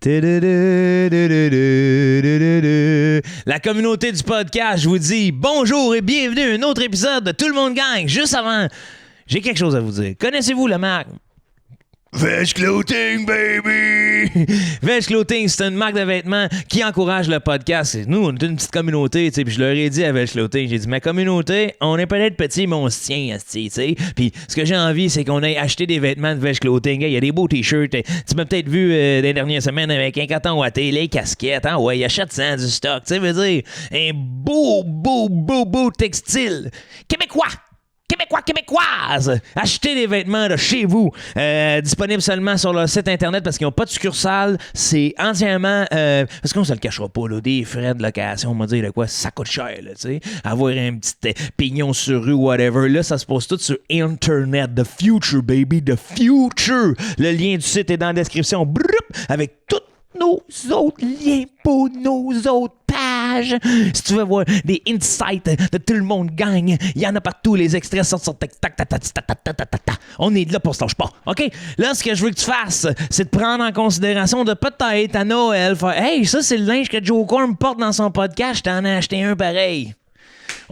La communauté du podcast, je vous dis bonjour et bienvenue à un autre épisode de Tout le monde gagne. Juste avant, j'ai quelque chose à vous dire. Connaissez-vous la marque Veg Clothing, baby! Veg Clothing, c'est une marque de vêtements qui encourage le podcast. Nous, on est une petite communauté, tu sais, puis je leur ai dit à Veg Clothing, j'ai dit, ma communauté, on est peut-être petit, mais on se tient, tu sais. Puis ce que j'ai envie, c'est qu'on ait acheté des vêtements de Veg Clothing. Il y a des beaux t-shirts. Tu m'as peut-être vu les dernières semaines avec un carton ouaté, les casquettes, hein, ouais, achète-en du stock, tu sais, veut dire, un beau textile québécois! Québécoises! Achetez des vêtements de chez vous. Disponible seulement sur leur site internet parce qu'ils n'ont pas de succursale. C'est entièrement... parce qu'on se le cachera pas, là, des frais de location, on m'a dit de quoi, ça coûte cher, là, tu sais. Avoir un petit pignon sur rue, whatever. Là, ça se pose tout sur Internet. The future, baby, the future. Le lien du site est dans la description. Broup, avec tous nos autres liens pour nos autres pages. Si tu veux voir des insights de Tout le monde gagne, il y en a partout, les extraits sortent sur tac. On est là pour se lâcher pas, OK? Là, ce que je veux que tu fasses, c'est de prendre en considération de peut-être à Noël faire « Hey, ça, c'est le linge que Joe Corm porte dans son podcast, je t'en ai acheté un pareil. »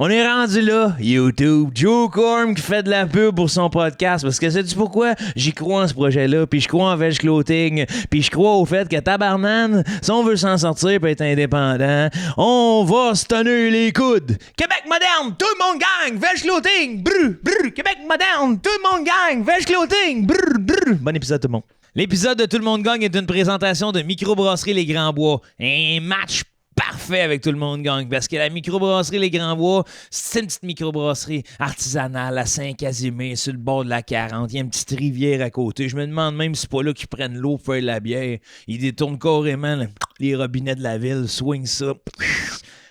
On est rendu là, YouTube. Joe Corm qui fait de la pub pour son podcast. Parce que sais-tu pourquoi? J'y crois en ce projet-là. Puis je crois en Veg Clothing. Puis je crois au fait que tabarnane, si on veut s'en sortir et être indépendant, on va se tenir les coudes. Québec moderne, tout le monde gagne. Veg Clothing, brr. Québec moderne, tout le monde gagne. Veg Clothing, brr. Bon épisode tout le monde. L'épisode de Tout le monde gagne est une présentation de Microbrasserie Les Grands Bois. Un match parfait avec Tout le monde gagne, parce que la microbrasserie Les Grands Bois, c'est une petite microbrasserie artisanale à Saint-Casimir, sur le bord de la 40. Il y a une petite rivière à côté. Je me demande même si c'est pas là qu'ils prennent l'eau pour faire de la bière. Ils détournent carrément les robinets de la ville, swing ça,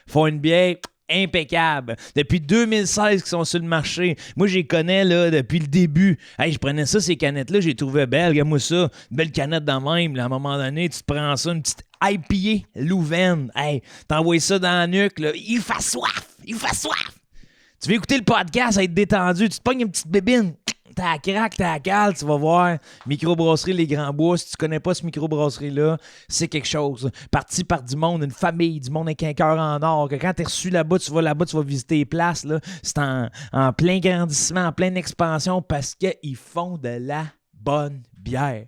font une bière impeccable. Depuis 2016 qu'ils sont sur le marché. Moi, je les connais là, depuis le début. Hey, je prenais ça, ces canettes-là, j'ai trouvé belles. Regarde-moi ça. Une belle canette dans même. Là, à un moment donné, tu te prends ça, une petite IPA Louvain. Hey, t'envoies ça dans la nuque. Là. Il fait soif. Tu veux écouter le podcast, être détendu. Tu te pognes une petite bébine. T'as la craque, t'as la cale, tu vas voir. Microbrasserie Les Grands Bois. Si tu connais pas ce microbrasserie-là, c'est quelque chose. Parti par du monde, une famille, du monde avec un cœur en or. Que quand t'es reçu là-bas, tu vas visiter les places. Là. C'est en plein grandissement, en pleine expansion parce qu'ils font de la bonne bière.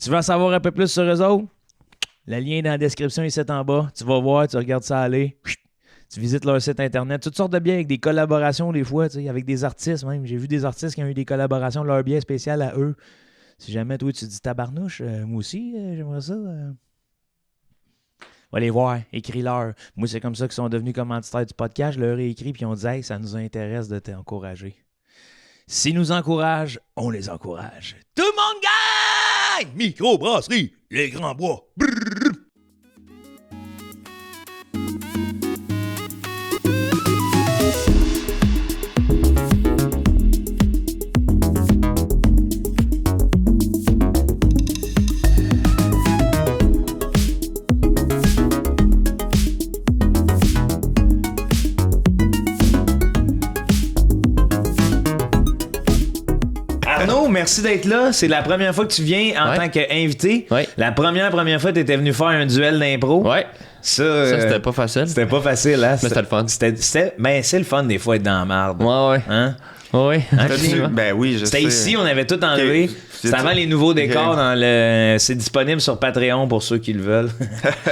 Tu veux en savoir un peu plus sur eux autres? Le lien est dans la description ici en bas. Tu vas voir, tu regardes ça aller. Tu visites leur site internet, toutes sortes de biens avec des collaborations des fois, tu sais, avec des artistes même. J'ai vu des artistes qui ont eu des collaborations de leur biais spécial à eux. Si jamais toi tu dis tabarnouche, moi aussi j'aimerais ça. Va les voir, écris-leur. Moi c'est comme ça qu'ils sont devenus commanditaires du podcast. Je leur ai écrit puis ils ont dit hey, ça nous intéresse de t'encourager. S'ils nous encouragent, on les encourage. Tout le monde gagne! Microbrasserie, Les Grands Bois. Brrr. Arnaud, merci d'être là. C'est la première fois que tu viens en tant qu'invité. Ouais. La première fois, tu étais venu faire un duel d'impro. Ouais. Ça c'était pas facile. C'était pas facile, hein? Mais c'était le fun. Ben, c'est le fun des fois être dans la marde. Ouais. Hein? Oui. Ben oui, je sais. C'était ici, on avait tout enlevé. Okay. C'était avant les nouveaux décors dans le. C'est disponible sur Patreon pour ceux qui le veulent.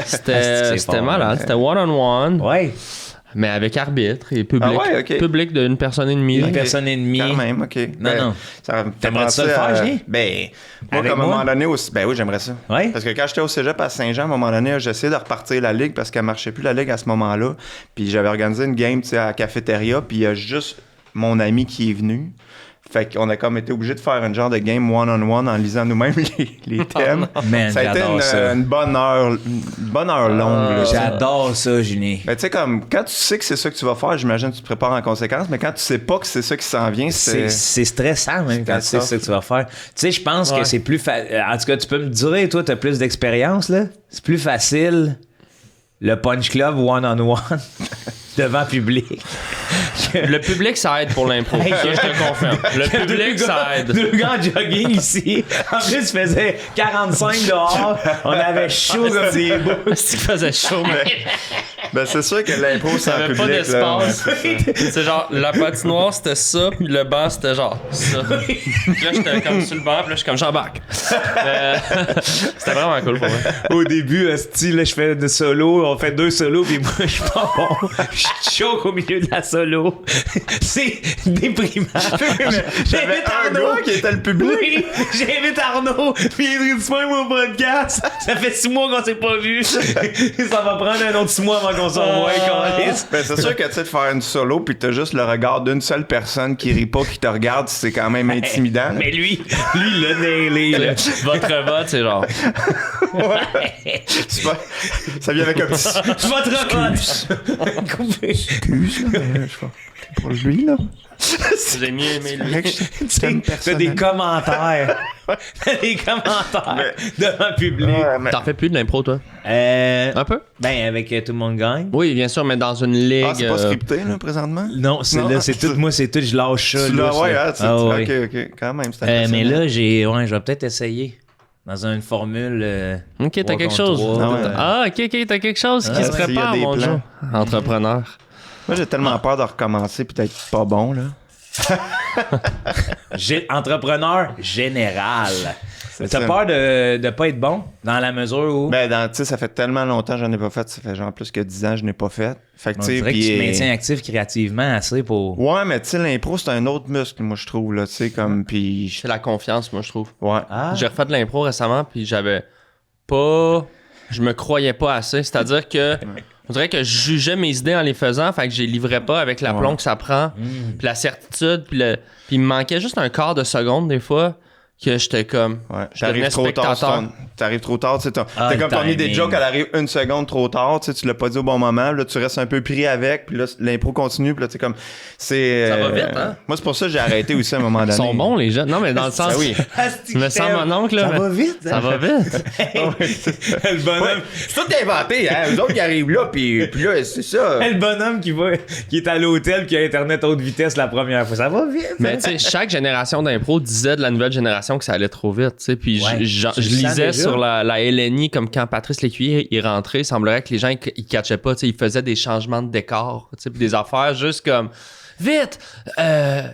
C'était malade. C'était one-on-one. Ouais. Mais avec arbitre et public. Ah ouais, okay. Public d'une personne et demie. Une personne et demie. Quand même, OK. Non. T'aimerais ça le faire, Julien? Ben, moi, comme à un moment donné, ben oui, j'aimerais ça. Ouais? Parce que quand j'étais au cégep à Saint-Jean, à un moment donné, j'essayais de repartir la ligue parce qu'elle marchait plus, la ligue, à ce moment-là. Puis j'avais organisé une game, tu sais, à la cafétéria, puis il y a juste mon ami qui est venu. Fait qu'on a comme été obligé de faire un genre de game one-on-one en lisant nous-mêmes les thèmes. Man, ça a été une bonne heure longue. Là, j'adore ça, Julien. Mais tu sais, comme, quand tu sais que c'est ça que tu vas faire, j'imagine que tu te prépares en conséquence, mais quand tu sais pas que c'est ça qui s'en vient, c'est stressant même quand tu sais ce que tu vas faire. Tu sais, je pense que c'est plus facile. En tout cas, tu peux me dire, toi, t'as plus d'expérience, là. C'est plus facile le Punch Club one-on-one devant public. Je Le public, ça aide pour l'impro. Ça, je te confirme. Le public, ça aide. 2 gars en jogging ici. En plus, il faisait 45 dehors. On avait chaud comme des bouts. C'est qu'il faisait chaud, mais Ben, c'est sûr que l'impro, c'est ça un avait public. pas d'espace. Là, ouais, C'est genre, la patinoire, c'était ça, puis le bas, c'était genre ça. Puis là, j'étais comme sur le banc, puis là, je suis comme j'embarque. C'était vraiment cool pour moi. Au début, style, là, je fais de solo. On fait 2 solos, puis moi, je suis pas bon. Je choque au milieu de la solo. C'est déprimant. J'avais un gars qui était le public. Oui, j'invite Arnaud, puis dis-moi au podcast. Ça fait 6 mois qu'on s'est pas vu. Ça va prendre un autre 6 mois avant qu'on se revoie. Ben, c'est sûr que tu sais, de faire une solo puis t'as juste le regard d'une seule personne qui rit pas, qui te regarde, c'est quand même intimidant. Mais lui, il l'a nailé, là. Votre vote, c'est genre. C'est pas- Ça vient avec un petit. Votre vote. Coupé. Excuse, là, mais je vais pour lui, là. Vous avez mieux aimé lui. T'as des commentaires. T'as des commentaires devant le public. T'en fais plus de l'impro, toi? Un peu? Ben, avec Tout le monde gagne. Oui, bien sûr, mais dans une ligue. Ah, c'est pas scripté, là, présentement? Non, c'est là, c'est tout. Moi, c'est tout. Je lâche ça. Tu là, l'as, ouais, hein, oui. ok, quand même, c'est Mais impressionnant. là, je vais peut-être essayer. Dans une formule. Ok, t'as 3 quelque contre chose. 3. Ok, t'as quelque chose qui se ouais, s'il y a prépare, des mon plans. Joe. Entrepreneur. Moi, j'ai tellement peur de recommencer puis d'être pas bon, là. Entrepreneur général. T'as ça. peur de pas être bon dans la mesure où. Ben, tu sais, ça fait tellement longtemps que j'en ai pas fait. Ça fait genre plus que 10 ans que je n'ai pas fait. Fait que, on tu sais, dirait que puis- tu te maintiens actif créativement assez pour. Ouais, mais tu sais, l'impro, c'est un autre muscle, moi, je trouve, là, tu sais, comme, puis... C'est la confiance, moi, je trouve. Ouais. Ah. J'ai refait de l'impro récemment, puis j'avais pas. Je me croyais pas assez. C'est-à-dire que. On dirait que je jugeais mes idées en les faisant, fait que je les livrais pas avec l'aplomb que ça prend, puis la certitude, puis il me manquait juste un quart de seconde, des fois, que j'étais comme. Ouais, Je devenais t'arrives trop tard. spectateur. T'arrives trop tard, tu sais. Ah, T'es le comme t'as mis des timing. jokes, elle arrive 1 seconde trop tard, tu sais, tu l'as pas dit au bon moment, là, tu restes un peu pris avec, puis là, l'impro continue, puis là, tu sais, comme. C'est. Ça va vite, hein? Moi, c'est pour ça que j'ai arrêté aussi à un moment donné. Ils sont bons, les jeunes. Non, mais dans le sens. Ah oui. Je me sens mon oncle, là. Ça va vite. Ça va vite. Le bonhomme. C'est tout inventé, hein. Eux autres qui arrivent là, puis là, c'est ça. Le bonhomme qui est à l'hôtel qui a Internet haute vitesse la première fois. Ça va vite. Mais tu sais, chaque génération d'impro disait de la nouvelle génération que ça allait trop vite, tu sais. Puis Ouais. je Tu le sens lisais déjà? sur la LNI comme quand Patrice Lécuyer est rentré, il semblerait que les gens ils catchaient pas, tu sais, ils faisaient des changements de décor, tu sais, puis des affaires juste comme vite,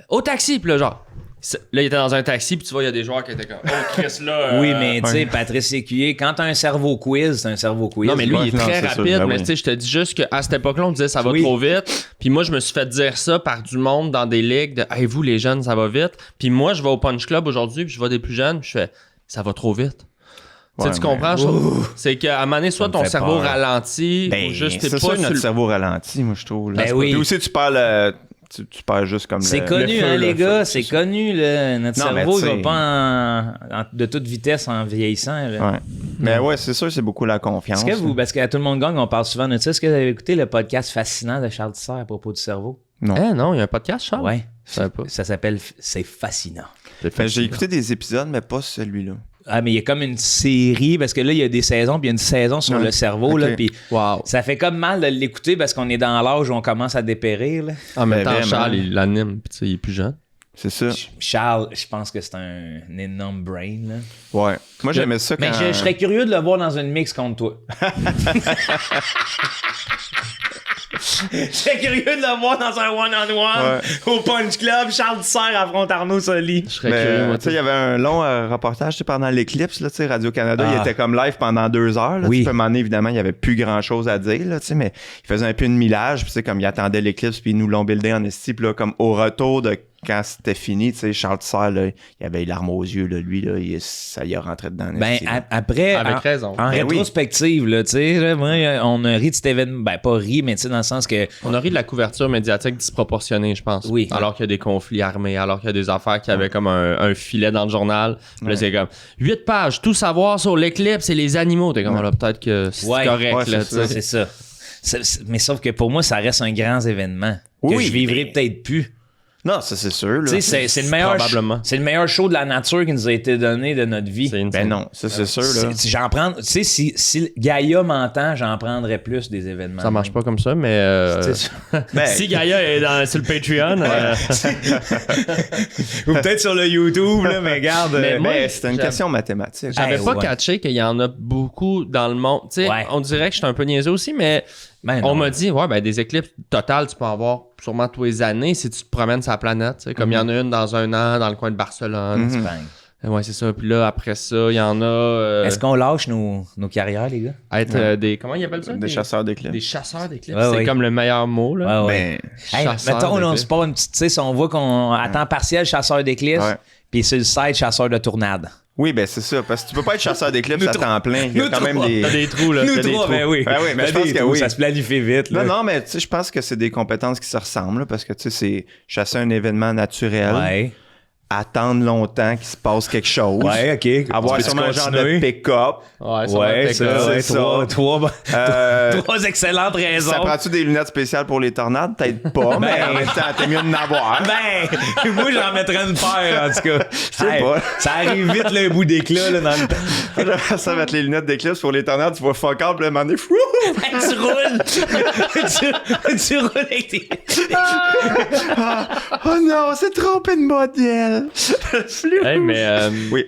au taxi, puis là genre. Là, il était dans un taxi, puis tu vois, il y a des joueurs qui étaient comme oh Chris là. Oui, mais tu sais, Patrice Lécuyer, quand t'as un cerveau quiz, c'est un cerveau quiz. Non, mais lui, il est non, très c'est sûr, rapide, ben mais oui. tu sais, je te dis juste qu'à cette époque-là, on disait ça va Oui. trop vite. Puis moi, je me suis fait dire ça par du monde dans des ligues de hey, vous, les jeunes, ça va vite. Puis moi, je vais au Punch Club aujourd'hui, puis je vois des plus jeunes, puis je fais ça va trop vite. Ouais, tu comprends? C'est qu'à un moment donné, soit me ton fait cerveau peur. ralentit, Ben, ou juste t'es c'est pas ça, sur notre le... cerveau ralentit, moi, je trouve. Là. Ben oui. Puis aussi, tu parles. Tu parles juste comme C'est le connu, feu, hein, le les feu, gars, c'est c'est ça. connu, là. Notre Non, mais cerveau, il tu va sais- pas de toute vitesse en vieillissant. Là. Ouais. Mais ouais, c'est sûr, c'est beaucoup la confiance. Est-ce que vous, parce qu'à Tout le monde gagne, on parle souvent de ça, est-ce que vous avez écouté le podcast fascinant de Charles Tisser à propos du cerveau? Non. Eh non, il y a un podcast, Charles? Ouais. Je savais pas. Ça s'appelle C'est fascinant. Ben, j'ai écouté des épisodes, mais pas celui-là. Ah, mais il y a comme une série, parce que là, il y a des saisons, puis il y a une saison sur Ouais. le cerveau, Ok. là, puis Wow. ça fait comme mal de l'écouter parce qu'on est dans l'âge où on commence à dépérir, là. En même Ben, temps, vraiment. Charles, il l'anime, puis tu sais, il est plus jeune. C'est ça. Charles, je pense que c'est un énorme brain, là. Ouais. Moi, j'aimais ça quand... Mais je serais curieux de le voir dans une mix contre toi. Je serais curieux de le voir dans un one-on-one au Punch Club. Charles Tisser affronte Arnaud Soli. Je serais Mais, curieux, moi, tu sais, il y avait un long reportage tu sais, pendant l'éclipse, là, tu sais, Radio-Canada, il était comme live pendant 2 heures. Là, Oui. Tu sais, à un moment donné, évidemment, il n'y avait plus grand-chose à dire, là, tu sais, mais il faisait un peu une millage, puis tu sais, comme il attendait l'éclipse, puis ils nous l'ont buildé en esti, puis là, comme au retour de quand c'était fini, tu sais, Charles Tisser, là, il avait les larmes aux yeux, là, lui, là, ça y est rentré dedans. en Ben, esti, là. après, Avec en, raison. en Ben oui. rétrospective, là, tu sais, là, moi, on a ri de cet événement. Ben, pas ri, mais tu sais, dans le sens que. On a ri de la couverture médiatique disproportionnée, je pense. Oui. Alors qu'il y a des conflits armés, alors qu'il y a des affaires qui avaient comme un filet dans le journal. Puis là, c'est comme 8 pages, tout savoir sur l'éclipse et les animaux. T'es comme là, peut-être que c'est Ouais. correct, Ouais, là, c'est tu sais. C'est ça. Mais sauf que pour moi, ça reste un grand événement. Oui, que je vivrai mais- peut-être plus. Non, ça, c'est sûr. Là. Tu sais, c'est le meilleur Probablement. c'est le meilleur show de la nature qui nous a été donné de notre vie. C'est une Ben non, ça, c'est sûr. Là. J'en prends, tu sais, si Gaïa m'entend, j'en prendrais plus des événements. Ça marche pas comme ça, mais C'est ça. Ben, si Gaïa est sur le Patreon, Ou peut-être sur le YouTube, là, mais regarde. Mais moi, c'était une question mathématique. j'avais pas ouais. catché qu'il y en a beaucoup dans le monde. Tu sais, Ouais. on dirait que je suis un peu niaiseux aussi, mais Ben non. on m'a dit, ouais, ben des éclipses totales, tu peux en avoir sûrement tous les années si tu te promènes sur la planète. Tu sais, comme il y en a une dans un an dans le coin de Barcelone. Bang. Ouais, c'est ça. Puis là, après ça, il y en a. Est-ce qu'on lâche nos carrières, les gars? être des. Comment ils appellent ça? Des chasseurs d'éclipses. Des chasseurs d'éclipses. Ouais, c'est ouais. comme le meilleur mot, là. Ouais, ouais. Ben, Hey, chasseur mettons, là, on d'éclipses. se part une petite, tu sais, si on voit qu'on à temps partiel, chasseur d'éclipses, Ouais. puis sur le site, chasseur de tournade. oui, ben c'est ça. Parce que tu peux pas être chasseur d'éclipses Nous à temps plein. Il y a nous quand même trois. des... T'as des trous, là. Nous T'as des trois, trous. ben oui. Ben oui, mais Ben je pense des que trous, oui. ça se planifie vite. Là. Non, mais tu sais, je pense que c'est des compétences qui se ressemblent, là, parce que tu sais, c'est chasser un événement naturel, Ouais. attendre longtemps qu'il se passe quelque chose, Ouais, OK. avoir Tu peux-tu sûrement un genre continuer? de pick-up. Ouais, Ouais, c'est ça, ouais, c'est trois Euh, trois excellentes raisons. ça prend-tu des lunettes spéciales pour les tornades? Peut-être pas, mais en même temps, t'es mieux de n'avoir. Ben, moi, j'en mettrais une paire, en tout cas. sais pas. Ça arrive vite, le bout d'éclat, là, dans le temps. J'aimerais ça mettre les lunettes d'éclipse pour les tornades, tu vois fuck up, puis à un moment donné, fou! Tu roules. tu roules avec tes... Oh non, c'est trompé de modèle! Hey, mais Oui,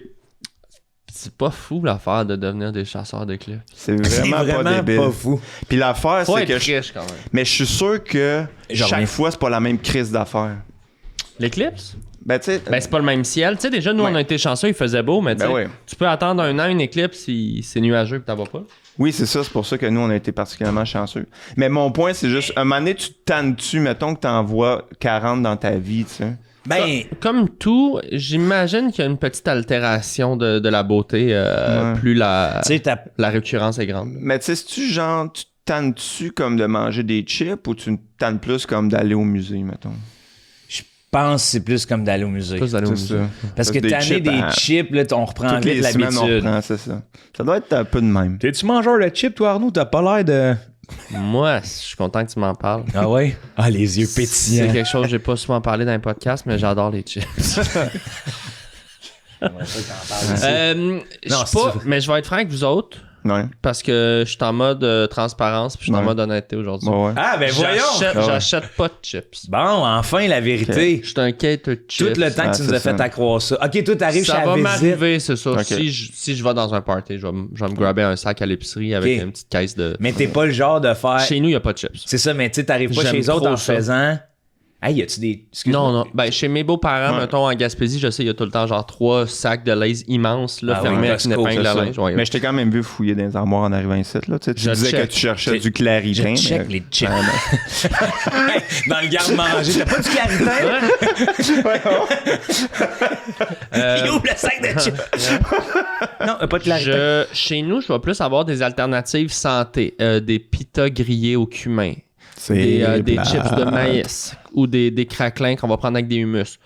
c'est pas fou l'affaire de devenir des chasseurs d'éclipses. c'est vraiment, C'est pas vraiment débile. pas fou. Puis l'affaire, Faut c'est être que... riche quand même. Mais je suis sûr que Je reviens. chaque fois, c'est pas la même crise d'affaires. L'éclipse? Ben, tu sais... Ben, c'est pas le même ciel. Tu sais, déjà, nous, Ouais. on a été chanceux, il faisait beau, mais tu sais, Ben ouais. tu peux attendre un an une éclipse si c'est nuageux et t'en vas pas. Oui, c'est ça, c'est pour ça que nous, on a été particulièrement chanceux. Mais mon point, c'est juste, un moment donné, tu te tannes-tu, mettons que t'en vois 40 dans ta vie, tu sais. Ben, Comme tout, j'imagine qu'il y a une petite altération de la beauté, Ouais. plus la tu sais, la récurrence est grande. Mais tu sais, c'est-tu genre, tu te tannes-tu comme de manger des chips ou tu te tannes plus comme d'aller au musée, mettons? je pense que c'est plus comme d'aller au musée. Plus d'aller au C'est musée. ça. Parce que des t'as amené chips, des hein, chips, là, on reprend toutes vite les semaines, on l'habitude. reprend, c'est ça. Ça doit être un peu de même. T'es-tu mangeur de chips, toi, Arnaud? T'as pas l'air de... Moi, je suis content que tu m'en parles. Ah ouais? Ah, les yeux C'est pétillants. quelque chose que j'ai pas souvent parlé dans les podcasts, mais j'adore les chips. Je Non, suis pas, mais je vais être franc avec vous autres Ouais. parce que je suis en mode transparence puis je suis en Ouais. mode honnêteté aujourd'hui. Bon, ouais. Ah, ben voyons! J'achète pas de chips. Bon, enfin, la vérité. Je suis un cater de chips. Tout le temps que tu nous c'est as fait ça. accroire ça. OK, toi, t'arrives chez Ça la va visite. m'arriver, c'est ça. Ok. Si je vais dans un party, je vais me grabber un sac à l'épicerie avec Ok. une petite caisse de... Mais t'es pas le genre de faire... Chez nous, il n'y a pas de chips. C'est ça, mais tu sais, t'arrives pas J'aime chez les autres trop en ça. faisant... Hey, y a-tu des... Excuse-moi. Non. Ben, chez mes beaux-parents, Ouais. mettons, en Gaspésie, je sais, il y a tout le temps genre 3 sacs de Lay's immenses, là, Ah fermés oui, avec une Costco, épingle C'est de ça. linge. Ouais. Mais je t'ai quand même vu fouiller dans les armoires en arrivant ici, là. Tu sais, tu Je disais check. que tu cherchais J'ai- du claritin. Je check mais- les chips. Ouais, Dans le garde-manger. T'as pas du claritin? Il ouvre le sac de chips. Non, pas de claritin. Chez nous, je vais plus avoir des alternatives santé. Des pitas grillés au cumin. C'est Des plate. chips de maïs. Ou des craquelins qu'on va prendre avec des hummus.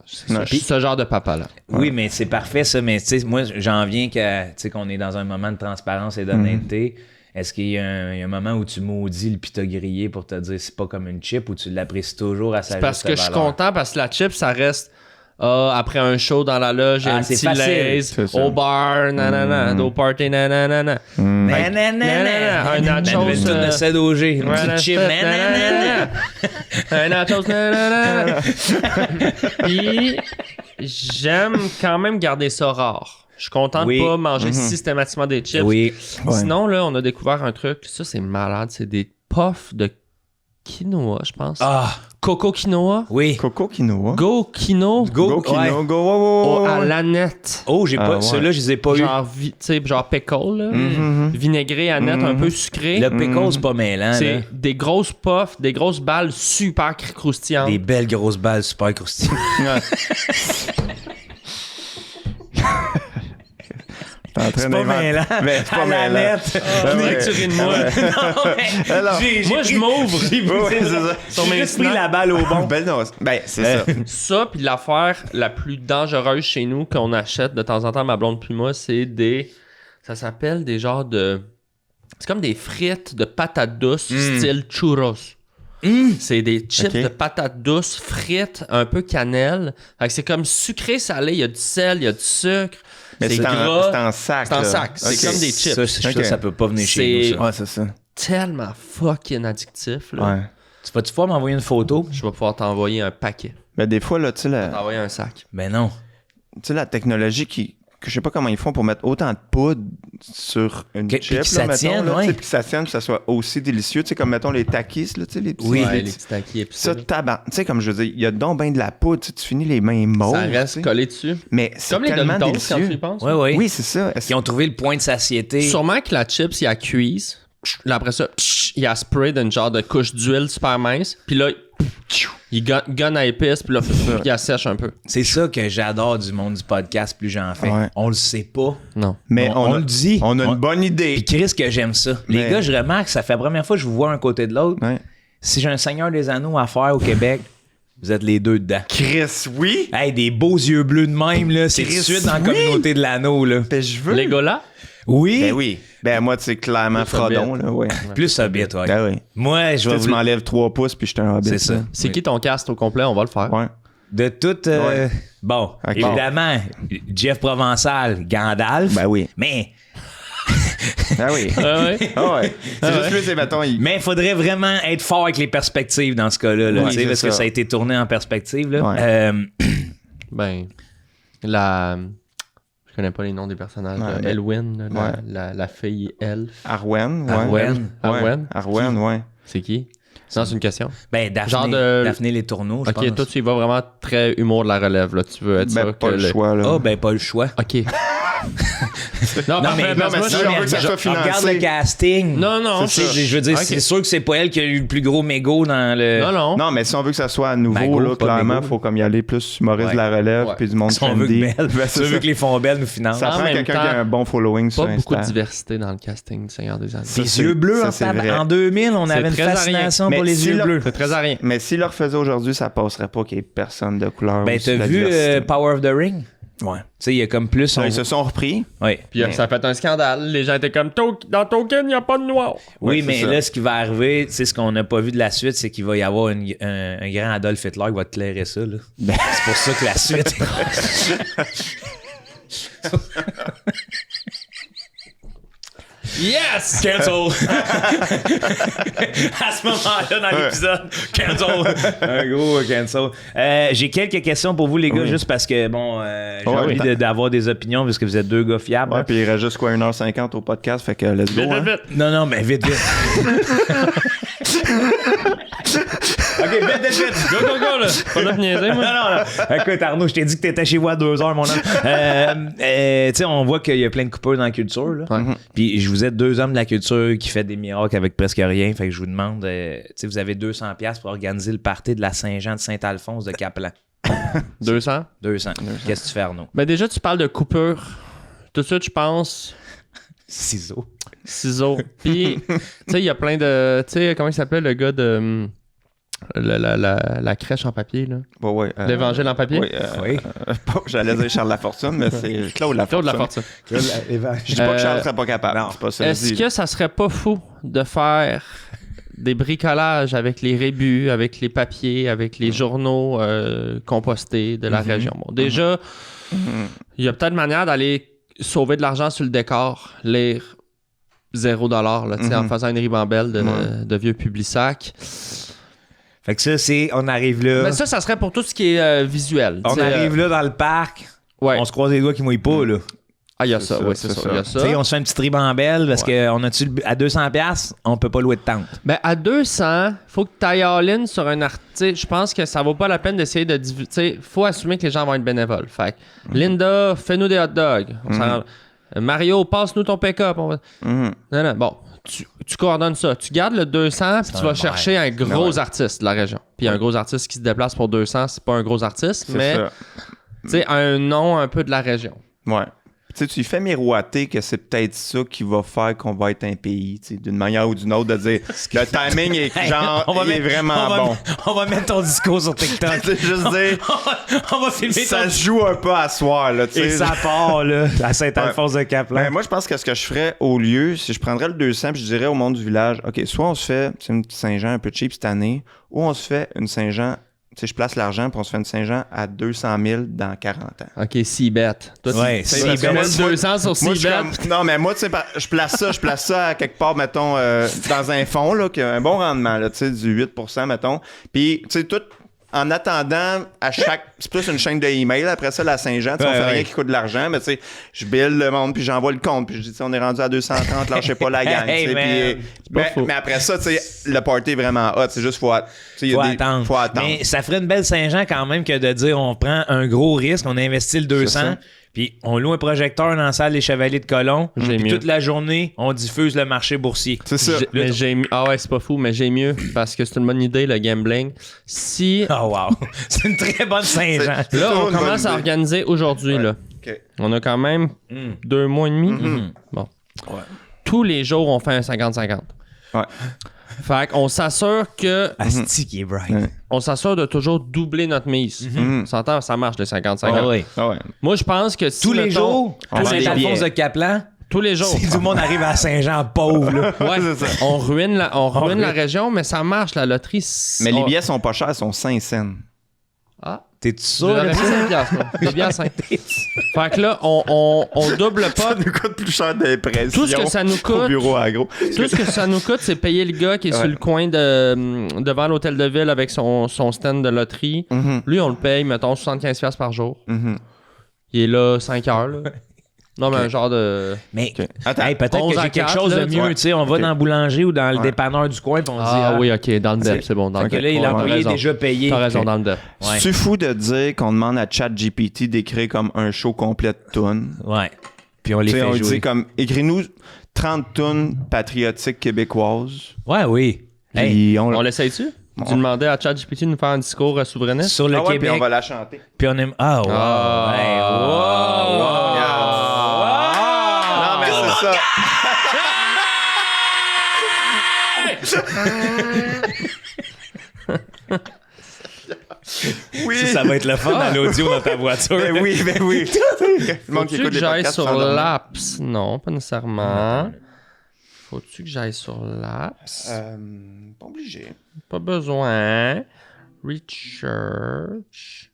C'est Ouais. ce genre de papa-là. Oui, mais c'est parfait, ça. Mais tu sais, moi, j'en viens qu'on est dans un moment de transparence et d'honnêteté. Est-ce qu'il y a un moment où tu maudis le pita grillé pour te dire c'est pas comme une chip ou tu l'apprécies toujours à sa Parce juste que je suis valeur? content parce que la chip, ça reste après un show dans la loge, Ah, un c'est petit facile. Lay's, C'est ça. au bar, nanana, au party, nanana. Nanana. Un nachos, Une toune de CDOG. Une petite chip. Nanana. Un nachos, nanana. Puis, j'aime quand même garder ça rare. Je suis content Oui. de pas manger systématiquement des chips. Oui. Sinon, là, on a découvert un truc. Ça, c'est malade. C'est des puffs de quinoa, je pense. Ah, Coco quinoa. oui. Coco quinoa. Go quinoa. Go ouais. quinoa. Go. À l'aneth. Oh, j'ai Ah, pas. ouais. Ceux-là, je les ai pas eu. Genre, tu sais, genre pickle, là. Vinaigré à net, un peu sucré. Le pickle, c'est pas mêlant. là. C'est des grosses puffs, des grosses balles super croustillantes. Des belles grosses balles super croustillantes. T'es en train C'est pas d'inventer- mêlant. Mais c'est pas À la mêlant. lettre. Ben Venez ouais. que tu ris de moi. Non, mais Alors, j'ai Moi, pris- je m'ouvre. J'ai Ouais, ouais, pris, c'est ça. Sur j'ai mes juste pris snaps. la balle au bon. Ben non, c'est ça. Ça, puis l'affaire la plus dangereuse chez nous qu'on achète de temps en temps, ma blonde puis moi, c'est des... Ça s'appelle des genres de... C'est comme des frites de patates douces style churros. C'est des chips Ok. de patates douces, frites, un peu cannelle. Fait que c'est comme sucré, salé. Il y a du sel, il y a du sucre. Mais c'est c'est gras. en sac. C'est en là. sac. C'est Ok. comme des chips. Ok. Ça peut pas venir chez C'est- nous, ça. Ouais, c'est ça. Tellement fucking addictif. Là. Ouais. Tu vas-tu pouvoir m'envoyer une photo? Je vais pouvoir t'envoyer un paquet. Mais des fois, là, tu sais, T'envoyer un sac. Ben non. la technologie que je sais pas comment ils font pour mettre autant de poudre sur une Que- chip, puis que ça là, tienne, mettons, là, ouais. tu sais, puis que ça tienne, que ça soit aussi délicieux, tu sais, comme, mettons, les takis, là, tu sais, les petits... Oui. Ouais, les les petits- petits taquis épicés. Ça, tu sais, comme je veux dire, il y a donc bien de la poudre, tu sais, tu finis les mains mauves, Ça reste tu sais. collé dessus. Mais c'est Comme les tellement Doritos, quand tu y délicieux. penses. Ouais, ouais. Oui, c'est ça. Est-ce- Qui ont trouvé le point de satiété. Sûrement que la chips, il y a cuise. Là, après ça, il y a spray d'une genre de couche d'huile super mince. Puis là, il gonne à épices. Puis là, il assèche un peu. C'est ça que j'adore du monde du podcast, plus j'en fais. Ouais. On le sait pas. Non. Mais on le dit. On a une bonne idée. Puis Chris, que j'aime ça. Les Mais- gars, je remarque, ça fait la première fois que je vous vois un côté de l'autre. Ouais. Si j'ai un Seigneur des Anneaux à faire au Québec, vous êtes les deux dedans. Chris, oui. Hey, des beaux yeux bleus de même, là. C'est tout de Chris, suite dans la oui. communauté de l'anneau, là. Ben, je veux. Les gars là, Oui. Ben oui. Ben moi, tu sais, clairement, Plus Frodon, Hobbit. là, ouais. Plus Hobbit, ouais. Ben oui. Moi, je Tu vais sais, tu vous... m'enlèves 3 pouces, puis je suis un hobbit. C'est ça. là. c'est Oui. qui ton cast au complet? On va le faire. Ouais. De tout... Ouais. Bon, Ok. évidemment, Jeff Provençal, Gandalf. Ben oui. Mais Ah oui. Ah ouais? Ah ouais. C'est juste lui, c'est, mettons, il... il faudrait vraiment être fort avec les perspectives dans ce cas-là, là, Ouais, tu sais, c'est parce que ça. ça a été tourné en perspective. Là. Ouais. Ben, je connais pas les noms des personnages. Ouais, là. mais- Elwyn, là, Ouais. la fille elfe. Arwen, ouais. Arwen. Ouais. Arwen? Arwen, ouais. C'est qui? Non, c'est une question. Ben, Daphné, Genre de- Daphné les tourneaux, je Ok, pense. toi, tu y vas vraiment très humour de la relève. Là. Tu veux être Ben, sûr pas que le choix, là. Ah, ben, pas le choix. Ok. non, Non, parfait, mais, parce que moi, si je- on veut que ça soit regarde financé. le casting. Non, C'est ça. Je veux dire, Ok. c'est sûr que c'est pas elle qui a eu le plus gros mégot dans le... Non. Non, mais si on veut que ça soit à nouveau, Mago, là, pas clairement, Mago. faut comme y aller plus humoriste Ouais. de la relève, Ouais. puis du monde Si on veut trendy. que Belle, Ben, si c'est on veut ça. que les fonds belles nous financent. Ça En prend même quelqu'un qui a temps, un bon following sur Pas beaucoup de Insta. diversité dans le casting du Seigneur des Anneaux. Ça, Les c'est- yeux bleus ça, en c'est tabac. vrai. En 2000, on C'est avait une très arien. fascination Mais pour les si yeux là- bleus. C'est très à rien. Mais s'il le refaisait aujourd'hui, ça passerait pas qu'il y ait personne de couleur. Ben, aussi, t'as la vu diversité. Power of the Ring? Ouais. Tu sais, il y a comme plus... Ils se sont repris. Ouais. Puis ça a fait un scandale. Les gens étaient comme dans Token, il n'y a pas de noir. Oui, Ouais, mais c'est ça. là, ce qui va arriver, tu sais, ce qu'on n'a pas vu de la suite, c'est qu'il va y avoir un grand Adolf Hitler qui va te clairer ça. Là. Ben. C'est pour ça que la suite. Yes! Cancel! À ce moment-là, dans l'épisode, cancel! Un gros cancel. J'ai quelques questions pour vous, les gars, Oui. juste parce que, bon, j'ai Ouais, envie oui. d'avoir des opinions, parce que vous êtes deux gars fiables. Ouais, puis il reste juste quoi, 1h50 au podcast, fait que let's go. Hein. Non, non, mais vite, vite. OK, vite, vite, vite. Go, là! Pas là de niaiser, moi. Non. Écoute, Arnaud, je t'ai dit que t'étais chez vous à 2h, mon homme. Tu sais, on voit qu'il y a plein de coupeurs dans la culture. Là. Ouais. Puis je vous êtes deux hommes de la culture qui fait des miracles avec presque rien. Fait que je vous demande, tu sais, vous avez 200$ pour organiser le party de la Saint-Jean de Saint-Alphonse de Caplan. 200? 200. Qu'est-ce que tu fais, Arnaud? Ben déjà, tu parles de coupure. Tout de suite, je pense Ciseaux. ciseaux. Puis, tu sais, il y a plein de... Tu sais, comment il s'appelle le gars de... la crèche en papier, là. Ouais, L'évangile en papier? Oui, Oui. j'allais dire Charles Lafortune, mais c'est Claude Lafortune. Claude Lafortune. Je dis pas que Charles serait pas capable. non. C'est pas ça que je Est-ce dis. que ça serait pas fou de faire des bricolages avec les rébus, avec les papiers, avec les journaux compostés de la région? Bon, déjà, il y a peut-être manière d'aller sauver de l'argent sur le décor, lire 0$ là, tu sais, en faisant une ribambelle de vieux Publisac. Fait que ça, c'est... On arrive là. Mais ça serait pour tout ce qui est visuel. On tu sais, arrive là dans le parc. ouais. On se croise les doigts qui mouillent pas, là. Ah, il y a C'est ça, ça, oui, c'est c'est ça. ça. Il y a Tu ça. sais, on se fait une petite ribambelle parce qu'on a-tu à 200$, on peut pas louer de tente. Ben, à 200, faut que tu ailles all-in sur un article. Je pense que ça vaut pas la peine d'essayer de... Tu sais, faut assumer que les gens vont être bénévoles. Fait que, Linda, fais-nous des hot dogs. On s'en- Mario, passe-nous ton pick-up. On va- Non, bon. Tu coordonnes ça. Tu gardes le 200 puis tu un vas bail. chercher un gros Ouais. artiste de la région. Puis un gros artiste qui se déplace pour 200, c'est pas un gros artiste, C'est mais ça. tu sais, un nom un peu de la région. Ouais. Tu sais, tu lui fais miroiter que c'est peut-être ça qui va faire qu'on va être un pays, tu sais, d'une manière ou d'une autre, de dire le timing est genre, il est vraiment bon. On va mettre ton discours sur TikTok. C'est juste dire, on va filmer ça se joue un peu à soir, là, tu sais. Et ça part, là, à Saint-Alphonse-de-Caplan. Ben, moi, je pense que ce que je ferais au lieu, c'est je prendrais le 200 puis je dirais au monde du village, OK, soit on se fait une petite Saint-Jean un peu cheap cette année, ou on se fait une Saint-Jean, tu sais, je place l'argent puis on se fait une Saint-Jean à 200 000 dans 40 ans. OK, C-Bet. Toi, Ouais, tu C-Bet. mets 200 sur Moi, je suis C-Bet. comme- non, mais moi, tu sais, je place ça à quelque part, mettons, dans un fonds, là, qui a un bon rendement, là, tu sais, du 8%, mettons. Puis, tu sais, tout en attendant, à chaque. C'est plus une chaîne de email. Après ça, la Saint-Jean, tu sais, on fait rien qui coûte de l'argent, mais tu sais, je bill le monde, puis j'envoie le compte, puis je dis, tu sais, on est rendu à 230, lâchez pas la gang. Hey, tu sais, man. puis, mais après ça, tu sais, le party est vraiment hot. C'est juste, faut attendre. Faut attendre. Mais ça ferait une belle Saint-Jean quand même que de dire on prend un gros risque, on investit le 200, puis on loue un projecteur dans la salle des Chevaliers de Colomb, J'ai puis mieux. toute la journée, on diffuse le marché boursier. C'est ça. Mais j'ai mieux. Ah ouais, c'est pas fou, mais j'ai mieux parce que c'est une bonne idée, le gambling. Si. Oh wow! C'est une très bonne Saint-Jean. Là, toujours on une bonne commence à idée. organiser aujourd'hui, là. OK. On a quand même 2 mois et demi. Bon. Ouais. Tous les jours, on fait un 50-50. Ouais. Fait qu'on s'assure que. Asti qui est bright. Ouais. On s'assure de toujours doubler notre mise. On s'entend, ça marche, les 50-50. Ah oui. Ah ouais. Moi, je pense que si, Tous les mettons, jours, on à vend des Saint-Alphonse de billets. Caplan, Tous les jours. si tout le monde arrive à Saint-Jean pauvre, là. Ouais, C'est ça. on ruine la région, mais ça marche, la loterie. Mais les billets sont pas chers, ils sont 5 cents. Ah, T'es-tu sûr? j'aurais là? mis 5 piastres, moi. Les billets à 5. Fait que là, on double pas. Ça nous coûte plus cher d'impression. Tout ce que ça nous Au coûte, bureau agro. tout ce que ça nous coûte, c'est payer le gars qui est sur le coin devant l'hôtel de ville avec son stand de loterie. Mhm. Lui, on le paye, mettons, 75$ piastres par jour. Mhm. Il est là 5 heures, là. Non, mais un genre de... Mais Attends. hey, peut-être 11 que à j'ai quelque 4, chose là, de mieux. ouais. Tu sais, on va Ok. dans la boulangerie ou dans le Ouais. dépanneur du coin, puis on se dit Ah oui, OK, dans le DEP, c'est bon. Dans le Fait que DEP. là, Ouais, l'employé t'as est raison. déjà payé. T'as raison, Ok. dans le DEP. Ouais. C'est fou de dire qu'on demande à ChatGPT d'écrire comme un show complet de tunes. Ouais. Puis on les Tu sais, fait on jouer. dit comme, écris-nous 30 tunes patriotiques québécoises. Ouais, oui. Hey, Puis on On l'essaye-tu? Tu demandais à ChatGPT de nous faire un discours souverainiste? sur le Ah ouais, Québec. puis on va la chanter. Puis on aime. Ah, wow. Ah. Hey, wow. Non, mais c'est ça. Oui. Ça va être le fun dans l'audio dans ta voiture. Ben oui, ben oui. Le monde qui Faut-tu écoute que les j'aille podcasts sur s'endorment. l'apps? Non, pas nécessairement. Faut-tu que j'aille sur l'apps? Pas obligé. Pas besoin. Research.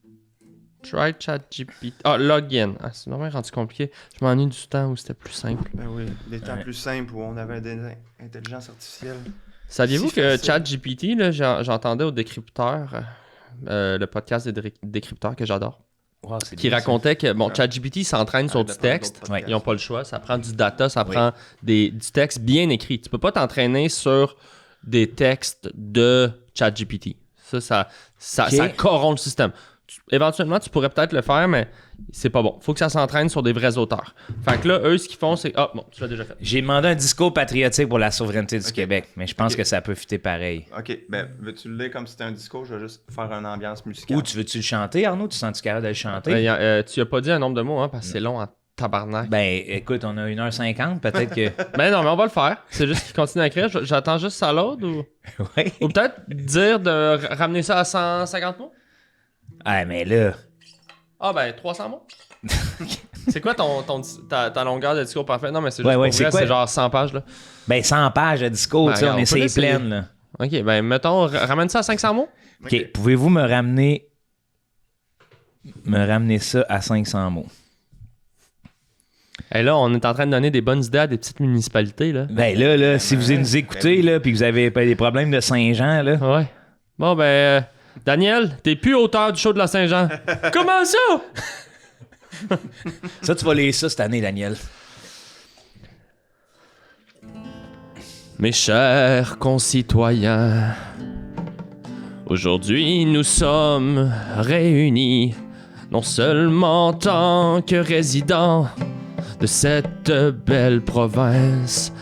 Try ChatGPT. Ah, login. Ah, c'est vraiment rendu compliqué. Je m'ennuie du temps où c'était plus simple. Ben oui. Des temps plus simples où on avait l'intelligence artificielle. Saviez-vous Si que facile. ChatGPT, là, j'entendais au décrypteur, le podcast des décrypteurs que j'adore, Wow, c'est qui bien, racontait que, bon, ChatGPT s'entraîne sur du texte. Ouais. Ils n'ont pas le choix. Ça prend du data, ça prend du texte bien écrit. Tu peux pas t'entraîner sur des textes de ChatGPT. Ça Ok. corrompt le système. Éventuellement, tu pourrais peut-être le faire, mais c'est pas bon. Faut que ça s'entraîne sur des vrais auteurs. Fait que là, eux, ce qu'ils font, c'est... Ah, bon, tu l'as déjà fait. J'ai demandé un discours patriotique pour la souveraineté du Ok. Québec, mais je pense Ok. que ça peut fitter pareil. OK, ben, veux-tu le lire comme si c'était un discours? Je vais juste faire une ambiance musicale. Ou tu veux-tu le chanter, Arnaud? Tu sens-tu capable de le chanter? Tu as pas dit un nombre de mots, hein, parce que c'est long en tabarnak. Ben, écoute, on a 1h50, peut-être que... Ben non, mais on va le faire. C'est juste qu'il continue à écrire. J'attends juste ça load ou... Oui. Ou peut-être dire de ramener ça à 150 mots? Ah, mais là... Ah ben, 300 mots? C'est quoi ta longueur de discours parfait? Non, mais c'est juste Ouais, pour ouais, vrai, c'est quoi? c'est genre 100 pages, là. Ben, 100 pages de discours, Ben, tu sais, on regarde, on essaie peut l'essayer. pleine, là. OK, ben mettons, ramène ça à 500 mots? OK, pouvez-vous me ramener ça à 500 mots? Et là, on est en train de donner des bonnes idées à des petites municipalités, là. Ben là, si vous nous écoutez, là, puis que vous avez des problèmes de Saint-Jean, là... Ouais. Bon, ben, Daniel, t'es plus auteur du show de la Saint-Jean. Comment ça? Ça, tu vas lire ça cette année, Daniel. Mes chers concitoyens, aujourd'hui nous sommes réunis, non seulement en tant que résidents de cette belle province,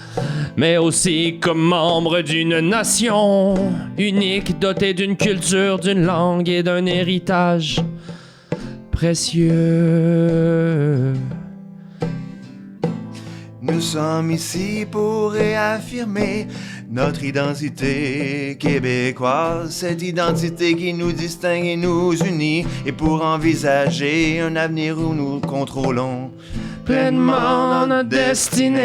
mais aussi comme membres d'une nation unique, dotée d'une culture, d'une langue et d'un héritage précieux. Nous sommes ici pour réaffirmer notre identité québécoise, cette identité qui nous distingue et nous unit, et pour envisager un avenir où nous contrôlons pleinement notre destinée.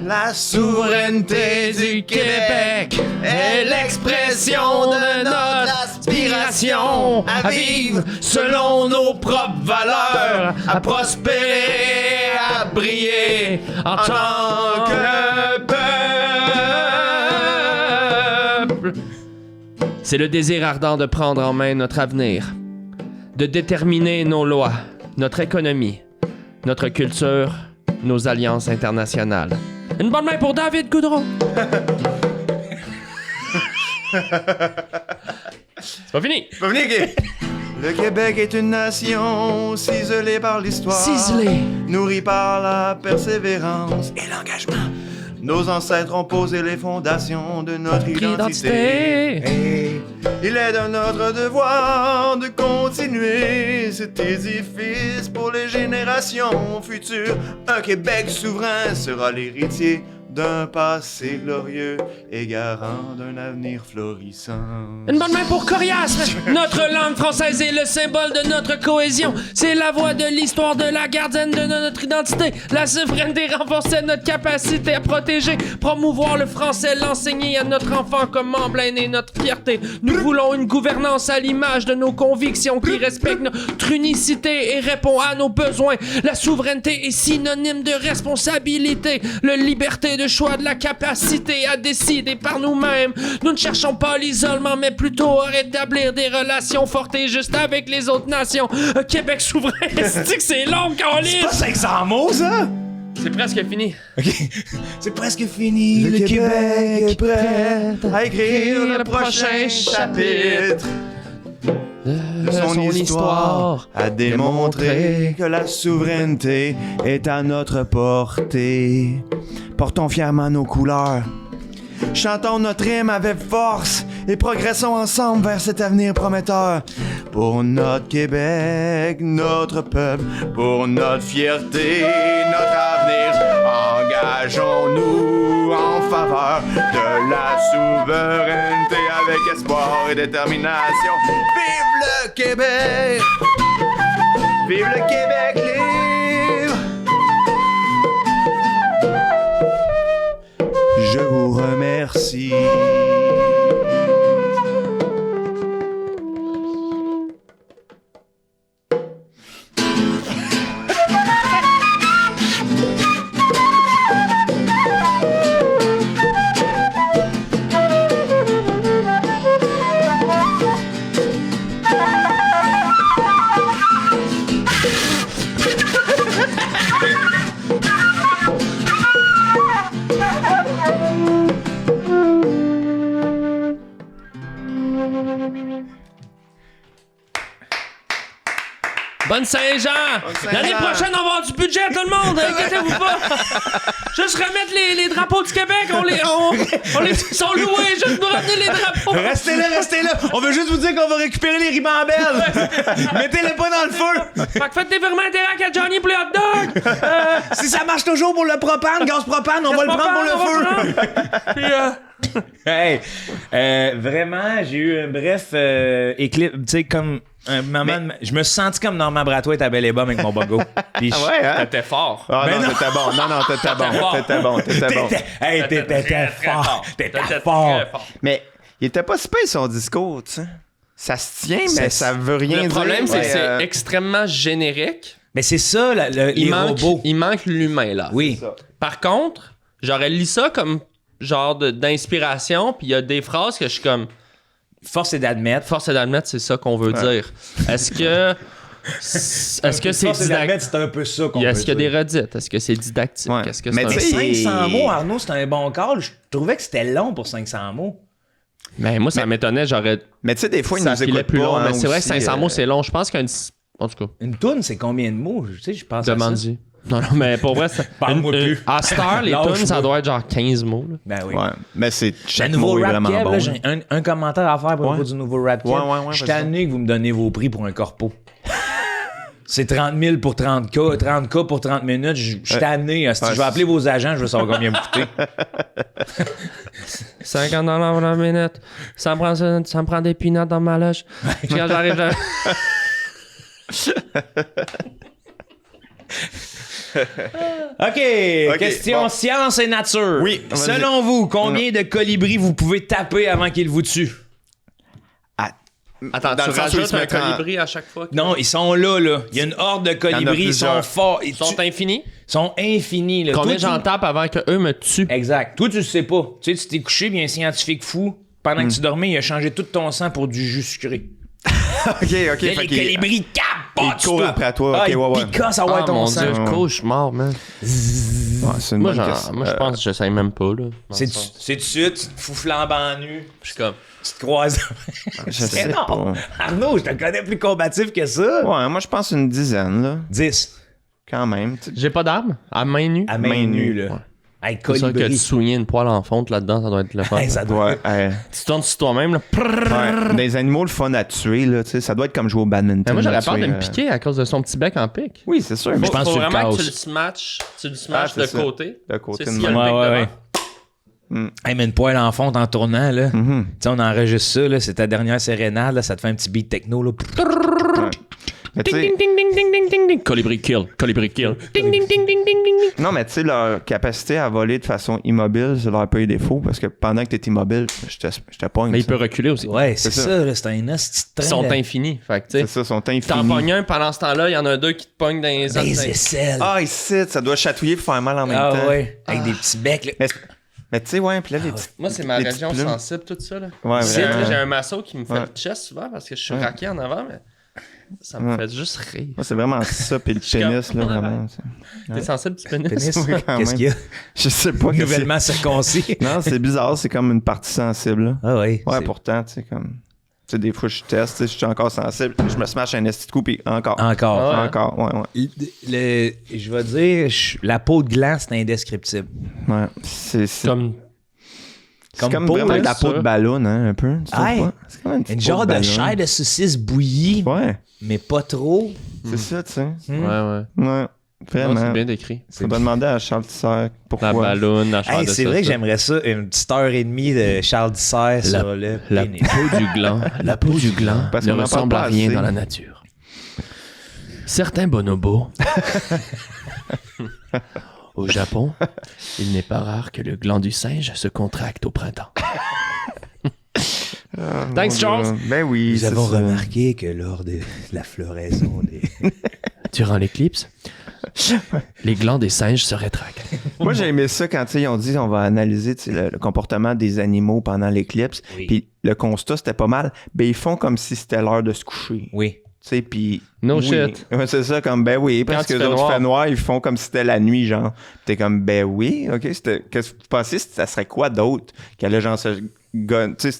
La souveraineté du Québec est l'expression de notre aspiration à vivre selon nos propres valeurs, à prospérer, à briller en tant que peuple. C'est le désir ardent de prendre en main notre avenir, de déterminer nos lois, notre économie, notre culture, nos alliances internationales. Une bonne main pour David Goudreau. C'est pas fini. C'est pas fini, OK? Le Québec est une nation ciselée par l'histoire, Ciselée. nourrie par la persévérance et l'engagement. Nos ancêtres ont posé les fondations de notre identité. Et il est de notre devoir de continuer cet édifice pour les générations futures. Un Québec souverain sera l'héritier d'un passé glorieux et garant d'un avenir florissant. Une bonne main pour Corias. Notre langue française est le symbole de notre cohésion. C'est la voix de l'histoire, de la gardienne de notre identité. La souveraineté renforçait notre capacité à protéger, promouvoir le français, l'enseigner à notre enfant comme emblème et notre fierté. Nous voulons une gouvernance à l'image de nos convictions qui respecte notre unicité et répond à nos besoins. La souveraineté est synonyme de responsabilité, la liberté de choix, de la capacité à décider par nous-mêmes. Nous ne cherchons pas l'isolement, mais plutôt à rétablir des relations fortes et justes avec les autres nations. Un Québec souverain, c'est que c'est long, Caroline! C'est pas 500 mots, ça? C'est presque fini. OK. C'est presque fini. Le Québec est prêt à écrire le prochain chapitre de son histoire, à démontrer que la souveraineté est à notre portée. Portons fièrement nos couleurs, chantons notre hymne avec force et progressons ensemble vers cet avenir prometteur. Pour notre Québec, notre peuple, pour notre fierté, notre avenir, engageons-nous en faveur de la souveraineté avec espoir et détermination. Vive le Québec! Vive le Québec libre! Je vous remercie. Bonne Saint-Jean! L'année prochaine, on va avoir du budget, tout le monde! Inquiétez-vous pas! Juste remettre les drapeaux du Québec, on les sont loués, juste nous ramener les drapeaux! Restez là! On veut juste vous dire qu'on va récupérer les ribambelles! Mettez-les pas dans le feu! Fait que faites des virements interact à Johnny pour les hot dogs! Si ça marche toujours pour le propane, gaz propane, on va le prendre pour le feu! Puis, Hey! Vraiment, j'ai eu un bref éclipse, tu sais, comme un moment. Je me suis senti comme Normand Brathwaite à Belle et Bomme avec mon bogo. Puis Ah ouais, hein? t'étais fort. Ah Ben non, non. t'étais bon. Non, t'étais bon. T'étais bon. Hey, t'étais fort! T'étais fort! Mais il était pas si pire son discours, tu sais. Ça se tient, mais ça veut rien dire. Le problème, c'est que Ouais, c'est extrêmement générique. Mais c'est ça, les robots. Il manque l'humain, là. Oui. Par contre, j'aurais lu ça comme genre d'inspiration, puis il y a des phrases que je suis comme... Force est d'admettre. Force est d'admettre, c'est ça qu'on veut dire. Est-ce que c'est Force est d'admettre, didactique? c'est un peu ça qu'on Est-ce qu'il y a des dire. redites? Est-ce que c'est didactique? Ouais. Est-ce que Mais c'est tu un... sais, 500 mots, Arnaud, c'est un bon call. Je trouvais que c'était long pour 500 mots. Mais moi, ça m'étonnait, j'aurais... Mais tu sais, des fois, ils Ça nous filait écoutent plus pas. long, hein, mais c'est vrai que aussi, 500 mots, c'est long. Je pense qu'un... En tout cas, Une toune, c'est combien de mots? Tu sais, je pense à ça. demande-y. Non, mais pour vrai, Parle-moi plus. À Star, les Lâche-moi. tunes, ça doit être genre 15 mots. Là. Ben oui. Ouais, mais c'est Le chaque nouveau mot est rap vraiment Kev, bon. là, j'ai un commentaire à faire pour Ouais. du nouveau rap Kev. Ouais, Je suis vas-y. tanné que vous me donnez vos prix pour un corpo. C'est 30 000 pour 30K, 30K pour 30 minutes. Je suis tanné. Je vais appeler vos agents, je veux savoir combien me coûter. 50$ pour la minute. Ça me prend des peanuts dans ma loge. Quand j'arrive OK, question bon. science et nature. Oui, vas-y. Selon vous, combien de colibris vous pouvez taper avant qu'ils vous tuent? Attends, Dans tu le sens où ils rajoutes se un mettent en- colibri à chaque fois? Non, ils sont là. Il y a une horde de colibris, ils sont plusieurs. forts. Ils sont infinis? Ils sont infinis. Là. Combien Toi, j'en tape avant qu'eux me tuent? Exact. Toi, tu le sais pas. Tu sais, tu t'es couché, puis un scientifique fou, pendant que tu dormais, il a changé tout ton sang pour du jus sucré. OK. Là, Fait les qu'il- colibris capotent. ils courent après toi. OK, ils ouais. picassent à voir ton mon sang. Dieu, cauchemar, man. Ouais, c'est une Moi, bonne question. je pense que j'essaye même pas, là. C'est tout de suite, fou flambant nu. Je suis comme... Tu te croises. Je sais énorme. pas. Arnaud, je te connais plus combatif que ça. Ouais, moi, je pense une dizaine, là. 10. Quand même. tu sais. J'ai pas d'arme? À main nue? À main Main nue, nue, là. ouais. Hey, C'est sûr que tu colibri. soulignes une poêle en fonte là-dedans, ça doit être le fun. Hey, ça doit Ouais, Tu tournes sur toi-même, là. ouais. Des animaux, le fun à tuer, là, tu sais, ça doit être comme jouer au badminton. Mais moi, j'aurais là, peur de tuer, me piquer à cause de son petit bec en pic. Oui, c'est sûr. je Mais pense Faut que tu le vraiment que casses. tu le smashes c'est de ça. côté. de côté Tu sais, de s'il y a même. le Ouais, pic ouais, devant. Hey, mais une poêle en fonte en tournant, là. Mhm. Tu sais, on enregistre ça, là. C'est ta dernière sérénade, là. Ça te fait un petit beat techno, là. Ouais. Mais tu sais, Ding, ding, ding, ding, ding, ding, ding. Colibri kill. Colibri kill. Ding, ding, ding, ding, ding, ding. non, mais tu sais, leur capacité à voler de façon immobile, c'est leur pays défaut parce que pendant que t'es immobile, je te pogne. Mais il ça. peut reculer aussi. Ouais, c'est C'est ça, là. C'est un os, Ils sont infinis. Fait que, tu C'est sais, ça, sont t'en infinis. pognes un, pendant ce temps-là, il y en a deux qui te pognent dans les Des autres. aisselles. Ah, ici, ça doit chatouiller pour faire mal en même Ah temps. ouais. Avec des petits becs, là. Mais tu sais, ouais, puis là, les petites. Moi, c'est ma les région petites plumes. sensible, tout ça. Là. Ouais, J'ai vraiment. un masso qui me fait Ouais. le chest souvent parce que je suis Ouais. raqué en avant, mais ça me Ouais. fait juste rire. Moi, c'est vraiment ça, puis le suis pénis, comme- là, vraiment. T'es sensible du pénis? Pénis. Oui, quand Qu'est-ce même. qu'il y a? Je sais pas. qu'est-ce Nouvellement circoncis. que c'est. Non, c'est bizarre, c'est comme une partie sensible, là. Ah ouais. Ouais, c'est- pourtant, tu sais, comme. Tu sais, des fois, je teste, tu sais, je suis encore sensible. Je me smash un esti de coup, puis encore. Encore. Ah ouais. Encore, ouais. Je vais dire, la peau de gland, c'est indescriptible. Ouais. C'est Comme c'est comme peau, vraiment de la ça. peau de ballon, hein, un peu. Tu trouves Hey, pas? C'est comme une petite Une peau genre de ballon. chair de saucisse bouillie, Ouais, mais pas trop. c'est ça, tu sais. Hmm. Ouais. Ouais, Non, vraiment. c'est bien décrit. Faudrait demander à Charles Tisser pourquoi. La balloune, la chair Hey, de c'est ça, vrai que ça. j'aimerais ça, une petite heure et demie de Charles Dissert sur le La pénis. peau du gland, la peau du gland Parce ne qu'on en ressemble parle à pas rien assez. dans la nature. Certains bonobos. Au Japon, il n'est pas rare que le gland du singe se contracte au printemps. Ah, Thanks, mon Charles. Dieu. Ben oui, Nous c'est avons ça. remarqué que lors de la floraison des... Durant l'éclipse, les glands des singes se rétractent. Moi, j'ai aimé ça quand tu sais, ils ont dit on va analyser tu sais, le comportement des animaux pendant l'éclipse. Oui. Puis le constat, c'était pas mal. Ben, ils font comme si c'était l'heure de se coucher. Oui. Tu sais, puis. No oui. shit. Ouais, c'est ça, comme ben oui, parce Quand que il les fait autres noir. fait noir, ils font comme si c'était la nuit, genre. T'es comme ben oui, ok, c'était. Qu'est-ce que vous pensez, ça serait quoi d'autre? Qu'elle allait genre se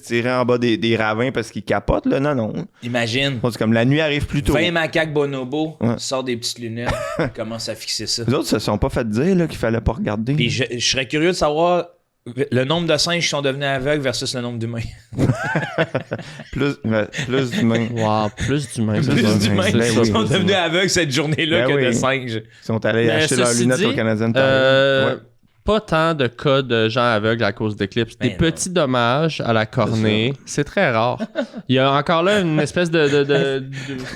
tirer en bas des ravins parce qu'ils capotent, là? Non, non. Imagine, C'est comme la nuit arrive plus tôt. 20 macaques bonobos, Ouais. sortent des petites lunettes, commencent à fixer ça. Les autres se sont pas fait dire là, qu'il fallait pas regarder. Puis je serais curieux de savoir le nombre de singes qui sont devenus aveugles versus le nombre d'humains. Plus d'humains. Wow, plus d'humains. c'est Plus ça. d'humains Ben qui oui. sont devenus aveugles cette journée-là Ben que de oui. singes. Ils sont allés Mais acheter leurs ceci lunettes dit, au Canadian Tire. Euh, Ouais. Pas tant de cas de gens aveugles à cause d'éclipse. Des Ben non. petits dommages à la cornée, c'est très rare. Il y a encore là une espèce de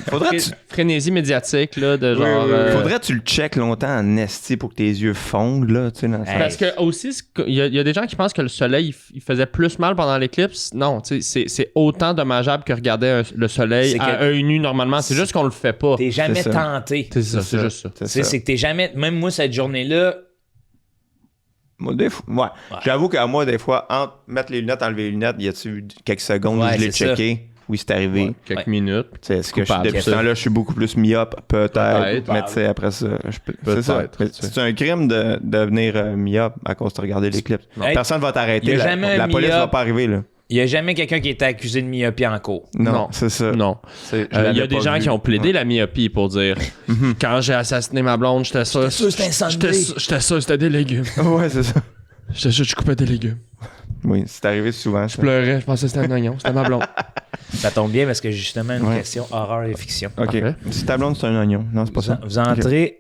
Faudrait que tu- frénésie médiatique, là, de genre... Faudrait que tu le checkes longtemps en esti pour que tes yeux fondent, là, tu sais, dans ça. Hey. Parce que aussi, il y a des gens qui pensent que le soleil, il faisait plus mal pendant l'éclipse. Non, tu sais, c'est autant dommageable que regarder le soleil C'est à que- œil nu normalement. C'est juste qu'on le fait pas. T'es jamais C'est ça. tenté. C'est ça, c'est juste ça. C'est Tu sais, ça. c'est que t'es jamais... Même moi, cette journée-là, Moi, des fois, ouais. J'avoue qu'à moi, des fois, entre mettre les lunettes, enlever les lunettes, y a-tu eu quelques secondes où Ouais, je l'ai c'est ça. checké? Oui, c'est arrivé. Quelques Ouais. minutes. Tu sais, est-ce que Coupable. depuis ce temps-là, je suis beaucoup plus myope? Peut-être. Peut-être. Mais tu sais, après ça, c'est ça. Peut-être, Mais tu sais. C'est un crime de devenir myope à cause de regarder l'éclipse. Hey, Personne va y t'arrêter. a La, jamais un la police myope. va pas arriver, là. il y a jamais quelqu'un qui a été accusé de myopie en cours. Non, Non. c'est ça. Non. C'est- je Il y l'avais a des pas gens vu. qui ont plaidé Ouais. la myopie pour dire quand j'ai assassiné ma blonde, j'étais sûr. sûr que c'était un Sunday. J'étais sûr que c'était des légumes. Ouais, c'est ça. J'étais sûr que je coupais des légumes. Oui, c'est arrivé souvent. Je pleurais, je pensais que c'était un oignon, c'était ma blonde. Ça tombe bien parce que j'ai justement une question horreur et fiction. OK. Parfait. Si ta blonde, c'est un oignon. Non, c'est pas ça. Vous entrez...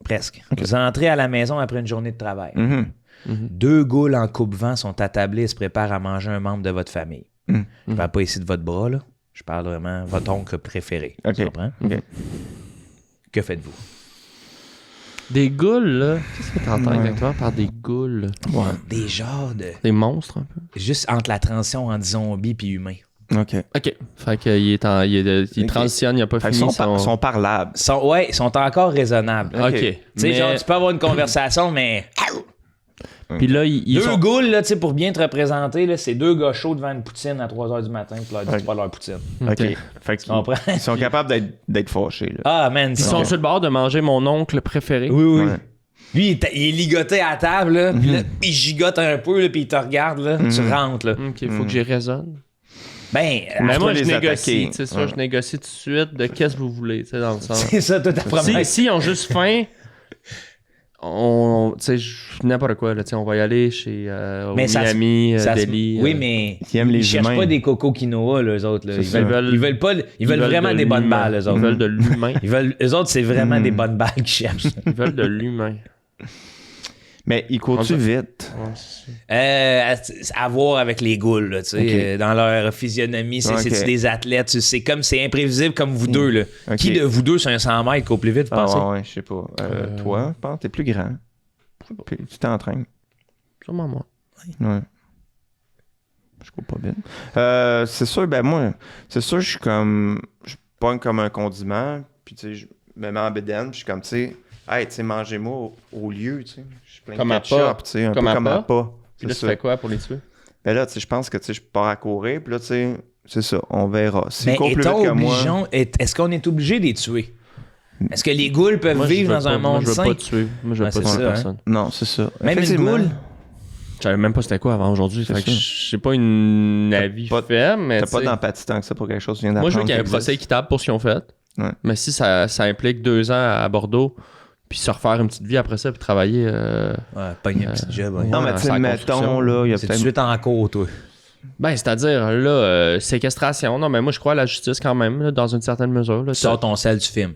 Presque. Vous entrez à la maison après une journée de travail. Mhm. 2 goules en coupe-vent sont attablés et se préparent à manger un membre de votre famille. Je parle pas ici de votre bras, là. Je parle vraiment de votre oncle préféré. OK. Tu comprends? OK. Que faites-vous? Des ghouls, là. Qu'est-ce que t'entends exactement par des ghouls? Ouais. Des genres de... Des monstres, un peu? Juste entre la transition entre zombie puis humain. OK. OK. Fait qu'il transitionne, il a pas Fait fini qu'ils sont parlables. Ils sont encore raisonnables. OK. Tu sais, genre, tu peux avoir une conversation, mais... Puis là, ils 2 sont... goules, là, tu sais, pour bien te représenter, là, c'est 2 gars chauds devant une poutine à 3h du matin puis leur dis pas leur poutine. OK. Fait Tu comprends? qu'ils sont capables d'être fâchés, là. Ah, man. Ils sont sur le bord de manger mon oncle préféré. Oui. Ouais. Lui, il est ligoté à la table, là, puis là, il gigote un peu, là, puis il te regarde, là, tu rentres, là. OK, faut que j'y raisonne. Ben, Mais moi, les je négocie. attaquer. Tu sais, ça, je négocie tout de suite de qu'est-ce que vous voulez, tu sais, dans le sens. c'est ça, toute ta promesse. Si ils ont juste faim, tu sais, n'importe quoi, là, tu sais, on va y aller chez au Mais ça se- Miami, Ça se- Delhi. Oui, mais Ils aiment les cherchent humains. pas des cocos quinoa, là, eux autres. Là. C'est ça. Ils veulent pas. Ils veulent vraiment de des bonnes l'humain. balles, eux autres. Ils veulent de l'humain. Eux autres, c'est vraiment des bonnes balles qu'ils cherchent. Ils veulent de l'humain. Mais ils courent-tu vite? À voir avec les ghouls, là, tu sais, Ok. dans leur physionomie, c'est-tu Ok. des athlètes? C'est imprévisible comme vous deux, là. Ok. Qui de vous deux sur un 100 mètres court plus vite, vous Ah pensez? ouais, je sais pas. Toi, je pense que t'es plus grand. Puis tu t'entraînes. Sûrement moi. Ouais. Je cours pas vite. C'est sûr, ben moi, c'est sûr, je suis comme. Je pogne comme un condiment, puis tu sais, je me mets en bédaine, puis je suis comme, tu sais, hey, tu sais, mangez-moi au lieu, tu sais. Je suis plein Comme de à ketchup, pas. tu sais, un Comme peu à comme à pas. pas. Puis là, C'est tu ça. fais quoi pour les tuer? Ben là, tu sais, je pense que, tu sais, je pars à courir, puis là, tu sais, c'est ça, on verra. S'ils Mais courent plus vite est-on que moi. est-ce qu'on est obligé de les tuer? Est-ce que les ghouls peuvent Moi, je vivre veux dans un pas- monde Moi, je veux sain? pas tuer. Moi, je veux Ouais, pas c'est tuer ça, personne. Non, c'est ça. Même une Effectivement. goule? Je savais même pas c'était quoi avant aujourd'hui. C'est Fait que ça. je sais pas une avis pas- ferme, mais T'as tu pas sais, d'empathie tant que ça pour quelque chose que tu viens moi, je veux d'apprendre. qu'il y ait un qui procès existe. équitable pour ce qu'ils ont fait. Ouais. Mais si ça implique 2 ans à Bordeaux, puis se refaire une petite vie après ça, puis travailler... Ouais, pogner un petit job. ouais. Non, mais Ouais, tu c'est sais, la mettons, construction. là, il y a C'est tout de peut-être. suite en cours, toi. Ben, c'est-à-dire, là, séquestration. Non, mais moi, je crois à la justice quand même, là, dans une certaine mesure. Là, Tu sors ton sel du film.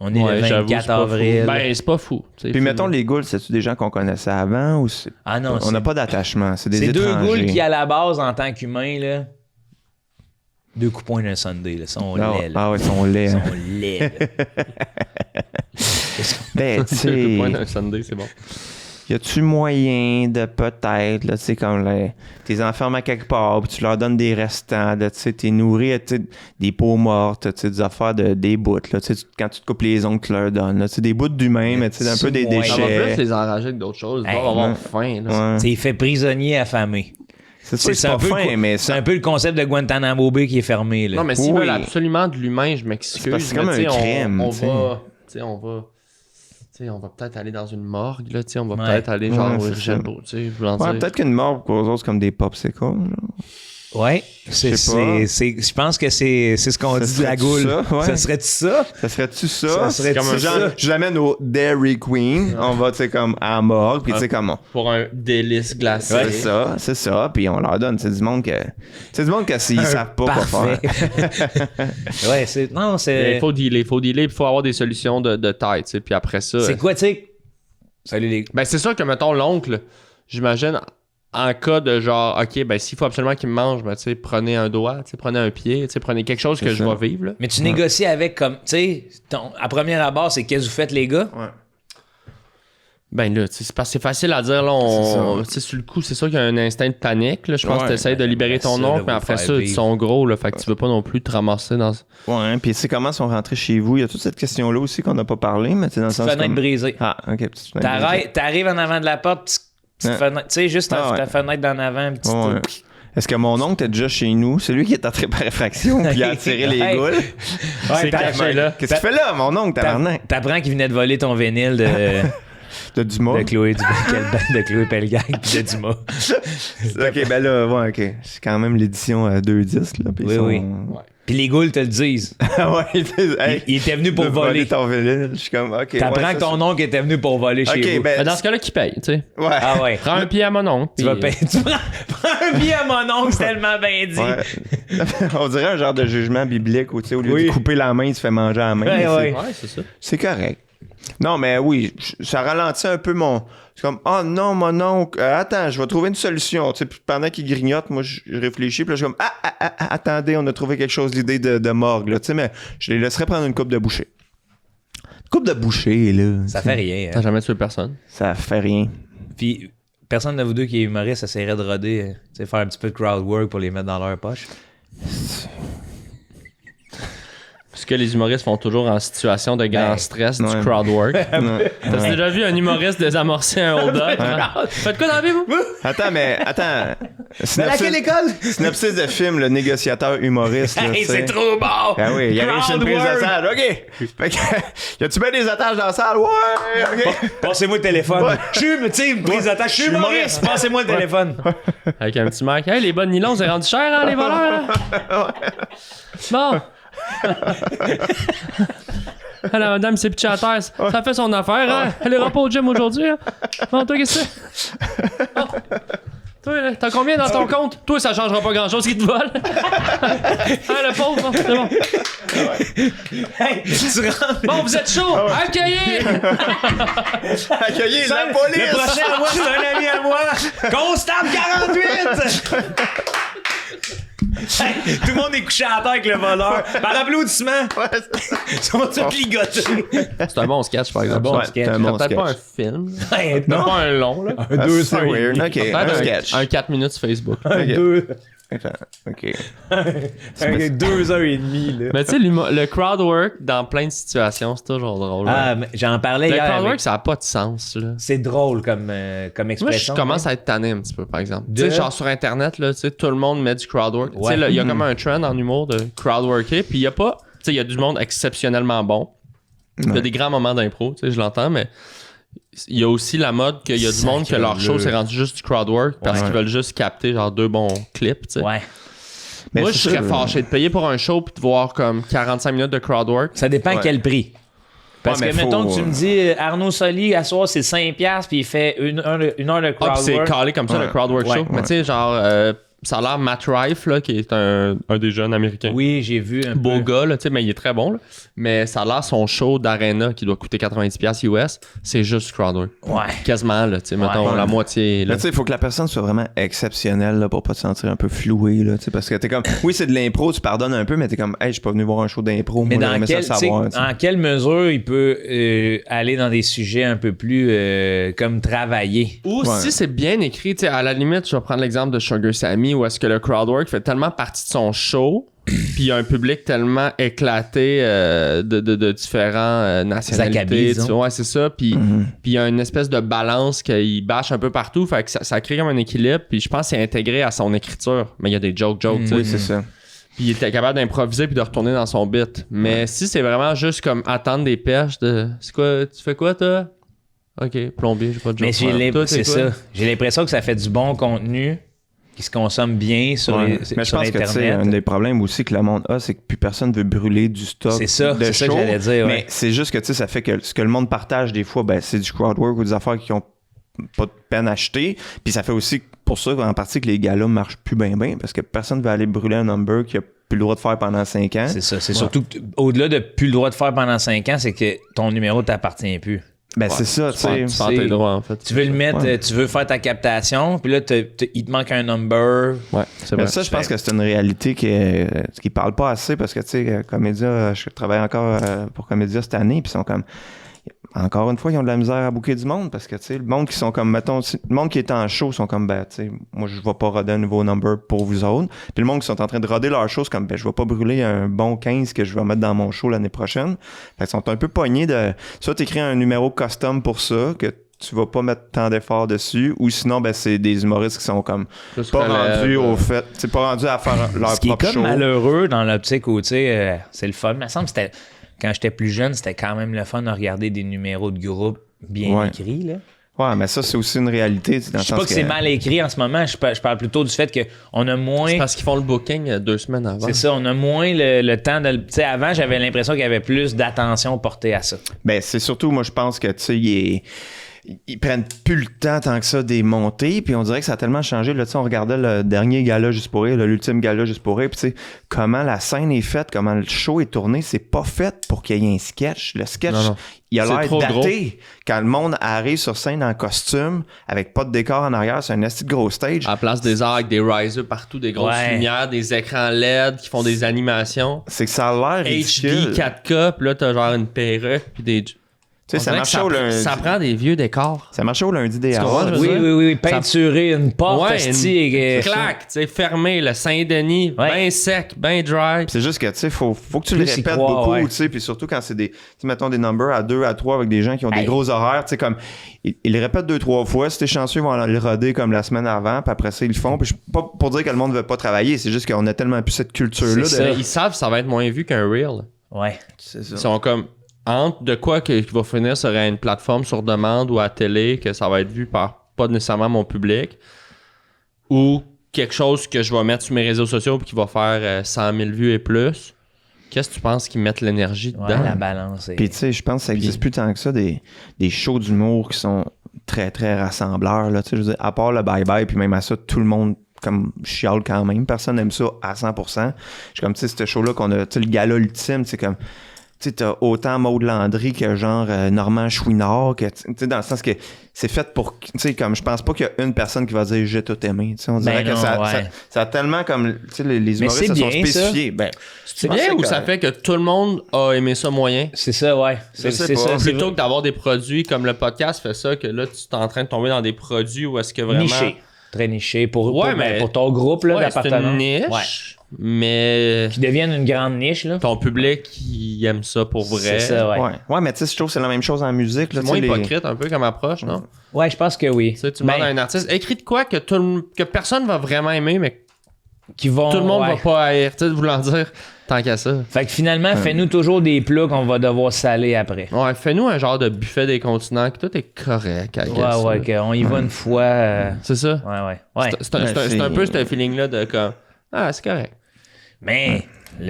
On est le j'avoue, 24 c'est pas fou. avril. Ben, c'est pas fou. tu sais, Puis mettons, les ghouls, c'est-tu des gens qu'on connaissait avant ou c'est. Ah non, On n'a pas d'attachement, c'est des c'est 2 étrangers. ghouls qui, à la base, en tant qu'humains, là, 2 coups de poing d'un Sunday, là, sont Ah, laids, là. ah ouais, ils sont laids. Ils hein. sont laids, là. Ben, tu Deux points sais, d'un Sunday, c'est bon. y a-tu moyen de peut-être, là, tu sais, comme t'es enfermes à quelque part, puis tu leur donnes des restants, tu sais, t'es nourri, tu sais, des peaux mortes, tu sais, des affaires des bouts, là, tu sais, quand tu te coupes les ongles, tu leur donnes, là, tu sais, des bouts d'humains, mais tu sais, un peu des Ouais. Ça va plus déchets. les enrager avec d'autres choses. Ils Hey, doivent avoir ouais. faim. Là. Ouais. C'est fait prisonnier affamé. C'est sûr que c'est un pas peu fin, mais c'est un peu le concept de Guantanamo Bay qui est fermé, là. Non, mais s'ils Oui. veulent absolument de l'humain, je C'est m'excuse. parce que c'est comme mais tu sais, un crime, On tu sais. va... Tu sais, on va... Tu sais, on va peut-être aller dans une morgue, là, tu sais, on va Ouais. peut-être aller genre Ouais, au c'est Urgelbo, tu sais, je veux en Ouais, dire. peut-être qu'une mort pour eux autres, c'est comme des popsicles, là. Ouais. Je sais pas. Je pense que c'est ce qu'on Ça dit de la serait-tu goule. ça? Ouais. Ça serait-tu ça? Ça serait-tu ça? Ça serait-tu comme ça? genre, je l'amène au Dairy Queen, on va, tu sais, comme à la morgue, puis tu sais, comme... Pour un délice glacé. C'est ça, puis on leur donne. C'est du monde que... C'est du monde que s'ils savent pas quoi faire. Ouais, c'est. Non, Mais c'est. il faut dealer, puis il faut avoir des solutions de taille, tu sais, puis après ça... C'est quoi, tu sais? Salut les. Ben, c'est sûr que, mettons, l'oncle, j'imagine, en cas de genre, OK, ben, s'il faut absolument qu'il me mange, ben, tu sais, prenez un doigt, tu sais, prenez un pied, tu sais, prenez quelque chose que C'est je ça. vais vivre, là. Mais tu négocies avec comme. Tu sais, à première abord, c'est qu'est-ce que vous faites, les gars? Ouais. Ben là, tu sais, c'est parce que c'est facile à dire, là, tu sais, sur le coup, c'est sûr qu'il y a un instinct de panique, là. Je pense Ouais, que tu essaies de libérer ton ça, là, oncle, mais vous après faire ça, ils vivre. sont gros, là, fait que tu veux pas non plus te ramasser dans... Ouais, puis c'est comment ils sont rentrés chez vous? Il y a toute cette question-là aussi qu'on n'a pas parlé, mais c'est dans le sens Fenêtre comme... brisée. Ah, OK, petite fenêtre brisée. T'arrives en avant de la porte, petite Ouais. fenêtre. Tu sais, juste Ah ouais. ta fenêtre d'en avant, petite. Ouais. Est-ce que mon oncle était déjà chez nous? C'est lui qui est entré par réfraction, puis il a attiré les Hey. goules. C'est caché, là. Qu'est-ce que tu fais là, mon oncle, tabarnak? T'apprends qu'il venait de voler ton vinyle T'as du mot? de Chloé de Chloé Pelgag puis de Dumas. OK, ben là, ouais, OK. C'est quand même l'édition 2 disques, là. Puis Oui, ils sont- oui. Ouais. Puis les ghouls te le disent. Ouais, Il était venu pour voler. ton véhicule. Je suis comme, OK. T'apprends que ton oncle était venu pour voler chez vous. Mais dans ce cas-là, qui paye, tu sais? Ouais. Ah ouais. Prends un pied à mon oncle. Tu vas payer. Tu prends un billet à mon oncle, c'est tellement bien dit. Ouais. On dirait un genre de jugement biblique où, tu sais, au lieu de couper la main, tu fais manger à la main. Ouais. Ouais, c'est ça. C'est correct. Non, mais oui, ça ralentit un peu mon... C'est comme, oh non, mon oncle, attends, je vais trouver une solution. Tu sais, pendant qu'il grignote, moi, je réfléchis, puis là, je suis comme, attendez, on a trouvé quelque chose, l'idée de morgue, là. Tu sais, mais je les laisserais prendre une coupe de bouchée. Coupe de bouchée, là. Ça fait rien. T'as jamais tué personne? Ça fait rien. Puis, personne de vous deux qui est humoriste essaierait de roder, tu sais, faire un petit peu de crowd work pour les mettre dans leur poche. Ce que les humoristes font toujours en situation de grand stress, du ouais. crowd work. Ouais. T'as déjà vu un humoriste désamorcer un hold-up? Faites quoi dans la vie, vous? Attends. Mais à quelle école? Synopsis de film, le négociateur humoriste. Là, Hey, c'est trop bon! Ah oui, il y a réussi une prise de salle. OK. Fait que, y a-tu bien des attaches dans la salle? Ouais, OK. Passez-moi le téléphone. Ouais. Je suis, tu sais, une prise d'attache. Je suis humoriste. Passez-moi le téléphone. Avec un petit Mac. Hey, les bonnes nylons, c'est rendu cher, hein, les voleurs? Là? Bon. Ah, la madame s'est pitchée à terre. Ça fait son affaire, hein? Elle ira pas au gym aujourd'hui, hein? Bon, toi, qu'est-ce que c'est? Oh. Toi, là, t'as combien dans ton compte? Toi, ça changera pas grand-chose qui te vole. Hein, le pauvre, c'est bon. Hey, tu rentres. Bon, vous êtes chaud? Accueillez! Accueillez la police! Le prochain à moi, c'est un ami à moi. Constable 48! Hey, tout le monde est couché à terre avec le voleur. Par applaudissement. Ils sont tous ligotés. C'est un bon sketch, par exemple. bon Ouais, sketch. c'est un bon Peut-être pas un sketch. film. Hey, Peut-être pas un long, là. un 2 C'est weird. OK, Peut-être un sketch. un 4 minutes sur Facebook. Un 2. Attends, OK. Un 2h30, là. Mais tu sais, le crowd work, dans plein de situations, c'est toujours drôle. Ah, mais j'en parlais le hier. crowd avec- work, ça n'a pas de sens, là. C'est drôle comme Moi, expression. je commence à être tanné un petit peu, par exemple. De- Tu sais, genre sur Internet, là, tu sais, tout le monde met du crowdwork. Tu Ouais. sais, là, il y a comme un trend en humour de crowdworker, puis il y a pas... Tu sais, il y a du monde exceptionnellement bon. Il y a des grands moments d'impro, tu sais, je l'entends, mais il y a aussi la mode qu'il y a du monde que leur show, c'est rendu juste du crowdwork parce Ouais. qu'ils veulent juste capter, genre, 2 bons clips, tu sais. Ouais. Mais Moi, c'est je serais ça, fâché de payer pour un show puis de voir comme 45 minutes de crowdwork. Ça dépend Ouais. quel prix. Parce Ouais, que, mais mettons faut, que tu me dis, Arnaud Soli, à soir, c'est 5$ puis il fait une heure de Ah, crowd puis c'est work. calé comme ça, Ouais. le crowdwork Ouais. show. Mais tu sais, genre, ça a l'air Matt Rife, là, qui est un des jeunes américains. Oui, j'ai vu un Beau peu. gars, là, tu sais, mais il est très bon, là. Mais ça a l'air son show d'arena qui doit coûter 90$ US, c'est juste crowdwork. Ouais. Quasiment, là, tu sais, mettons Ouais. la moitié, là. Là, tu sais, il faut que la personne soit vraiment exceptionnelle là, pour pas te sentir un peu floué, là, tu sais, parce que t'es comme, oui, c'est de l'impro, tu pardonnes un peu, mais t'es comme, hey, je suis pas venu voir un show d'impro, Mais moi, dans j'aimerais quelle, ça savoir. tu sais. en quelle mesure il peut aller dans des sujets un peu plus comme travailler? Ou Ouais. si c'est bien écrit, tu sais, à la limite, je vais prendre l'exemple de Sugar Sammy, où est-ce que le crowdwork fait tellement partie de son show, puis il y a un public tellement éclaté de différents nationalités. Acabits, tu disons. vois, ouais, c'est ça. Puis il y a une espèce de balance qu'il bâche un peu partout, fait que ça crée comme un équilibre. Puis je pense que c'est intégré à son écriture. Mais il y a des jokes, tu sais. Oui, c'est ça. Puis il était capable d'improviser puis de retourner dans son beat. Mais si c'est vraiment juste comme attendre des perches de... C'est quoi, tu fais quoi, toi? OK, plombier, j'ai pas de joke. Mais Toi, c'est quoi? ça. J'ai l'impression que ça fait du bon contenu qui se consomme bien sur, Ouais. les, Mais je sur pense que tu sais, Internet. un des problèmes aussi que le monde a, c'est que plus personne veut brûler du stock. C'est ça, de c'est ça que show. j'allais dire, ouais. Mais c'est juste que tu sais, ça fait que ce que le monde partage des fois, ben, c'est du crowdwork ou des affaires qui ont pas de peine à acheter. Puis ça fait aussi pour ça en partie que les galas marchent plus bien parce que personne veut aller brûler un number qu'il a plus le droit de faire pendant 5 ans. C'est ça. C'est surtout que au-delà de plus le droit de faire pendant 5 ans, c'est que ton numéro t'appartient plus. Ben c'est ça, tu sais. Tu prends tes droits, en fait. Tu veux le mettre, Ouais. tu veux faire ta captation, puis là, il te manque un number. Ouais, c'est Mais vrai. ça, je pense que c'est une réalité qui parle pas assez parce que, tu sais, Comédia, je travaille encore pour Comédia cette année, puis ils sont comme. Encore une fois, ils ont de la misère à booker du monde parce que, tu sais, le monde qui sont comme, mettons, le monde qui est en show sont comme, ben, tu sais, moi, je vais pas roder un nouveau number pour vous autres. Puis le monde qui sont en train de roder leur show, c'est comme, ben, je vais pas brûler un bon 15 que je vais mettre dans mon show l'année prochaine. Fait qu'ils sont un peu pognés de. Soit t'écris un numéro custom pour ça, que tu vas pas mettre tant d'efforts dessus, ou sinon, ben, c'est des humoristes qui sont comme, Plus pas relève, rendus au fait, c'est pas rendus à faire leur Ce qui est propre comme show. malheureux dans l'optique où, tu sais, c'est le fun. Il me semble que quand j'étais plus jeune, c'était quand même le fun de regarder des numéros de groupe bien Ouais. écrits, là. Ouais, mais ça, c'est aussi une réalité. Dans Je sais pas que c'est mal écrit en ce moment. Je parle plutôt du fait qu'on a moins... C'est parce qu'ils font le booking 2 semaines avant. C'est ça, on a moins le temps de... Tu sais, avant, j'avais l'impression qu'il y avait plus d'attention portée à ça. Ben, c'est surtout, moi, je pense que, tu sais, ils prennent plus le temps tant que ça des montées, puis on dirait que ça a tellement changé. Là, tu sais, on regardait le dernier gala Juste pour rire, l'ultime gala Juste pour rire, puis tu sais, comment la scène est faite, comment le show est tourné, c'est pas fait pour qu'il y ait un sketch. Le sketch, Non. il a C'est l'air trop daté. gros. Quand le monde arrive sur scène en costume, avec pas de décor en arrière, c'est un esti de gros stage. À la place des arts avec des risers partout, des grosses Ouais. lumières, des écrans LED qui font des animations. C'est que ça a l'air ridicule. HD 4K, puis là, t'as genre une perruque, puis des... Tu sais, ça On dirait marchait que au lundi. ça prend des vieux décors. Ça marchait au lundi des comprends, Arts. je veux dire? Oui. Peinturer une porte, Ouais, esti, clac, tu sais, fermé, le Saint-Denis, Ouais. ben sec, ben dry. C'est juste que, tu sais, faut que tu Plus le y répètes croire, beaucoup, ouais. tu sais, puis surtout quand c'est des, tu sais, mettons des numbers à 2, à 3 avec des gens qui ont des Hey. gros horaires, tu sais, comme, ils le répètent 2-3 fois, si t'es chanceux, ils vont le roder comme la semaine avant, puis après ça, ils le font, puis pas pour dire que le monde veut pas travailler, c'est juste qu'on a tellement plus cette culture-là. C'est ça. Ils savent que ça va être moins vu qu'un reel. Ouais. C'est Ils sont comme entre de quoi qui va finir sur une plateforme sur demande ou à télé que ça va être vu par pas nécessairement mon public ou quelque chose que je vais mettre sur mes réseaux sociaux et qui va faire 100 000 vues et plus. Qu'est-ce que tu penses qu'ils mettent l'énergie Ouais, dedans? la balance. est- Puis tu sais, je pense que ça existe plus tant que ça, des shows d'humour qui sont très, très rassembleurs, là, tu sais, je veux dire, à part le bye-bye, puis même à ça, tout le monde comme chiale quand même, personne n'aime ça à 100%. Je suis comme, tu sais, ce show-là qu'on a, tu sais, le gala ultime, c'est comme, tu sais, t'as autant Maud Landry que genre Normand Chouinard, que, tu sais, dans le sens que c'est fait pour, tu sais, comme, je pense pas qu'il y a une personne qui va dire « j'ai tout aimé », tu sais, on dirait Ben que non, ouais. ça a tellement comme, tu sais, les humoristes c'est se sont bien, ça. spécifiés. Ben, C'est je pense bien que ou ça fait que tout le monde a aimé ça moyen? C'est ça, ouais. Je sais C'est pas. ça. c'est Plutôt que d'avoir des produits comme le podcast fait ça, que là, tu es en train de tomber dans des produits où est-ce que vraiment... niché. Très niché. Pour mais- ton groupe là, Ouais, c'est d'appartenance. une niche, Ouais. mais Qui devienne une grande niche, là. ton public, il aime ça pour vrai. C'est ça, ouais. ouais, mais tu sais, je trouve que c'est la même chose en musique, là, C'est moins tu sais, les- hypocrite un peu comme approche, non? Ouais, je pense que oui. Tu sais, tu demandes à un artiste, écris de quoi que personne va vraiment aimer, mais Qui vont, tout le monde ouais. va pas haïr. Tu sais, voulant dire, tant qu'à ça. Fait que finalement, fais-nous toujours des plats qu'on va devoir saler après. Ouais, fais-nous un genre de buffet des continents, que tout est correct. I guess, Ouais, là. qu'on y va une fois. C'est ça. Ouais. C'est un peu ce feeling-là de comme, ah, c'est correct. Mais, tu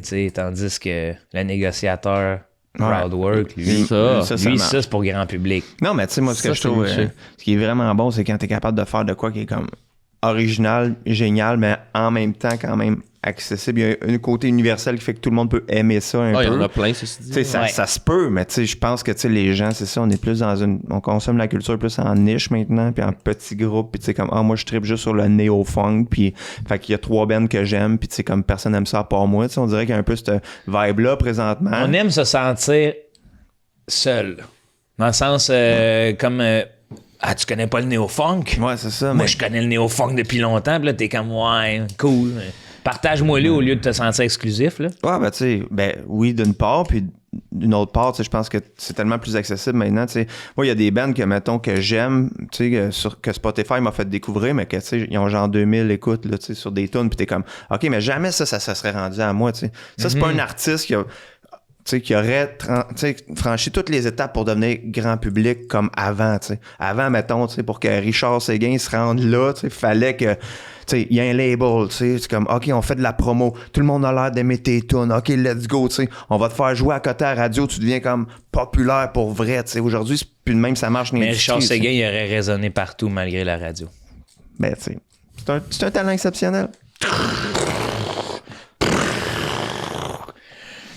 sais, tandis que le négociateur crowdwork, lui, Ça. ça lui, marche. ça, c'est pour grand public. Non, mais tu sais, moi, ce que Ça, je trouve, c'est niché. ce qui est vraiment bon, c'est quand t'es capable de faire de quoi qui est comme original, génial, mais en même temps quand même accessible. Il y a un côté universel qui fait que tout le monde peut aimer ça un Ah, il y peu. en a plein, ceci dit. Tu sais, ça, Ouais. ça se peut, mais tu sais, je pense que tu sais, les gens, c'est ça, on est plus dans on consomme la culture plus en niche maintenant, puis en petits groupes, puis tu sais, comme, moi, je tripe juste sur le néo-funk, puis fait qu'il y a 3 bands que j'aime, puis tu sais, comme personne n'aime ça à part moi, tu sais, on dirait qu'il y a un peu cette vibe-là présentement. On aime se sentir seul. Dans le sens, comme... tu connais pas le néo-funk? Ouais, c'est ça, Moi, mais je connais le néo-funk depuis longtemps, puis là, t'es comme, ouais, cool. Partage-moi-le au lieu de te sentir exclusif, là. ouais, ben tu sais, ben oui, d'une part, puis d'une autre part, tu sais, je pense que c'est tellement plus accessible maintenant, tu sais. Moi, il y a des bands que, mettons, que j'aime, tu sais, que Spotify m'a fait découvrir, mais que, tu sais, ils ont genre 2000 écoutes, là, tu sais, sur des tunes, puis t'es comme, OK, mais jamais ça serait rendu à moi, tu sais. Ça, c'est pas un artiste qui a... Tu sais, qui aurait tu sais, franchi toutes les étapes pour devenir grand public comme avant, tu sais. Avant, mettons, tu sais, pour que Richard Séguin se rende là, tu sais, fallait que, tu sais, il y a un label, tu sais, c'est comme, OK, on fait de la promo, tout le monde a l'air d'aimer tes tunes, OK, let's go, tu sais, on va te faire jouer à côté à la radio, tu deviens comme populaire pour vrai, tu sais. Aujourd'hui, c'est plus de même, ça marche dans Mais l'industrie, Richard tu sais. Séguin, il aurait résonné partout malgré la radio. Ben, tu sais, c'est un talent exceptionnel.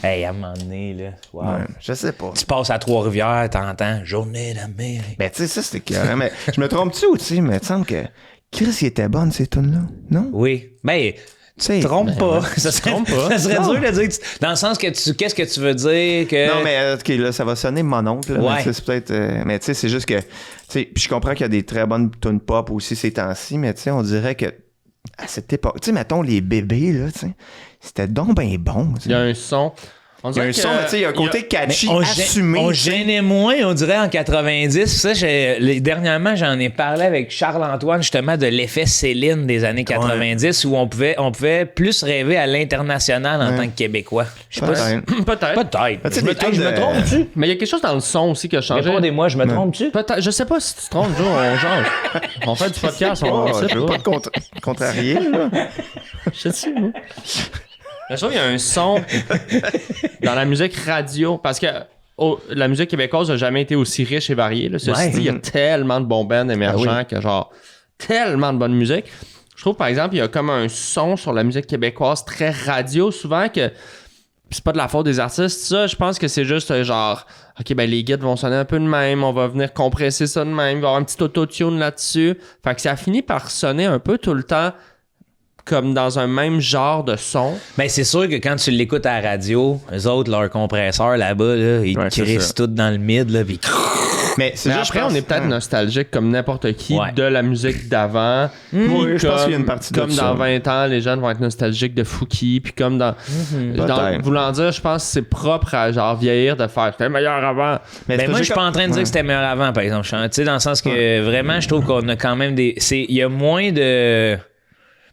Hey, à un moment donné, là, wow. Ouais, je sais pas. Tu passes à Trois-Rivières, t'entends « Journée d'Amérique Ben, tu sais, ça, c'était carré, mais je me trompe-tu ou, tu sais, mais il me semble que Chris, il était bonne, ces tunes-là, non? ». Oui. Ben, Tu sais, tu te trompes pas. Ça serait, trompe pas. ça serait Non. dur de dire... Dans le sens que qu'est-ce que tu veux dire que... Non, mais OK, là, ça va sonner mon oncle. Là, Ouais. mais tu sais, c'est peut-être. Mais tu sais, c'est juste que. Tu sais, puis je comprends qu'il y a des très bonnes tunes pop aussi ces temps-ci, mais tu sais, on dirait que. À cette époque. Tu sais, mettons les bébés, là, tu sais. C'était donc ben bon. tu sais. Il y a un son. On Il y a dirait un son, mais tu sais, il y a un côté catchy, assumé. On tu sais. gênait moins, on dirait, en 90. Ça, dernièrement, j'en ai parlé avec Charles-Antoine, justement, de l'effet Céline des années 90, où on pouvait plus rêver à l'international en tant que Québécois. Je sais pas si... Peut-être. Peut-être. sais, Je me des tunes je me de- trompe-tu? Mais il y a quelque chose dans le son aussi qui a changé. Répondez-moi, je me trompe-tu? Peut-être. Je sais pas si tu te trompes, Joe, on change. On fait du podcast, on sait Je veux pas. pas te contrarier, là. Je sais, moi. Je trouve qu'il y a un son dans la musique radio, parce que la musique québécoise n'a jamais été aussi riche et variée. Là. Ceci dit, il y a tellement de bons bands émergents que genre tellement de bonne musique. Je trouve, par exemple, il y a comme un son sur la musique québécoise très radio, souvent que c'est pas de la faute des artistes, ça. Je pense que c'est juste genre, OK, ben les guides vont sonner un peu de même, on va venir compresser ça de même, il va y avoir un petit auto-tune là-dessus. Fait que ça finit par sonner un peu tout le temps comme dans un même genre de son. Ben, c'est sûr que quand tu l'écoutes à la radio, eux autres, leur compresseur là-bas, là, ils Ouais, c'est crissent ça. tout dans le mid, là, pis... Mais c'est Mais juste, après, on est peut-être nostalgique comme n'importe qui Ouais. de la musique d'avant. Puis Oui, je pense qu'il y a une partie de comme ça. dans 20 ans, les jeunes vont être nostalgiques de Fouki. Puis comme dans Peut-être. voulant dire, je pense que c'est propre à genre vieillir de faire c'était meilleur avant. Ben moi, je suis pas en train de dire que c'était meilleur avant, par exemple. Tu sais, dans le sens que vraiment, je trouve qu'on a quand même des... Il y a moins de...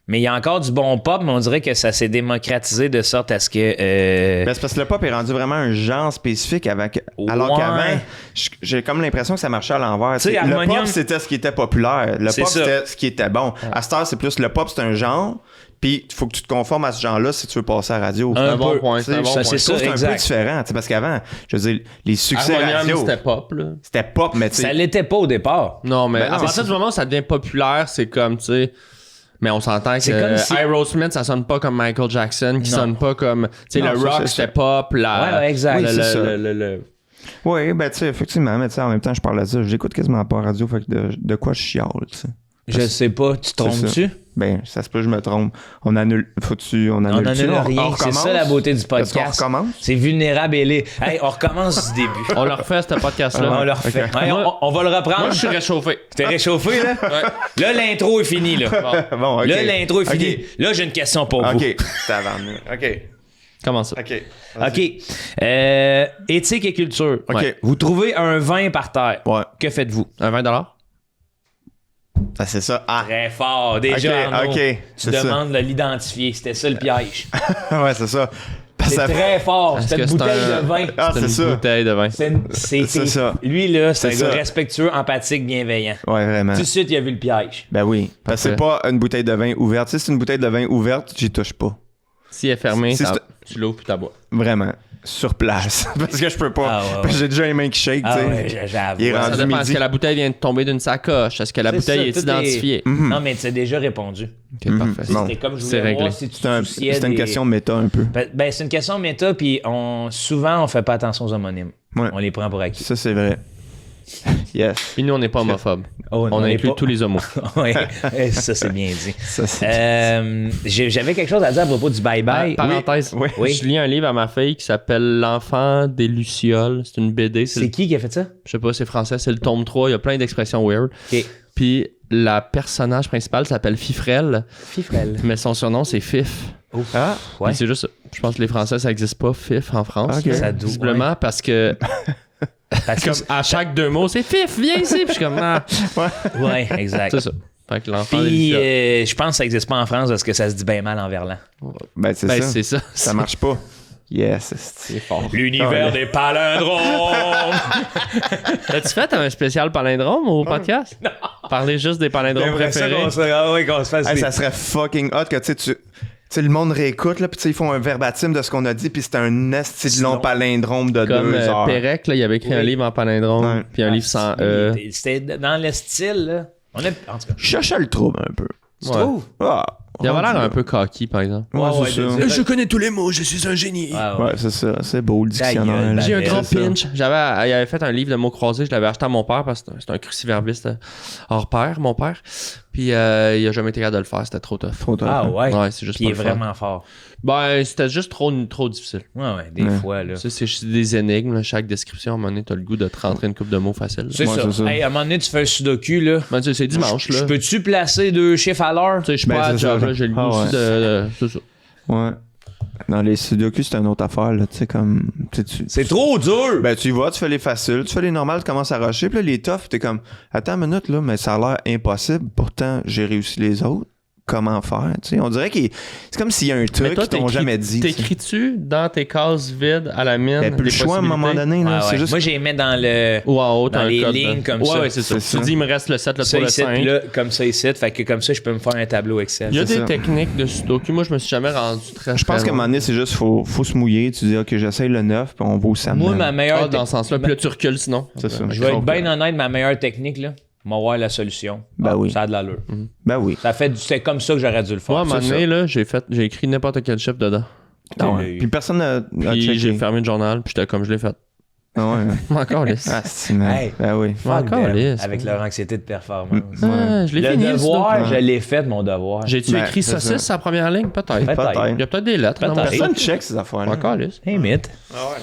Mais il y a encore du bon pop, mais on dirait que ça s'est démocratisé de sorte à ce que... Ben, c'est parce que le pop est rendu vraiment un genre spécifique alors Ouais. qu'avant, j'ai comme l'impression que ça marchait à l'envers. Tu sais, Le Harmonium- pop, c'était ce qui était populaire. Le C'est pop, ça. c'était ce qui était bon. À cette heure, c'est plus le pop, c'est un genre, puis il faut que tu te conformes à ce genre-là si tu veux passer à la radio. Un Un bon peu. point. Tu sais, C'est un bon ça, point. c'est je trouve que c'est un exact. peu différent, tu sais, parce qu'avant, je veux dire, les succès Harmonium, radio, c'était pop, là. c'était pop, mais tu Ça sais, l'était pas au départ. Non, mais Ben non, à partir du moment où ça devient populaire, c'est comme, tu sais... Mais on s'entend C'est que comme si- Aerosmith, ça sonne pas comme Michael Jackson, qui Non. sonne pas comme... Tu sais, Non, le ça, rock, c'est c'était ça. pop, Ouais, exact. Oui, le- c'est ça. le- oui, ben tu sais, effectivement, mais tu sais, en même temps, je parle de ça, j'écoute quasiment pas la radio, fait que de quoi je chiale, tu sais. Je sais pas, tu te trompes-tu? Ben, ça se peut, je me trompe. On annule, on On annule annule rien. C'est ça la beauté du Est-ce qu'on podcast. recommence? C'est vulnérable et laid. Hey, on recommence du début. On le refait, ce podcast-là. On le refait. Ok. Ouais, on va le reprendre. Moi, je suis réchauffé. T'es réchauffé, là? Là, l'intro est finie, là. Bon, ok. Là, l'intro est Ok. finie. Là, j'ai une question pour vous. Ok. Tabarnak. Ok. Comment ça? Ok. OK. Éthique et culture. Ok. Ouais. Vous trouvez un vin par terre. Ouais. Que faites-vous? Un 20$? Ah, c'est ça. Ah. Très fort. Déjà, Ok, Arnaud, ok. tu C'est ça. demandes de l'identifier. C'était ça le piège. ouais, c'est ça. Parce C'est que ça- très fort. Est-ce C'était une que c'est bouteille un- de vin. Ah, C'est c'est une ça. bouteille de vin. C'est ça. Lui, là, c'est un C'est gars ça. respectueux, empathique, bienveillant. Ouais, vraiment. Tout de suite, il a vu le piège. Ben oui. Parce que c'est pas une bouteille de vin ouverte. Si c'est une bouteille de vin ouverte, j'y touche pas. Si elle est fermée, Si tu l'ouvres puis tu bois. Vraiment. Sur place. Parce que je peux pas. Ah, ouais, Parce que j'ai déjà les mains qui shake, Ah tu sais. ouais, j'avoue. Il est Ça rendu dépend. Est-ce midi. que la bouteille vient de tomber d'une sacoche? Est-ce que la C'est bouteille ça, est tout identifiée? Non, mais tu as déjà répondu. Ok, parfait. Bon. C'était comme je C'est voulais voir réglé. si tu C'est un- te souciais c'est une des- question méta un peu. Ben, c'est une question méta, puis souvent, on fait pas attention aux homonymes. Ouais. On les prend pour acquis. Ça, c'est vrai. Yes. Puis nous, on n'est pas homophobes. Oh, On n'est inclut pas- tous les homos. Ouais, ça, c'est bien dit. Ça, c'est... J'avais quelque chose à dire à propos du bye-bye. Parenthèse. Oui. Oui. Je lis un livre à ma fille qui s'appelle L'enfant des Lucioles. C'est une BD. C'est qui a fait ça? Je sais pas, c'est français. C'est le tome 3. Il y a plein d'expressions weird. OK. Puis la personnage principale s'appelle Fifrel, Fifrel. mais son surnom, c'est Fif. Ah, Ouais. Puis c'est juste ça. Je pense que les Français, ça n'existe pas, Fif, en France. Ok. Ça doit- Visiblement, parce que Parce que comme à chaque deux mots, c'est Fif, viens ici. Puis je suis comme, ah, ouais, exact. c'est ça. Fait que l'enfant des Puis, Lucioles. je pense que ça n'existe pas en France parce que ça se dit bien mal en verlan. ben c'est Ben, ça. c'est ça. Ça marche pas. Yes. C'est fort. L'univers des palindromes! As-tu fait un spécial palindrome au podcast? Non. Parler juste des palindromes préférés. qu'on se fasse Hey, ça serait fucking hot que tu sais, le monde réécoute, là, puis tu sais, ils font un verbatim de ce qu'on a dit, puis c'est un esti de long Sinon- palindrome de Comme 2 heures. Pérec, là, il avait écrit un Oui. livre en palindrome, Ouais. puis un livre sans E. C'était dans le style, là. En tout cas, Je cherchais le trouble un peu. tu Ouais. trouves? Ah, Il avait l'air rendu un là. peu cocky, par exemple. Ouais, Ouais, c'est ouais, ça. des- Je connais tous les mots, je suis un génie. Ouais, c'est ça. C'est beau, le Ta gueule, dictionnaire. là. J'ai un Babel, grand c'est ça. pinch. Il avait fait un livre de mots croisés, je l'avais acheté à mon père parce que c'est un cruciverbiste hors pair, mon père. Puis il a jamais été capable de le faire, c'était trop tough. Trop tard. Ah ouais? Ouais, c'est juste Puis il est pas le fun. vraiment fort. Ben, c'était juste trop difficile. Ouais, des Ouais. fois, là. Ça, c'est des énigmes, là. Chaque description, à un moment donné, t'as le goût de te rentrer une coupe de mots facile. C'est Ouais, ça. c'est ça. Hey, à un moment donné, tu fais un sudoku, là. Ben, tu sais, c'est dimanche, là. Je peux-tu placer 2 chiffres à l'heure? Tu sais, je suis Ben, pas à c'est job, ça. là, j'ai le goût Ah, aussi ouais. c'est ça. Ouais. Dans les sudoku, c'est une autre affaire, là. Tu sais, comme. C'est trop dur! Ben, tu y vas, tu fais les faciles, tu fais les normales, tu commences à rusher, puis là, les toughs, t'es comme, attends une minute, là, mais ça a l'air impossible, pourtant, j'ai réussi les autres. Comment faire, tu sais. On dirait que c'est comme s'il y a un truc qu'ils t'ont jamais dit. T'écris-tu dans tes cases vides à la mine? Il n'y a plus le choix à un moment donné, là. C'est juste... Moi, j'ai mis dans le. Ou en haut, dans les lignes comme ça. Ouais, c'est ça. Tu dis, il me reste le 7, le 3, le 5. Puis là, comme ça, ici. Fait que comme ça, je peux me faire un tableau Excel. Il y a des techniques de sudoku. Moi, je me suis jamais rendu très. Je pense qu'à un moment donné, c'est juste, faut se mouiller. Tu dis, OK, j'essaye le 9, puis on va au samedi. Moi, ma meilleure. Dans ce sens-là. Puis là, tu recules sinon. C'est ça. Je vais être bien honnête, ma meilleure technique, là. M'a voir la solution. Ben oui. Ça a de l'allure. Ben oui. C'est comme ça que j'aurais dû le faire. Moi, à un moment donné, là, j'ai écrit n'importe quel chiffre dedans. Ah ouais. Puis personne n'a Puis j'ai fermé le journal, puis j'étais comme je l'ai fait. Ah ouais. Encore lisse. Ah, c'est man. Hey. Ben oui. Encore lisse. Avec leur anxiété de performance. Je l'ai fini. Le devoir, je l'ai fait, mon devoir. J'ai-tu Ben, écrit c'est saucisse à la première ligne? Peut-être. Peut-être. Il y a peut-être des lettres. Peut-être. Personne check ces affaires-là. Encore lisse. Hey, mythe. Ah ouais.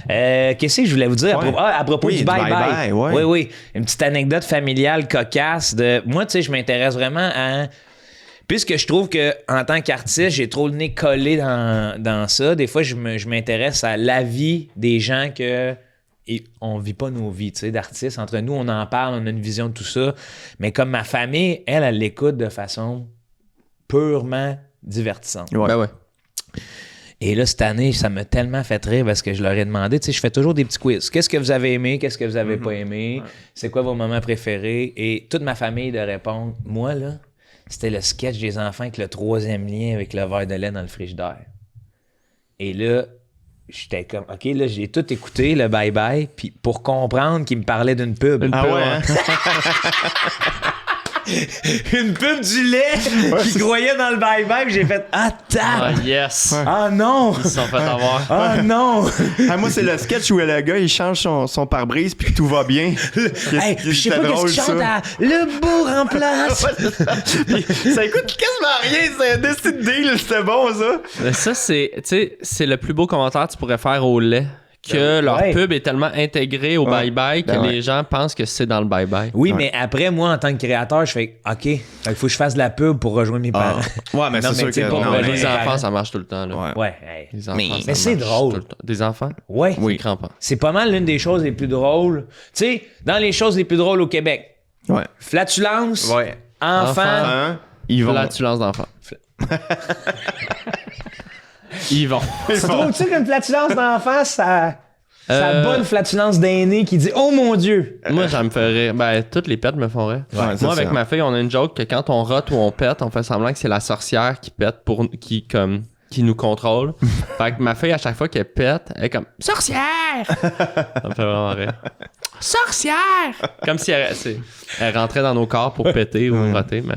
Qu'est-ce que je voulais vous dire à propos Oui, du bye-bye? ouais. Oui. Une petite anecdote familiale cocasse de... Moi, tu sais, je m'intéresse vraiment à... Puisque je trouve que en tant qu'artiste, j'ai trop le nez collé dans ça. Des fois, je m'intéresse à la vie des gens que... Et on vit pas nos vies, tu sais, d'artistes. Entre nous, on en parle, on a une vision de tout ça. Mais comme ma famille, elle l'écoute de façon purement divertissante. Ouais. Ben ouais. Et là, cette année, ça m'a tellement fait rire parce que je leur ai demandé, tu sais, je fais toujours des petits quiz. Qu'est-ce que vous avez aimé? Qu'est-ce que vous avez pas aimé? Ouais. C'est quoi vos moments préférés? Et toute ma famille de répondre, moi, là, c'était le sketch des enfants avec le 3e lien avec le verre de lait dans le frigidaire. Et là, j'étais comme, OK, là, j'ai tout écouté, le bye-bye, puis pour comprendre qu'il me parlait d'une pub. Ah ouais? Hein? Une pub du lait qui croyait dans le bye-bye, j'ai fait Ah, yes! Ah non! Ils se sont fait avoir. Ah non! Ah, moi, c'est le sketch où le gars, il change son pare-brise puis tout va bien. Hey, je sais pas qu'est-ce qu'il chante à Le bourg en place! Ça écoute quasiment rien, c'est un décide deal, c'était bon, ça. Mais ça, c'est le plus beau commentaire que tu pourrais faire au lait. Que leur pub est tellement intégrée au bye-bye que les gens pensent que c'est dans le bye-bye. Oui, mais après, moi, en tant que créateur, je fais OK, il faut que je fasse de la pub pour rejoindre mes parents. Ouais, mais c'est sûr que pour les enfants, ça marche tout le temps. Là. Ouais. Hey. Les enfants, mais c'est drôle. Des enfants? Ouais. Oui. Crampant. C'est pas mal l'une des choses les plus drôles. Tu sais, dans les choses les plus drôles au Québec. Ouais. Flatulence. Ouais. Enfant. Flatulence d'enfant. Ils vont. Tu trouves-tu qu'une flatulence d'enfant, ça bat une flatulence d'aîné qui dit « Oh mon Dieu! » Moi, ça me fait rire. Ben, toutes les pètes me font rire. Ouais, moi, avec ma fille, on a une joke que quand on rote ou on pète, on fait semblant que c'est la sorcière qui pète qui nous contrôle. Fait que ma fille, à chaque fois qu'elle pète, elle est comme « Sorcière! » Ça me fait vraiment rire. « Sorcière! » Comme si elle rentrait dans nos corps pour péter ou roter, mais...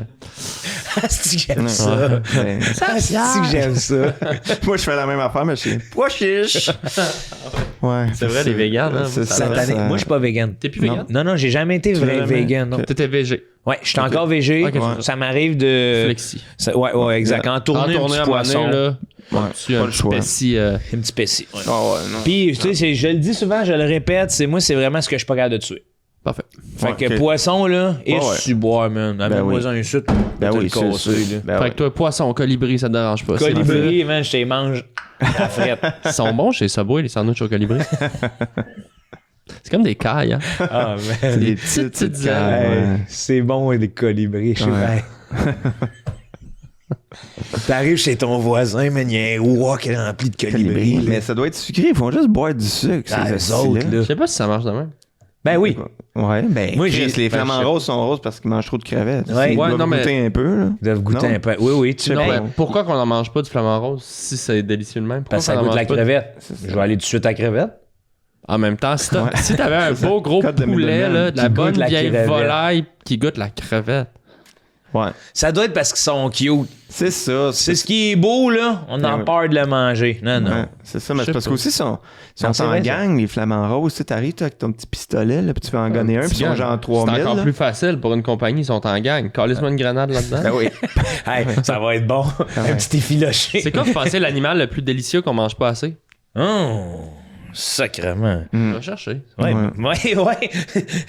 C'est que j'aime ça. C'est que j'aime ça. Moi, je fais la même affaire, mais je suis pois chiche. Ouais. C'est vrai, les véganes. Hein, moi, je suis pas vegan. T'es plus vegan? Non, j'ai jamais été vegan. Non. T'étais végé. Ouais, je suis encore végé. Okay. Ça m'arrive de. Flexi. Ouais, exact. En tournée, un petit poisson. Là, un petit pessi. Un petit pessi. Ouais. Oh, ouais, puis, tu sais, je le dis souvent, je le répète, c'est vraiment ce que je suis pas capable de tuer. Parfait. Fait que poisson, là, et tu bois, man. Amène-moi un sucre. Ben oui, fait que toi, poisson, colibri, ça te dérange pas. Colibri, man, je te mange à frette. Ils sont bons chez Subway, les sandwichs au colibri. C'est comme des cailles, hein? Ah, man. C'est des petites cailles. Ouais. C'est bon, les colibris. Je sais pas. T'arrives chez ton voisin, man, il y a un wok rempli de colibris. Mais ça doit être sucré, ils font juste boire du sucre. Les autres, là. Je sais pas si ça marche de même. Ben oui. Ouais, ben. Moi, les flamants roses sont roses parce qu'ils mangent trop de crevettes. Ouais, ils doivent goûter un peu, là. Ils doivent goûter un peu. Oui, tu sais. Pourquoi qu'on n'en mange pas du flamant rose si c'est délicieux de même? Parce que ça goûte la crevette. Je vais aller tout de suite à la crevette. En même temps, si t'avais un beau gros poulet, là, de la bonne vieille volaille qui goûte la crevette. Ouais. Ça doit être parce qu'ils sont cute. C'est ça. C'est ce qui est beau, là. On a peur de le manger. Non. Ouais, c'est ça, mais c'est parce qu'aussi, ils sont en gang, les flamants roses. Tu t'arrives avec ton petit pistolet, là, puis tu vas en gonner un, puis ils sont genre 3000. C'est encore plus facile pour une compagnie, ils sont en gang. Calisse-moi une grenade là-dedans. Ben oui. Hey, ça va être bon. Un petit effiloché. C'est quoi, vous pensez, l'animal le plus délicieux qu'on mange pas assez? Oh, sacrément. On va chercher. Ouais.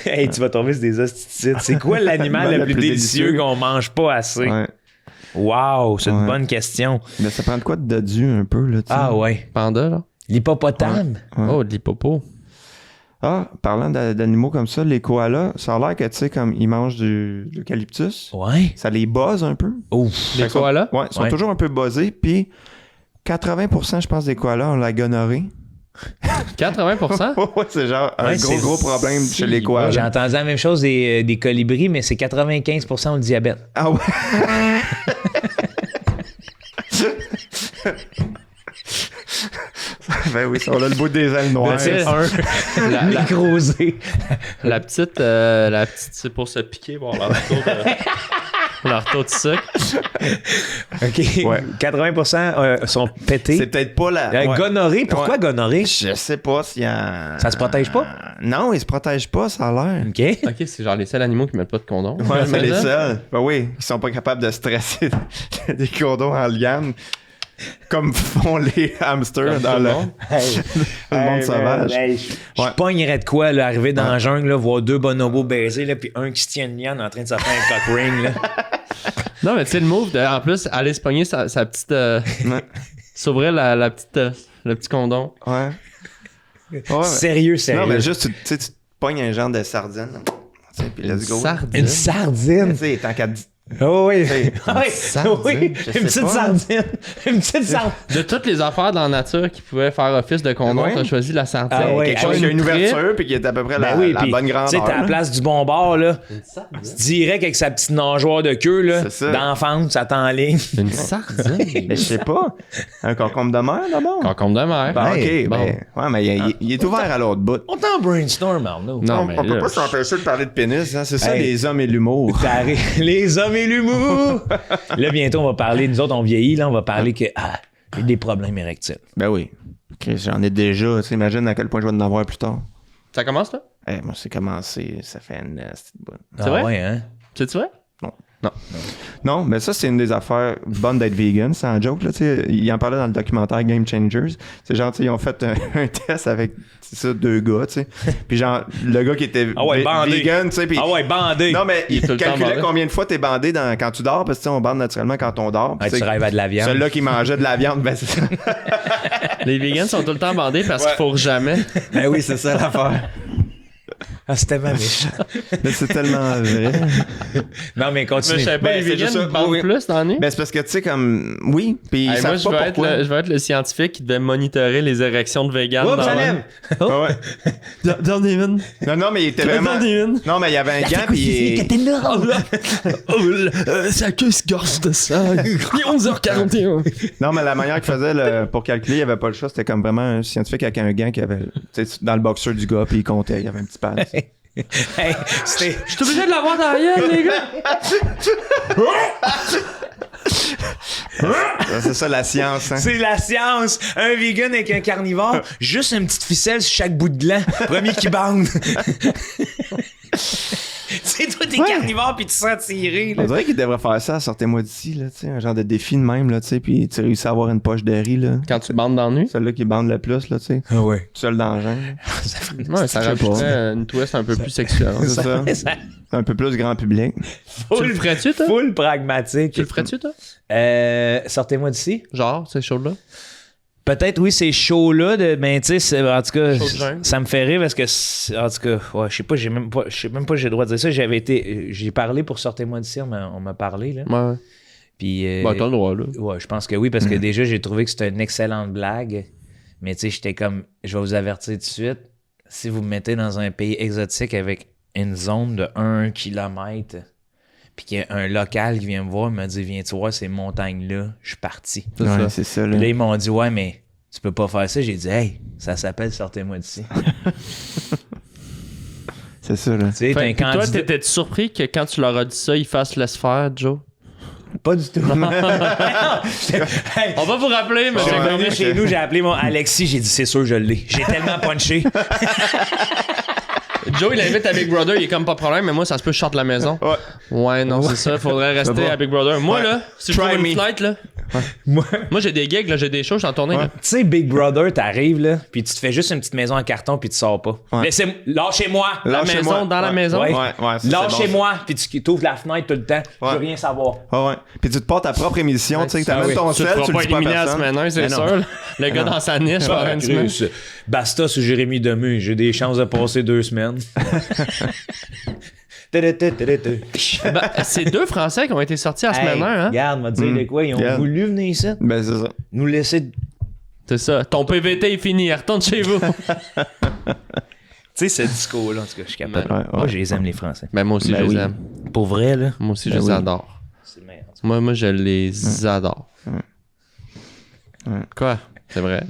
Hey, tu vas tomber sur des hosticides. C'est quoi l'animal le plus délicieux qu'on mange pas assez? Ouais. Wow, c'est une Ouais. bonne question. Mais ça prend de quoi de dodu un peu, là, tu sais. Ah ouais. Panda, là. L'hippopotame. Ouais. Oh, de l'hippopo. Ah, parlant d'animaux comme ça, les koalas, ça a l'air que, tu sais, comme ils mangent de l'eucalyptus, Ouais. ça les buzz un peu. Ouf. Les koalas? Ouais, ils sont Ouais. toujours un peu buzzés. Puis 80%, je pense, des koalas ont la gonorrhée. 80%? Ouais, c'est genre un Ouais, c'est- gros problème chez les J'ai koalas. entendu la même chose des colibris, mais c'est 95% au diabète. Ah ouais? Ben oui, ils sont là le bout des ailes noires. Tu sais, la, la- Microsé. la petite, c'est pour se piquer, bon, leur taux de sucre. OK. Ouais. 80% sont pétés. C'est peut-être pas la... ouais. Gonorrhée. Pourquoi Ouais. gonorrhée? Je sais pas s'il y a... Ça se protège pas? Non, ils se protègent pas, ça a l'air. OK. Ok, c'est genre les seuls animaux qui mettent pas de condom. Ouais, c'est les J'imagine. seuls. Ben oui, ils sont pas capables de stresser des condoms en liane comme font les hamsters Comme dans tout le le, monde. le monde sauvage. Je Ouais. pognerais de quoi, là, arriver dans Ouais. la jungle, là, voir deux bonobos baisés, là, puis un qui se tient une liane en train de se faire un cock ring. Là. Non, mais tu sais, le move, en plus, aller se pogner sa petite. Ouais. S'ouvrir la petite, le petit condom. Ouais. Ouais. Sérieux, sérieux. Non, mais juste, tu sais, tu te pognes un genre de sardine. Tu sais, puis let's go. Sardine. Une sardine. Tu sais, tant qu'à... Oh oui. Hey, Oui, sardine, oui. je Une sais petite pas. sardine. Une petite sardine. De toutes les affaires dans la nature qui pouvaient faire office de condom, Ouais. t'as choisi la sardine. Ah ouais. quelque chose qui a une ouverture puis qui est à peu près la, Ben oui, la puis, bonne tu sais, grandeur. t'es à la là. place du bon bord, là. Direct avec sa petite nageoire de queue, là. C'est ça. D'enfant, ça t'enligne. Une sardine? Mais je sais pas. Un concombre de mer, d'abord? Concombre de mer. Ben, Hey, ok, bon. ben, ouais, mais il est ouvert à l'autre bout. On t'en brainstorm, Arnaud. Non, mais on peut là, pas s'empêcher de parler de pénis, hein? C'est ça, Hey. les hommes et l'humour. Les hommes et l'humour. Là, bientôt, on va parler, nous autres, on vieillit, là, on va parler que, il y a des problèmes érectiles. Ben oui. Ok, j'en ai déjà. Tu sais, imagine à quel point je vais en avoir plus tard. Ça commence, là? Eh, moi, c'est commencé, ça fait une petite bonne. C'est vrai? Ouais, hein? C'est-tu vrai? Non, mais ça, c'est une des affaires bonnes d'être vegan. C'est un joke, là, tu sais. Il en parlait dans le documentaire Game Changers. C'est genre, tu sais, ils ont fait un test avec, c'est ça, 2 gars, tu sais. Puis genre, le gars qui était Ah ouais, bandé. vegan, tu sais, puis... Ah ouais, bandé. Non, mais Il est il tout le temps calculait bandé. combien de fois t'es bandé quand tu dors, parce que tu sais, on bande naturellement quand on dort. Ah, Puis, tu tu sais, rêves à de la viande. celui-là qui mangeait de la viande, ben c'est ça. Les vegans sont tout le temps bandés parce qu'ils fourrent jamais. Ben oui, c'est ça l'affaire. Ah, c'était ma méchant. Mais c'est tellement vrai. Non, mais Mais continue. je savais pas, Ben, les c'est juste vegans ça. bandent Oui. plus dans la nuit. Ben c'est parce que tu sais comme oui, puis ils Hey, moi, savent pas pourquoi. je vais être le scientifique qui devait monitorer les érections de vegan. Oups, dans Salem! Ah ouais. J'en ai une. Non mais il était vraiment. J'en ai une. Non mais il y avait un gant puis Sa queue se gorge de ça. Il est 11h41. non mais la manière qu'il faisait pour calculer, il avait pas le choix, c'était comme vraiment un scientifique avec un gant qui avait tu sais dans le boxeur du gars puis il comptait, il y avait un petit pad. Hey, c'était... Je suis obligé de l'avoir dans la gueule, les gars. C'est ça la science hein. C'est la science. Un vegan avec un carnivore, juste une petite ficelle sur chaque bout de gland. Premier qui bande. C'est toi, t'es carnivore puis tu sens tirer. On Là. dirait qu'il devrait faire ça, sortez-moi d'ici là, tu sais, un genre de défi de même là, tu sais, puis tu réussis à avoir une poche de riz là. Quand tu bandes dans la nuit, Celle-là qui bande le plus là, tu sais, Ah ouais. tout seul dans le genre. ouais, ça Je sais rajouterait une twist un peu plus sexuelle. C'est ça. Ça- C'est un peu plus grand public. Tu le ferais-tu, toi? Full pragmatique. Tu le ferais-tu, toi? Sortez-moi d'ici. Genre, ces choses-là? Peut-être, oui, ces shows-là, mais tu sais, en tout cas, Show de jungle. ça me fait rire parce que, en tout cas, ouais, je sais pas, je sais même pas si j'ai le droit de dire ça. J'ai parlé pour Sortez-moi d'ici, on m'a parlé, là. Ouais. Puis, Bah, t'as le droit, là. ouais, je pense que oui, parce que déjà, j'ai trouvé que c'était une excellente blague. Mais tu sais, j'étais comme, je vais vous avertir tout de suite, si vous me mettez dans un pays exotique avec une zone de 1 km, puis qu'il y a un local qui vient me voir, il m'a dit, viens-tu voir ces montagnes-là? Je suis parti. C'est Ouais, ça. c'est ça Puis là. là, ils m'ont dit, ouais, mais tu peux pas faire ça. J'ai dit, hey, ça s'appelle Sortez-moi d'ici. C'est ça là. Tu sais, t'es un Fait que toi, candidat. t'étais surpris que quand tu leur as dit ça, ils fassent laisse faire, Joe? Pas du tout. Hey, On va vous rappeler, mais je suis Ouais. revenu chez nous, j'ai appelé mon Alexis, j'ai dit, c'est sûr, je l'ai. J'ai tellement punché. Joe, il invite à Big Brother, il est comme pas de problème, mais moi, ça se peut que je sorte de la maison. Ouais. Ouais, non, c'est ça, faudrait rester va. à Big Brother. Moi, Ouais. là, si je Try trouve une me. flight, là, Moi, Moi, j'ai des gigs, là, j'ai des shows, je suis en tournée. là. tu sais, Big Brother, t'arrives, là, puis tu te fais juste une petite maison en carton, puis tu sors pas. Ouais. Lâchez-moi! La maison, dans la maison. Ouais. Ouais, ça, c'est Lâchez-moi! Puis tu ouvres la fenêtre tout le temps. Je veux Ouais. rien savoir. Ouais. Puis tu te portes ta propre émission, tu sais, que t'amènes oui. ton Tu te sel, feras tu le pas dis pas à éliminer à la personne. semaine 1, c'est Mais non. sûr. là. Le gars dans sa niche, pendant une semaine. Chris, Basta sur Jérémy Demeux. J'ai des chances de passer 2 semaines. Ben, c'est 2 Français qui ont été sortis à semaine 1, hein? Regarde, m'a dit de quoi? Ils ont Regarde. voulu venir ici. Ben, c'est ça. Nous laisser. Tu C'est ça. Ton PVT est fini, retourne chez vous. sais, ce discours-là, en tout cas, je suis capable. Ouais, ouais. Moi, je les aime, les Français. Ben, moi aussi, Ben je oui. les aime. Pour vrai, là. Moi aussi, Ben je les oui. adore. C'est le meilleur. Moi, je les adore. Quoi? C'est vrai.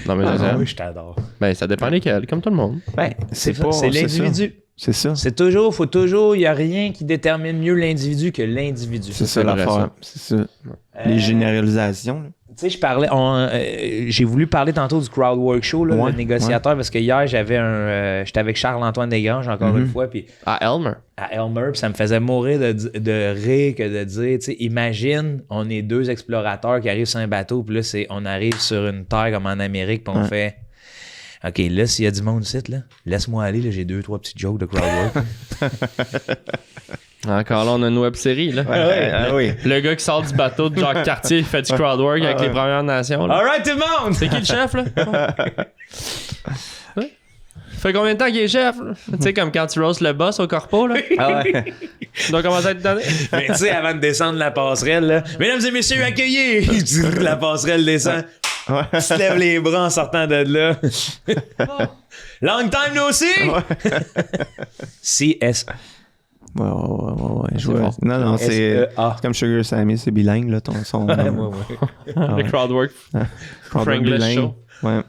Non, mais je les aime. Oui, je t'adore. Ben, ça dépend lesquels, comme tout le monde. Ben, c'est pas- c'est c'est l'individu. C'est ça. C'est toujours, il n'y a rien qui détermine mieux l'individu que l'individu. C'est ça vrai, l'affaire. ça. C'est ça. Les généralisations. Là. Tu sais, j'ai voulu parler tantôt du Crowdwork Show, là, Ouais, le négociateur, parce que hier, j'étais avec Charles-Antoine Desgranges encore une fois, puis À Elmer. à Elmer, puis ça me faisait mourir de rire que de dire, tu sais, imagine, on est 2 explorateurs qui arrivent sur un bateau, puis là, on arrive sur une terre comme en Amérique, puis on fait... OK, là, s'il y a du monde ici, là, laisse-moi aller, là, j'ai 2-3 petites jokes de Crowdwork. Encore là, on a une web série, là. Oui. Le gars qui sort du bateau de Jacques Cartier, il fait du crowdwork avec les Premières Nations. Là. All right, tout le monde! C'est qui le chef, là? Ouais. Fait combien de temps qu'il est chef, là? Tu sais, comme quand tu roastes le boss au corpo, là. Ah ouais. Tu dois commencer à être donné. Mais tu sais, avant de descendre la passerelle, là, mesdames et messieurs, accueillez! La passerelle descend. Tu te lèves les bras en sortant de là. Long time no see! CS. Ouais. Je C'est vois. bon. Non, c'est S-E-A. comme Sugar Sammy, c'est bilingue, là, son Ouais, nom. ouais. Le crowdwork. Probablement Franglish bilingue. show. Ouais.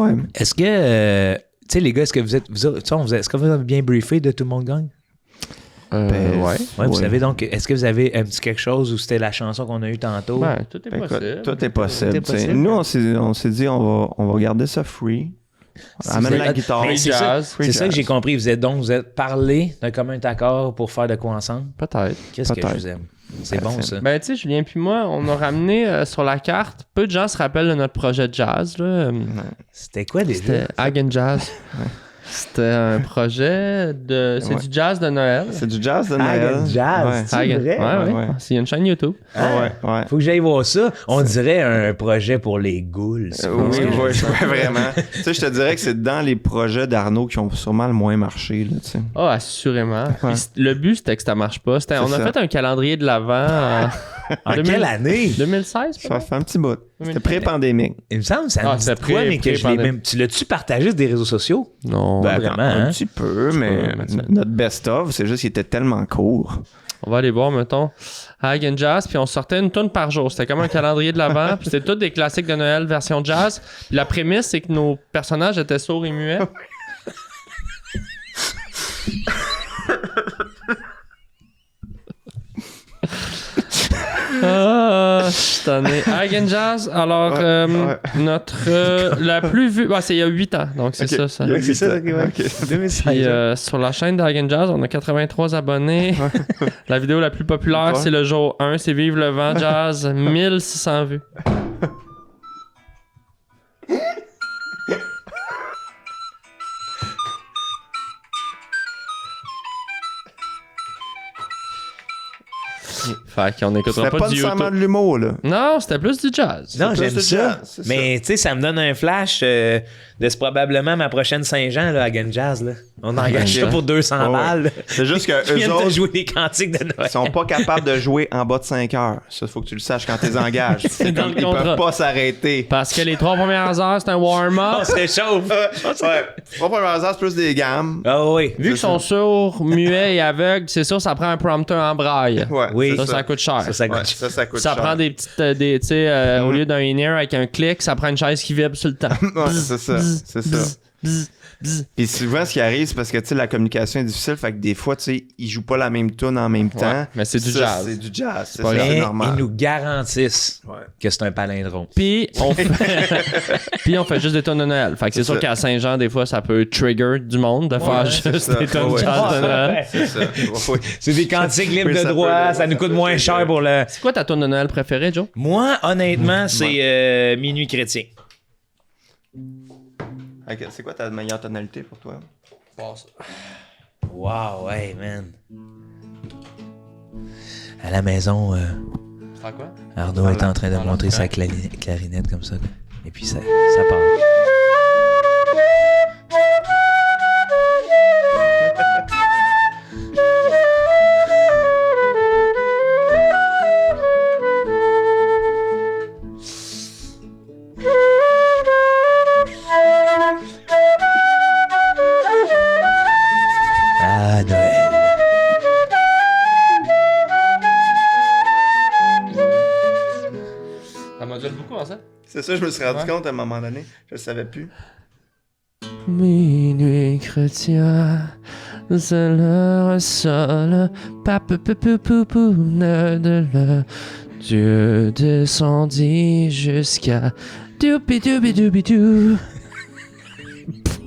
Ouais. Est-ce que, tu sais, les gars, est-ce que vous êtes, est-ce que vous avez bien briefé de Tout le monde gagne? Ouais. Ouais, vous savez donc, est-ce que vous avez un petit quelque chose ou c'était la chanson qu'on a eue tantôt? Ben, tout est Ben, écoute, possible. tout est possible. Tout est tu sais. possible. Nous, on s'est dit, on va garder ça free. Amène vous la êtes- guitare. Mais c'est ça, jazz. c'est ça que jazz. j'ai compris. Vous êtes parlé d'un commun accord pour faire de quoi ensemble? Peut-être. Qu'est-ce que Peut-être. je vous aime? C'est bon, Parfait. ça. Ben, tu sais, Julien puis moi, on a ramené sur la carte, peu de gens se rappellent de notre projet de jazz, là. C'était quoi déjà? C'était Hagen Jazz. C'était un projet de... C'est Ouais. du jazz de Noël. C'est du jazz de Noël. Hagen Jazz, Ouais. c'est Hagen. vrai? Ouais. Ouais. Il y a une chaîne YouTube. Ouais. Faut que j'aille voir ça. On dirait un projet pour les ghouls. c'est pas Oui, ce que je veux dire. vraiment. Tu sais, je te dirais que c'est dans les projets d'Arnaud qui ont sûrement le moins marché, là, tu sais. Ah, assurément. Puis le but, c'était que ça marche pas. On a ça. fait un calendrier de l'avant En 2000 quelle année? 2016, Ça peut-être? fait un petit bout. C'était pré-pandémique. Il me semble que ça Ah, me dit c'est de quoi, pré- mais que je l'ai pré-pandémie. même... Tu l'as-tu partagé sur des réseaux sociaux? Non. Ben, vraiment, Un hein? petit peu, mais mettre ça. notre best-of, c'est juste qu'il était tellement court. On va aller voir, mettons, Hagen Jazz, puis on sortait une tonne par jour. C'était comme un calendrier de l'avant, puis c'était tous des classiques de Noël version jazz. Puis la prémisse, c'est que nos personnages étaient sourds et muets. Ah, je suis tanné. Hagen Jazz, alors, Ouais. notre... la plus vue... c'est il y a 8 ans, donc c'est ça. Ouais, c'est ça, ok, ouais. Ok. 2016. Puis, sur la chaîne de Hagen Jazz, on a 83 abonnés. La vidéo la plus populaire, Ouais. c'est le jour 1, c'est Vive le vent jazz, 1600 vues. Fait qu'on écoutera C'était pas pas du nécessairement YouTube. de l'humour, là. Non, c'était plus du jazz. Non, plus j'aime de ça. jazz, c'est Mais tu sais, ça me donne un flash de c'est probablement ma prochaine Saint-Jean là, à Gun Jazz. Là. On engage ça Ok. pour 200 Ouais. balles. C'est juste que Ils eux viennent te autres jouer des cantiques de Noël. sont pas capables de jouer en bas de 5 heures. Ça, faut que tu le saches quand tu les engages. C'est dans le Ils contrat. peuvent pas s'arrêter. Parce que les 3 premières heures, c'est un warm-up. On se réchauffe. Ouais. Pas premières heures, c'est plus des gammes. Ah oui. Vu qu'ils sont sourds, muets et aveugles, c'est sûr, ça prend un prompteur en braille. Ouais, Oui. c'est Ça coûte cher. Ça Ouais, coûte. ça coûte Ça cher. prend des petites, tu sais, au lieu d'un in-ear avec un clic, ça prend une chaise qui vibre sur le temps. Ouais, c'est ça. C'est ça. Puis souvent, ce qui arrive, c'est parce que, tu sais, la communication est difficile, fait que des fois, tu sais, ils jouent pas la même tune en même temps. mais c'est du Ça, jazz. C'est du jazz, c'est Mais c'est normal. ils nous garantissent Ouais. que c'est un palindrome. Puis on fait juste des tonnes de Noël. Fait que c'est sûr ça. qu'à Saint-Jean, des fois, ça peut trigger du monde de faire c'est juste ça. des tonnes de Ouais. jazz de Noël. C'est ça. Ouais. C'est des cantiques libres Oui, de ça droit, peut, ça nous coûte moins cher pour le... C'est quoi ta tonne de Noël préférée, Joe? Moi, honnêtement, c'est Minuit chrétien. Ok, c'est quoi ta meilleure tonalité pour toi? Wow, hey, man. À la maison, C'est quoi? Arnaud est en train de montrer sa clarinette comme ça. Et puis ça part. Ah, Noël. Ça module beaucoup en ça? C'est ça, je me suis rendu Ouais. compte à un moment donné. Je le savais plus. Minuit chrétien, c'est l'heure seule, de le Dieu descendit jusqu'à doubi-doubi-doubi-dou.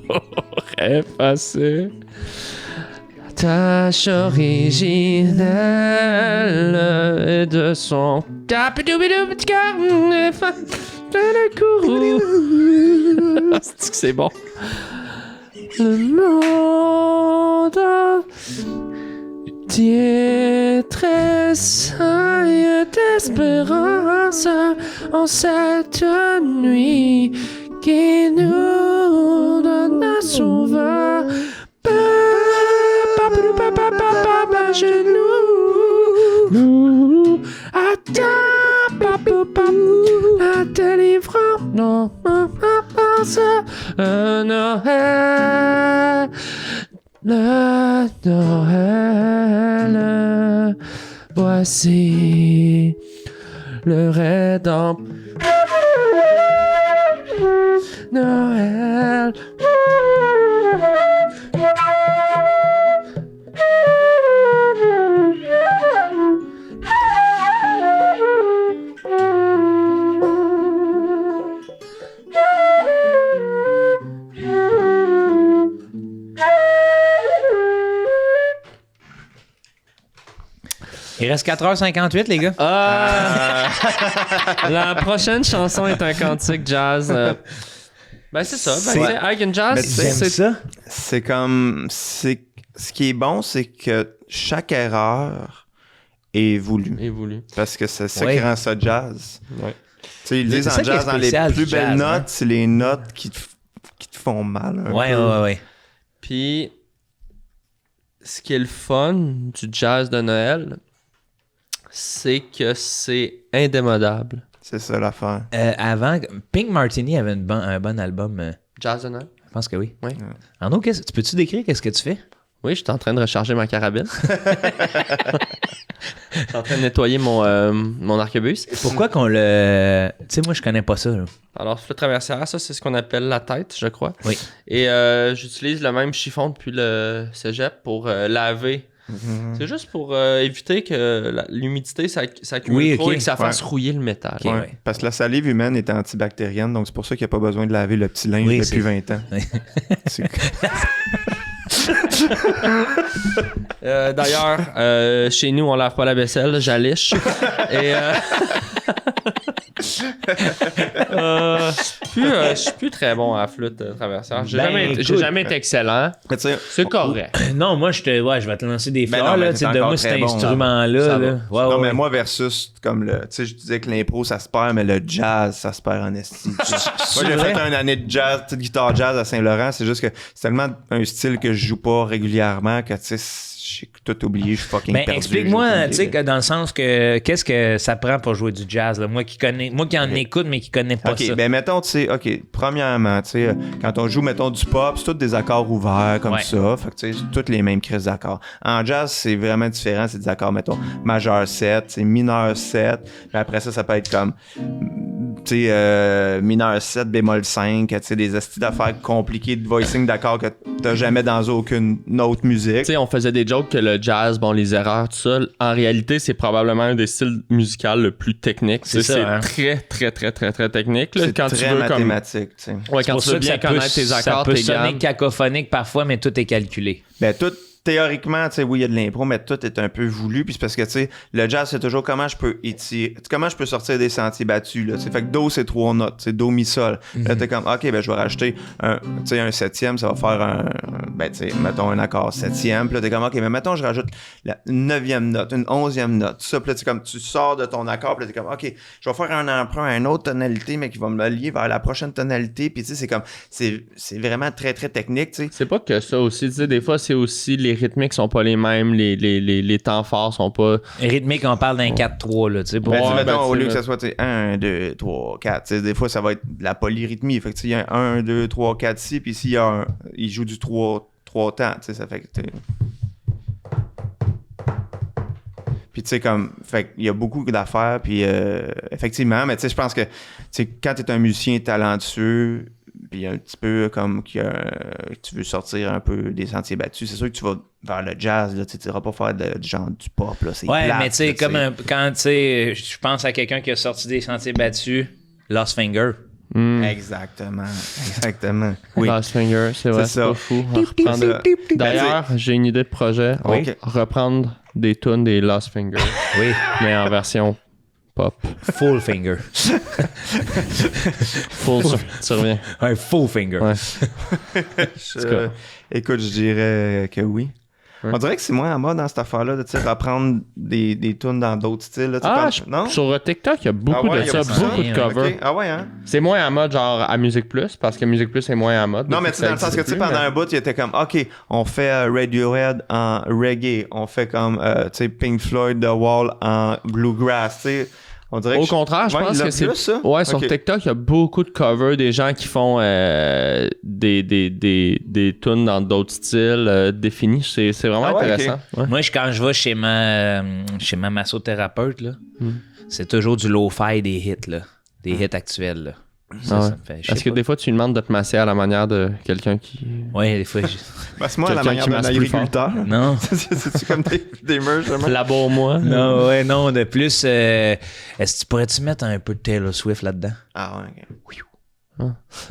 Pour effacer la tâche originelle et de son c'est que c'est bon. Le monde détresse et d'espérance en cette nuit qui nous donne un sauveur. Genoux, nous attends, la délivrance, non, Noël, le Noël, voici le rédempteur. Noël. Il reste 4h58, les gars. La prochaine chanson est un cantique jazz. Ben c'est ça. Ben, C'est- tu sais, avec une jazz, Mais tu sais, J'aime c'est ça. C'est comme. Ce qui est bon, c'est que chaque erreur est voulue. évolue. Parce que c'est ça Ouais. qui rend ça jazz. Ouais. Tu sais, ils C'est disent ça en qui est jazz, dans les spécial plus du belles jazz, notes, hein. c'est les notes qui te font mal. un Ouais, peu. ouais. Puis, ce qui est le fun du jazz de Noël, c'est que c'est indémodable. C'est ça l'affaire. Avant, Pink Martini avait un bon album. Jazz de Noël? Je pense que oui. Oui. Arnaud, tu peux-tu décrire qu'est-ce que tu fais? Oui, je suis en train de recharger ma carabine. Je suis en train de nettoyer mon arquebus. Pourquoi qu'on le... Tu sais, moi, je connais pas ça. Là. Alors, flûte traversière, ça, c'est ce qu'on appelle la tête, je crois. Oui. Et j'utilise le même chiffon depuis le cégep pour laver. C'est juste pour éviter que l'humidité s'accumule Oui, trop ok. et que ça fasse Ouais. rouiller le métal. Ok. Ouais. Parce que la salive humaine est antibactérienne, donc c'est pour ça qu'il n'y a pas besoin de laver le petit linge Oui, depuis c'est- 20 ans. Oui. C'est- D'ailleurs, chez nous, on lave pas la vaisselle, j'alliche. Et je suis plus très bon à la flûte traversière. J'ai Ben, jamais été excellent. Mais tu sais, C'est correct. Non, moi, je vais te lancer des Ben fleurs. non, mais Là, t'es tu sais, de encore moi, très cet bon, instrument-là. Ça là. va. Ouais, non, ouais, mais ouais. moi, versus, comme le. Tu sais, je disais que l'impro, ça se perd, mais le jazz, ça se perd en esti. Moi, j'ai vrai? fait une année de jazz, petite guitare jazz à Saint-Laurent. C'est juste que c'est tellement un style que je joue pas régulièrement que, tu sais, j'ai tout oublié, je suis fucking Ben, perdu. explique-moi, j'ai tu sais, oublié. que dans le sens que qu'est-ce que ça prend pour jouer du jazz, là? Moi qui en écoute, mais qui connais pas OK, ça. ben mettons, tu sais, OK, premièrement, tu sais, quand on joue, mettons, du pop, c'est tous des accords ouverts comme Ouais. ça. Fait que, tu sais, c'est toutes les mêmes crises d'accords. En jazz, c'est vraiment différent. C'est des accords, mettons, majeur 7, c'est mineur 7. Puis après ça, ça peut être comme tu sais, mineur 7, bémol 5, tu sais, des astuces d'affaires compliquées de voicing d'accords que t'as jamais dans aucune autre musique. Tu sais, on faisait des jokes que le jazz, bon, les erreurs, tout ça, en réalité, c'est probablement un des styles musicaux le plus technique. C'est ça, hein. très, très, très, très, très technique. Là, C'est quand très tu veux mathématique, tu sais. Ouais, quand pour tu ça veux que bien ça peut, connaître tes accords, ça peut tes sonner gammes. cacophonique parfois, mais tout est calculé. Ben, tout, théoriquement, tu sais, oui, il y a de l'impro, mais tout est un peu voulu. Puis c'est parce que, tu sais, le jazz, c'est toujours comment je peux sortir des sentiers battus, là. Tu sais, fait que Do, c'est 3 notes. C'est Do, Mi, Sol. Là, t'es comme, OK, ben, je vais rajouter un 7e, ça va faire ben, tu sais, mettons un accord 7e. Puis là, t'es comme, OK, mais mettons, je rajoute la 9e note, une 11e note. Tout ça, puis là, comme, tu sors de ton accord, puis là, t'es comme, OK, je vais faire un emprunt à une autre tonalité, mais qui va me lier vers la prochaine tonalité. Puis, tu sais, c'est comme, c'est vraiment très, très technique, tu sais. C'est pas que ça aussi, tu sais, des fois, c'est aussi les rythmiques sont pas les mêmes, les temps forts sont pas... Rythmique, on parle d'un 4-3, là, tu sais. Pour... Ben, tu sais, Ouais, mettons, ben, au lieu tu que sais, ça soit, tu sais, 1, 2, 3, 4, tu sais, des fois, ça va être de la polyrythmie. Fait que, tu sais, il y a un 1, 2, 3, 4 ici, puis ici, il joue du 3 temps, tu sais, ça fait que, tu sais... Puis, tu sais, comme, fait qu'il y a beaucoup d'affaires, puis effectivement, mais tu sais, je pense que, tu sais, quand t'es un musicien talentueux, puis un petit peu comme que tu veux sortir un peu des sentiers battus, c'est sûr que tu vas vers le jazz, là, tu iras pas faire du genre du pop, là, c'est Ouais, plate, mais tu sais, là, comme quand, tu sais, je pense à quelqu'un qui a sorti des sentiers battus, Lost Finger. Exactement. Oui. Last Finger, c'est vrai, C'est c'est ça. pas fou. On va reprendre- D'ailleurs, j'ai une idée de projet. On va Ok. reprendre des tunes des Lost Finger, Oui. mais en version pop. Full Finger. Full, tu reviens. Un full finger. Ouais. Écoute, je dirais que oui. Ouais. On dirait que c'est moins en mode dans cette affaire-là de tu sais, reprendre des tunes dans d'autres styles. Là, tu Ah, penses- non? sur TikTok, il y a beaucoup ouais, de il y a ça, beaucoup beaucoup ça. de covers. Ok. Ah ouais, hein? C'est moins en mode genre à Musique Plus, parce que Musique Plus est moins en mode. Non, depuis mais tu sais, dans le ça sens que tu sais, existe pendant plus, un bout, il était comme, OK, on fait Radiohead en reggae, on fait comme, tu sais, Pink Floyd, The Wall en bluegrass, tu sais. On dirait Au que contraire, je Ouais, pense il l'a que c'est. plus, ça? Ouais, sur Ok. TikTok, il y a beaucoup de covers, des gens qui font des tunes dans d'autres styles définis. C'est vraiment Ah ouais, intéressant. Ouais. Moi, quand je vais chez ma massothérapeute, là, c'est toujours du lo-fi des hits, là. Des hits actuels, là. Ça, Ah ça ouais. me fait... je Parce sais que pas. des fois, tu lui demandes de te masser à la manière de quelqu'un qui. Ouais, des fois, Ben, c'est moi, à la Quelqu'un manière qui d'un masse plus fort. agriculteur. Non. C'est-tu comme des merges, vraiment? Labore-moi. Non, ouais, non, de plus, est-ce que tu pourrais-tu mettre un peu de Taylor Swift là-dedans? Ah ouais, ok.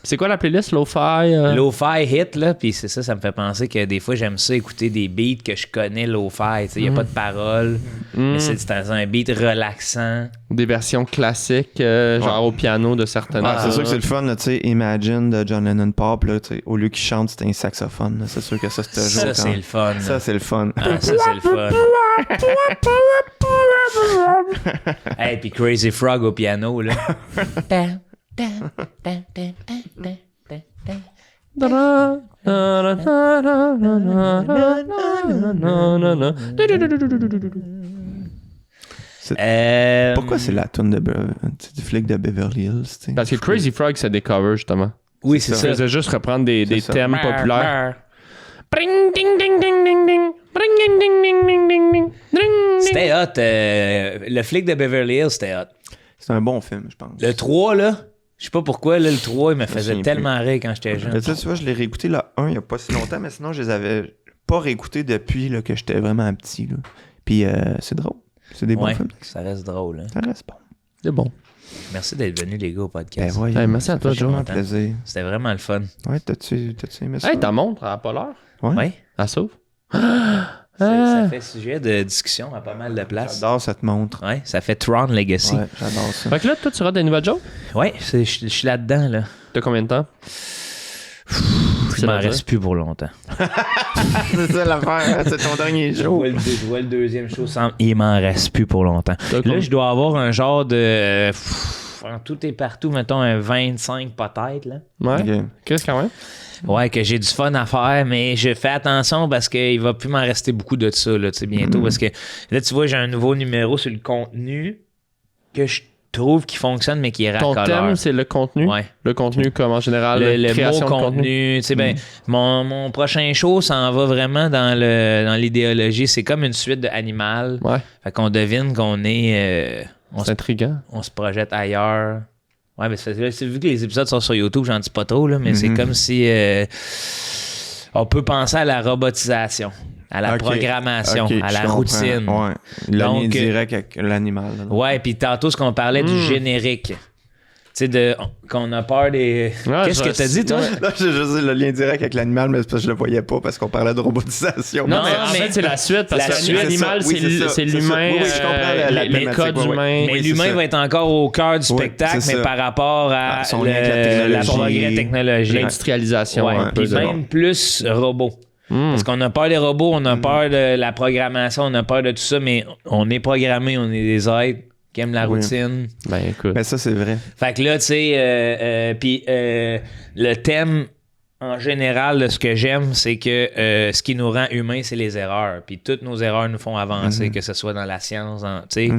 C'est quoi la playlist Lo-Fi Lo-fi hit, là, puis c'est ça, ça me fait penser que des fois, j'aime ça écouter des beats que je connais lo-fi, tu sais, il n'y a pas de paroles, mais c'est dans un beat relaxant. Des versions classiques, genre au piano de certaines. Ah, c'est sûr que c'est le fun, là, tu sais, Imagine de John Lennon Pop, là, tu sais, au lieu qu'il chante, c'était un saxophone, là, c'est sûr que ça, c'était Ça, toujours c'est le fun. Ça, c'est le fun. Ah, ça, c'est le fun. Hey, puis Crazy Frog au piano, là. Pourquoi c'est la tune du flic de Beverly Hills, tu sais? Parce que Crazy Frog, c'est des covers, justement. Oui, c'est Ça ça. faisait juste reprendre des C'est ça. thèmes populaires. C'était hot. Le flic de Beverly Hills, c'était hot. C'est un bon film, je pense. Le 3, là, je sais pas pourquoi, là, le 3, il me faisait souviens tellement rire quand j'étais jeune. Mais tu vois, je l'ai réécouté le 1 il y a pas si longtemps, mais sinon, je les avais pas réécoutés depuis là, que j'étais vraiment petit, là. Puis c'est drôle. C'est des bons Ouais, films. ça reste drôle. Hein. Ça reste bon. C'est bon. Merci d'être venu, les gars, au Ben podcast. voyons, Hey, merci à ça toi, fait Joe. vraiment plaisir. C'était vraiment le fun. Ouais, t'as-tu aimé ça? Hey, ta montre à Polaire, Ouais. Ouais. elle sauve. Ça fait sujet de discussion à pas mal de places. J'adore cette montre. Ouais, ça fait Tron Legacy. Ouais, j'adore ça. Fait que là, toi, tu rates des nouvelles jokes? Ouais, je suis là-dedans, là. T'as combien de temps? Il m'en reste plus pour longtemps. C'est ça l'affaire, c'est ton dernier Je jour. vois le deuxième show sans... Il m'en reste plus pour longtemps. Là, je dois avoir un genre de... en tout et partout, mettons un 25 peut-être, là. Ouais. Ok. Qu'est-ce quand même? Ouais, que j'ai du fun à faire, mais je fais attention parce qu'il va plus m'en rester beaucoup de ça, là, tu sais, bientôt. Parce que là, tu vois, j'ai un nouveau numéro sur le contenu que je trouve qui fonctionne, mais qui est Ton racoleur. thème, c'est le contenu? Ouais. Le contenu comme en général, Le création mot de contenu. Tu sais, ben, mon prochain show s'en va vraiment dans l'idéologie. C'est comme une suite de Animal. Ouais, Fait qu'on devine qu'on est... c'est intriguant. on se projette ailleurs. Ouais, mais c'est vu que les épisodes sont sur YouTube, j'en dis pas trop, là, mais c'est comme si on peut penser à la robotisation, à la programmation, à la routine. Ouais. Le Donc, lien direct avec l'animal. Ouais, puis tantôt, ce qu'on parlait du générique. Tu sais, qu'on a peur des... Qu'est-ce que t'as dit, toi? Là, je sais le lien direct avec l'animal, mais c'est parce que je le voyais pas, parce qu'on parlait de robotisation. Non, mais en fait, c'est la suite, parce que l'animal, c'est l'humain, les codes humains. Mais l'humain va être encore au cœur du spectacle, mais par rapport à son lien avec la progrès technologique. L'industrialisation, un peu. Puis même plus robot. Parce qu'on a peur des robots, on a peur de la programmation, on a peur de tout ça, mais on est programmé, on est des êtres qui aiment la routine. Ben écoute. Ben ça, c'est vrai. Fait que là, tu sais, puis le thème en général, là, ce que j'aime, c'est que ce qui nous rend humains, c'est les erreurs. Puis toutes nos erreurs nous font avancer, que ce soit dans la science, tu sais.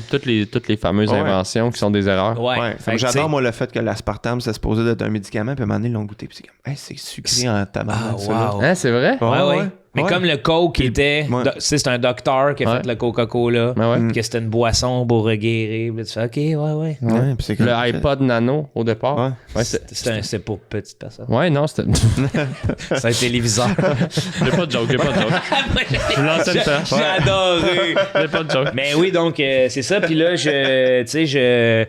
Toutes les fameuses inventions qui sont des erreurs. Ouais. J'adore, moi, le fait que l'aspartame, c'est supposé d'être un médicament, puis à un moment donné, ils l'ont goûté, puis c'est comme, hey, c'est sucré en tabac. Wow. Hein, c'est vrai? Ouais. Mais comme le Coke qui était... C'est un docteur qui a fait le Coca-Cola, que c'était une boisson pour guérir. Tu fais, OK, ouais. Le iPod Nano, au départ. C'est pour petites personnes. Ouais, non, c'était... C'est un téléviseur. J'ai pas de joke. Je lançais le temps. J'ai adoré. J'ai pas de joke. Mais oui, donc, c'est ça. Puis là, je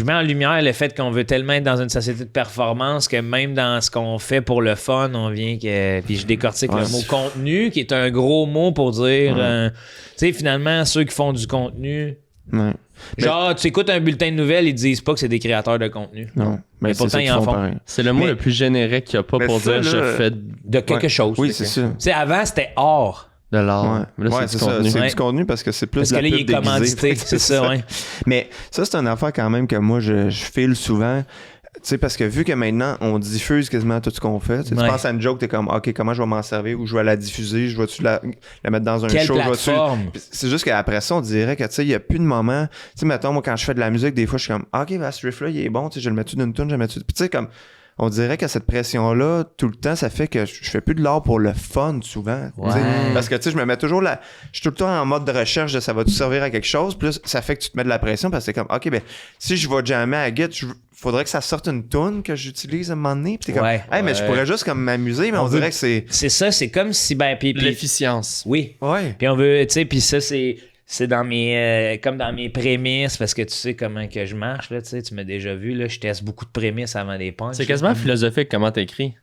mets en lumière le fait qu'on veut tellement être dans une société de performance que même dans ce qu'on fait pour le fun, on vient que... Puis je décortique le mot contenu, qui est un gros mot pour dire... tu sais, finalement, ceux qui font du contenu... Genre, tu écoutes un bulletin de nouvelles, ils disent pas que c'est des créateurs de contenu. Non. Mais pourtant, ils en font. Pareil. C'est le mot le plus générique qu'il n'y a pas pour dire je fais de quelque chose. Oui, c'est ça. Tu sais, avant, c'était art. de l'art. Ouais, Là, c'est ça. C'est du contenu parce que c'est plus parce de la que là, pub il est commandité, c'est ça, ouais. Mais ça, c'est une affaire quand même que moi, je file souvent. Tu sais, parce que vu que maintenant, on diffuse quasiment tout ce qu'on fait, tu penses à une joke, t'es comme, OK, comment je vais m'en servir ou je vais la diffuser, je vais-tu la mettre dans un quelle show, plateforme? C'est juste qu'après ça, on dirait que, tu sais, il n'y a plus de moment. Tu sais, mettons, moi, quand je fais de la musique, des fois, je suis comme, OK, ben, ce riff-là, il est bon, tu sais, je le mets-tu d'une tune, je le mets-tu. Puis, tu sais, comme, on dirait que cette pression-là, tout le temps, ça fait que je fais plus de l'art pour le fun, souvent. Ouais. Parce que, tu sais, je me mets toujours je suis tout le temps en mode de recherche de ça va-tu servir à quelque chose. Plus, ça fait que tu te mets de la pression parce que c'est comme, OK, ben, si je vais jammer à Git, faudrait que ça sorte une tune que j'utilise à un moment donné. Puis t'es comme, mais je pourrais juste comme m'amuser, mais on dirait que c'est. C'est ça, c'est comme si, puis l'efficience. Oui. Ouais. Puis on veut, tu sais, puis ça, c'est dans mes comme dans mes prémices parce que tu sais comment que je marche là, tu m'as déjà vu là, je teste beaucoup de prémices avant des punchs. C'est quasiment philosophique comment t'écris.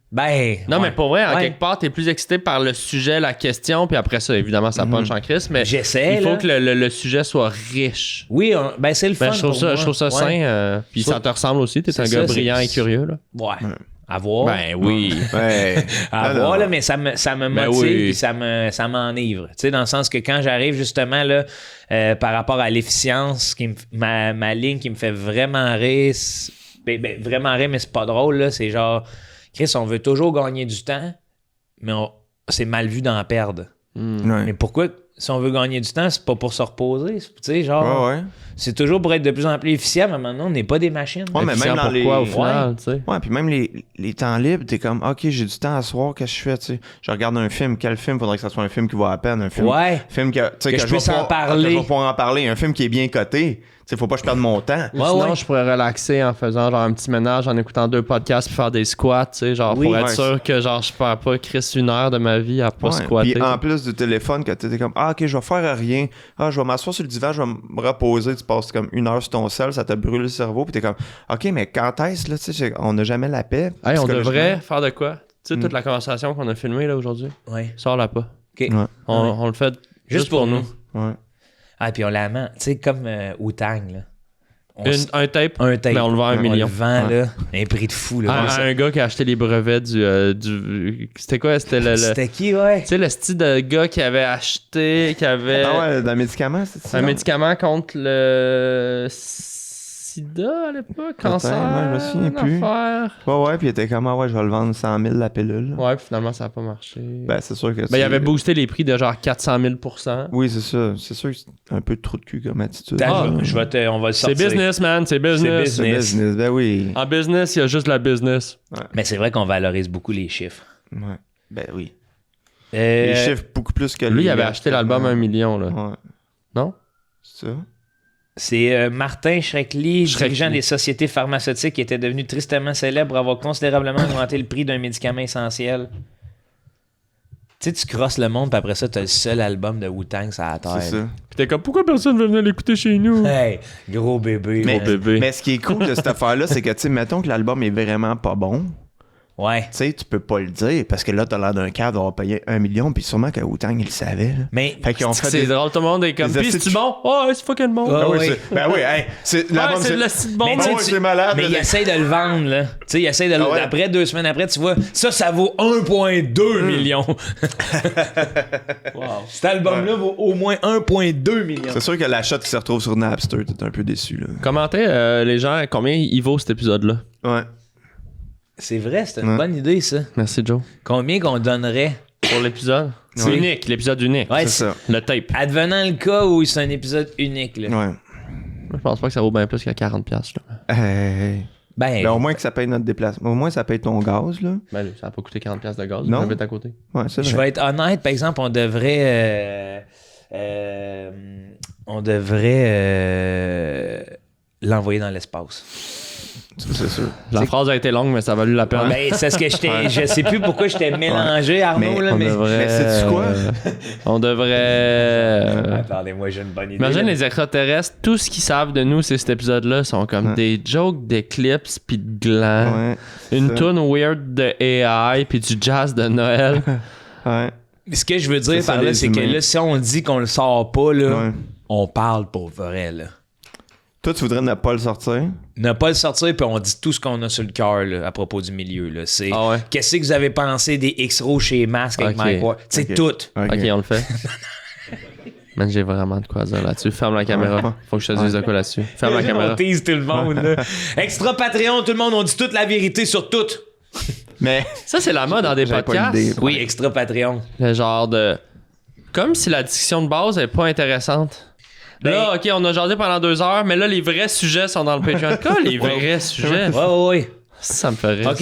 Non mais pour vrai, en quelque part, t'es plus excité par le sujet, la question, puis après ça, évidemment, ça punch en crise, mais j'essaie. Il faut que le sujet soit riche. Oui, c'est le fun. Je trouve ça sain, puis ça te ressemble aussi, t'es un gars brillant et curieux là. Ouais. À voir. Ben oui. À voir, là, mais ça me motive et ça m'enivre. Tu sais, dans le sens que quand j'arrive justement là, par rapport à l'efficience, ma ligne qui me fait vraiment rire, vraiment rire, mais c'est pas drôle, là, c'est genre, Chris, on veut toujours gagner du temps, mais c'est mal vu d'en perdre. Mais pourquoi, si on veut gagner du temps, c'est pas pour se reposer? Tu sais, genre, c'est toujours pour être de plus en plus efficient, mais maintenant, on n'est pas des machines. Ouais, mais même dans au final, tu sais. Ouais, puis même les temps libres, t'es comme, OK, j'ai du temps à soir, qu'est-ce que je fais, tu sais? Je regarde un film, quel film? Faudrait que ça soit un film qui vaut à peine, un film. Ouais. Film que je puisse en parler. Que je vais pouvoir en parler, un film qui est bien coté. Tu sais, faut pas que je perde mon temps. Sinon, je pourrais relaxer en faisant genre un petit ménage, en écoutant 2 podcasts puis faire des squats, tu sais, genre pour être sûr que genre je perds pas Chris 1 heure de ma vie à pas squatter. Puis en plus du téléphone, que t'es comme, OK, je vais faire rien. Je vais m'asseoir sur le divan, je vais me reposer. Tu passes comme 1 heure sur ton sel, ça te brûle le cerveau. Puis t'es comme, OK, mais quand est-ce, là, tu sais, on n'a jamais la paix. Hey, on devrait faire de quoi? Tu sais, toute la conversation qu'on a filmée là aujourd'hui, sors-la pas. OK. On le fait juste pour nous. Ouais. Ah, puis on la ment. Tu sais, comme Wu-Tang, là. Un tape, mais on le vend à 1 million. On le vend, là, un prix de fou, là. Un gars qui a acheté les brevets du c'était quoi? C'était qui, ouais? Tu sais, le style de gars qui avait acheté, qui avait... Ah ouais, d'un médicament, c'est ça? Un médicament contre le sida à l'époque, cancer, ouais, je me souviens plus. Ouais, puis il était comme, je vais le vendre 100 000 la pilule. Ouais, puis finalement, ça n'a pas marché. Ben, c'est sûr que il avait boosté les prix de genre 400 000 %. Oui, c'est ça. C'est sûr que c'est un peu de trou de cul comme attitude. On va le sortir. C'est business, man. C'est business. C'est business, ben oui. En business, il y a juste la business. Ouais. Mais c'est vrai qu'on valorise beaucoup les chiffres. Ouais. Ben oui. Les chiffres beaucoup plus que lui, il avait acheté l'album à 1 million, là. Ouais. Non? C'est ça? C'est Martin Shkreli, dirigeant des sociétés pharmaceutiques, qui était devenu tristement célèbre pour avoir considérablement augmenté le prix d'un médicament essentiel. Tu sais, tu crosses le monde, puis après ça, t'as le seul album de Wu-Tang sur la terre. C'est ça. Pis t'es comme, pourquoi personne veut venir l'écouter chez nous? Hey, gros bébé. Mais, man. bébé. mais ce qui est cool de cette affaire-là, c'est que, tu sais, mettons que l'album est vraiment pas bon. Ouais. Tu sais, tu peux pas le dire parce que là, t'as l'air d'un cadre d'avoir payé 1 million, puis sûrement que Wu-Tang, il le savait. Là. Mais Fait qu'ils ont fait C'est des... drôle, tout le monde est comme, des pis c'est-tu bon? Oh, c'est fucking bon. Ah, Ah oui, oui. ben oui, hey, l'album, c'est le style bon. Mais bon, tu sais, ouais, c'est malade. Mais il essaie de le vendre, là. Tu sais, il essaie de le... Ah ouais. Après, 2 semaines après, tu vois, ça vaut 1,2 million. Wow. Cet album-là vaut au moins 1,2 million. C'est sûr que l'achat qui se retrouve sur Napster, t'es un peu déçu, là. Commentez, les gens, combien il vaut cet épisode-là? Ouais. C'est vrai, c'est une Ouais. bonne idée, ça. Merci, Joe. Combien qu'on donnerait, Pour l'épisode? C'est Oui. unique, l'épisode unique. Ouais, C'est ça. Le tape. advenant le cas où c'est un épisode unique, là. Ouais. Je pense pas que ça vaut bien plus qu'à 40$. Là. Ben, Ben, au moins que ça paye notre déplacement. Au moins, ça paye ton gaz, là. Ben, là, ça a pas coûté 40$ de gaz. Non. On habite à côté. Ouais, c'est je vrai. vais être honnête, par exemple, on devrait l'envoyer dans l'espace. C'est sûr. La phrase a été longue, mais ça a valu la peine. Ben, c'est ce que je sais plus pourquoi j'étais mélangé, Arnaud, Mais là, on mais... devrait. Mais sais-tu quoi? On devrait. Attendez-moi, j'ai une bonne idée. Imagine là. les extraterrestres, tout ce qu'ils savent de nous, c'est cet épisode-là, sont comme Ouais. des jokes d'éclipse pis de gland, Ouais. une ça. tune weird de AI puis du jazz de Noël. Ouais. Ce que je veux dire C'est ça, par là, les c'est que humains. là, si on dit qu'on le sort pas, là, Ouais. on parle pour vrai, là. Toi, tu voudrais ne pas le sortir? Ne pas le sortir, puis on dit tout ce qu'on a sur le cœur là, à propos du milieu. Là. C'est Ah ouais? qu'est-ce que vous avez pensé des X-Raw chez Mask avec Ok. Mike Ward? C'est Ok. tout. Ok, on le fait. Man, j'ai vraiment de quoi dire là-dessus. Ferme la caméra. Faut que je te dise de quoi là-dessus. Ferme la On caméra. tease tout le monde. Là. Extra Patreon, tout le monde, on dit toute la vérité sur tout. Mais. Ça, c'est la mode dans des J'avais pas podcasts. l'idée. Oui, Extra Patreon. Le genre de. Comme si la discussion de base est pas intéressante. Là, ok, on a jasé pendant 2 heures, mais là, les vrais sujets sont dans le Patreon. Quoi, les vrais sujets? Ouais. Ça me fait rire. OK,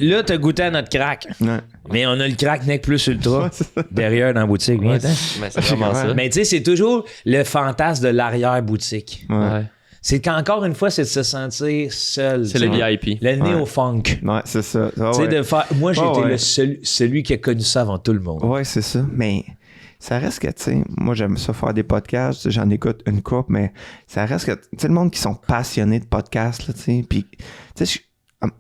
là, t'as goûté à notre crack. Ouais. Mais on a le crack Neck Plus Ultra derrière dans la boutique. Viens, attends. Mais c'est vraiment ça. Mais tu sais, c'est toujours le fantasme de l'arrière-boutique. Ouais. C'est qu'encore une fois, c'est de se sentir seul. C'est le tu sais. VIP. Le néo-funk. Ouais, c'est ça. Ah, Tu sais, ouais. de faire... Moi, j'ai Ouais, été ouais. celui qui a connu ça avant tout le monde. Ouais, c'est ça. Mais ça reste que, tu sais, moi, j'aime ça faire des podcasts. Tu sais, j'en écoute une couple, mais ça reste que, tu sais, le monde qui sont passionnés de podcasts, là, tu sais. Puis, tu sais,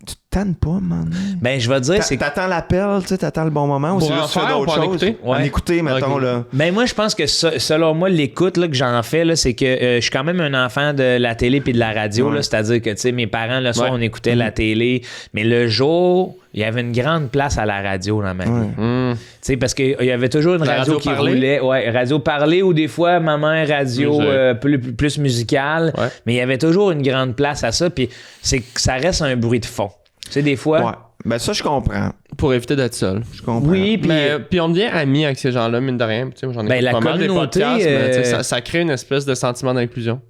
tu te tannes pas, man. Ben, je vais te dire, c'est que... T'attends l'appel, tu sais, t'attends le bon moment ou Pour c'est en juste tu fais faire ou d'autres pour en choses? écouter? En Ouais. écouter, mettons, Ok. là. Ben, moi, je pense que selon moi, l'écoute là, que j'en fais, là, c'est que je suis quand même un enfant de la télé puis de la radio. Ouais. Là, c'est-à-dire que, tu sais, mes parents, le soir, Ouais. on écoutait la télé. Mais le jour, il y avait une grande place à la radio dans ma vie. Ouais. Tu sais, parce qu'il y avait toujours une La radio radio qui parlée? roulait. Ouais, radio parlée ou des fois, maman, radio Musique. plus musicale. Ouais. Mais il y avait toujours une grande place à ça. Puis c'est que ça reste un bruit de fond. Tu sais, des fois... Ouais. Ben, ça, je comprends. Pour éviter d'être seul. Je comprends. Oui, puis... Puis on devient amis avec ces gens-là, mine de rien. Tu sais, j'en ai Ben, la pas mal des communauté, podcasts, mais tu sais, euh, ça crée une espèce de sentiment d'inclusion.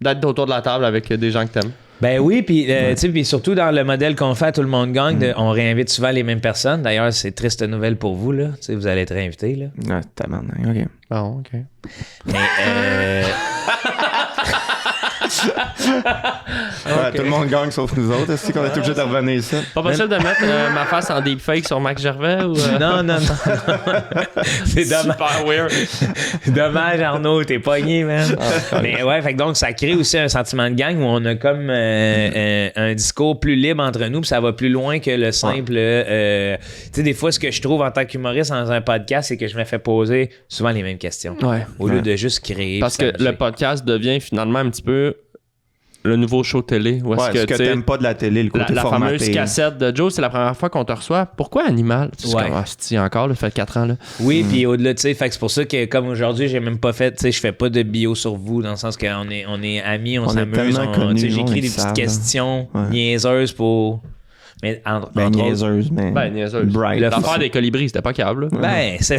D'être autour de la table avec des gens que t'aimes. Ben oui, puis tu sais, puis surtout dans le modèle qu'on fait à Tout le monde gagne, on réinvite souvent les mêmes personnes. D'ailleurs, c'est triste nouvelle pour vous, là. Tu sais, vous allez être réinvités, là. Ouais, tabarnak, OK. Bon, ok. Mais, Ouais, tout le monde gagne sauf nous autres. Est-ce qu'on est obligé de revenir ça? Pas possible de mettre ma face en deepfake sur Max Gervais ou. non. C'est dommage. Super weird. Dommage, Arnaud, t'es pogné, man. Mais ouais, fait que donc, ça crée aussi un sentiment de gang où on a comme un discours plus libre entre nous, puis ça va plus loin que le simple. Tu sais, des fois, ce que je trouve en tant qu'humoriste dans un podcast, c'est que je me fais poser souvent les mêmes questions. Ouais. Au lieu de juste créer. Parce puis que s'amuser. le podcast devient finalement un petit peu le nouveau show télé. Où Ouais, est-ce ce que que tu sais, t'aimes pas de la télé, le côté la formaté. fameuse cassette de Joe, c'est la première fois qu'on te reçoit. Pourquoi Animal? Tu sais, Ouais. c'est comme, c'est encore, là, ça fait 4 ans. Là. Oui, puis au-delà, tu sais, fait que c'est pour ça que comme aujourd'hui, j'ai même pas fait, tu sais, je fais pas de bio sur vous, dans le sens qu'on est amis, on On est s'amuse, tellement connus, tu sais, nous, j'écris ils des le petites savent, questions Ouais. niaiseuses pour... Mais entre Ben, autres- niaiseuse, mais. Ben, niaiseuse. Bright. Le L'affaire des colibris, c'était pas câble. Là. Ben, c'est...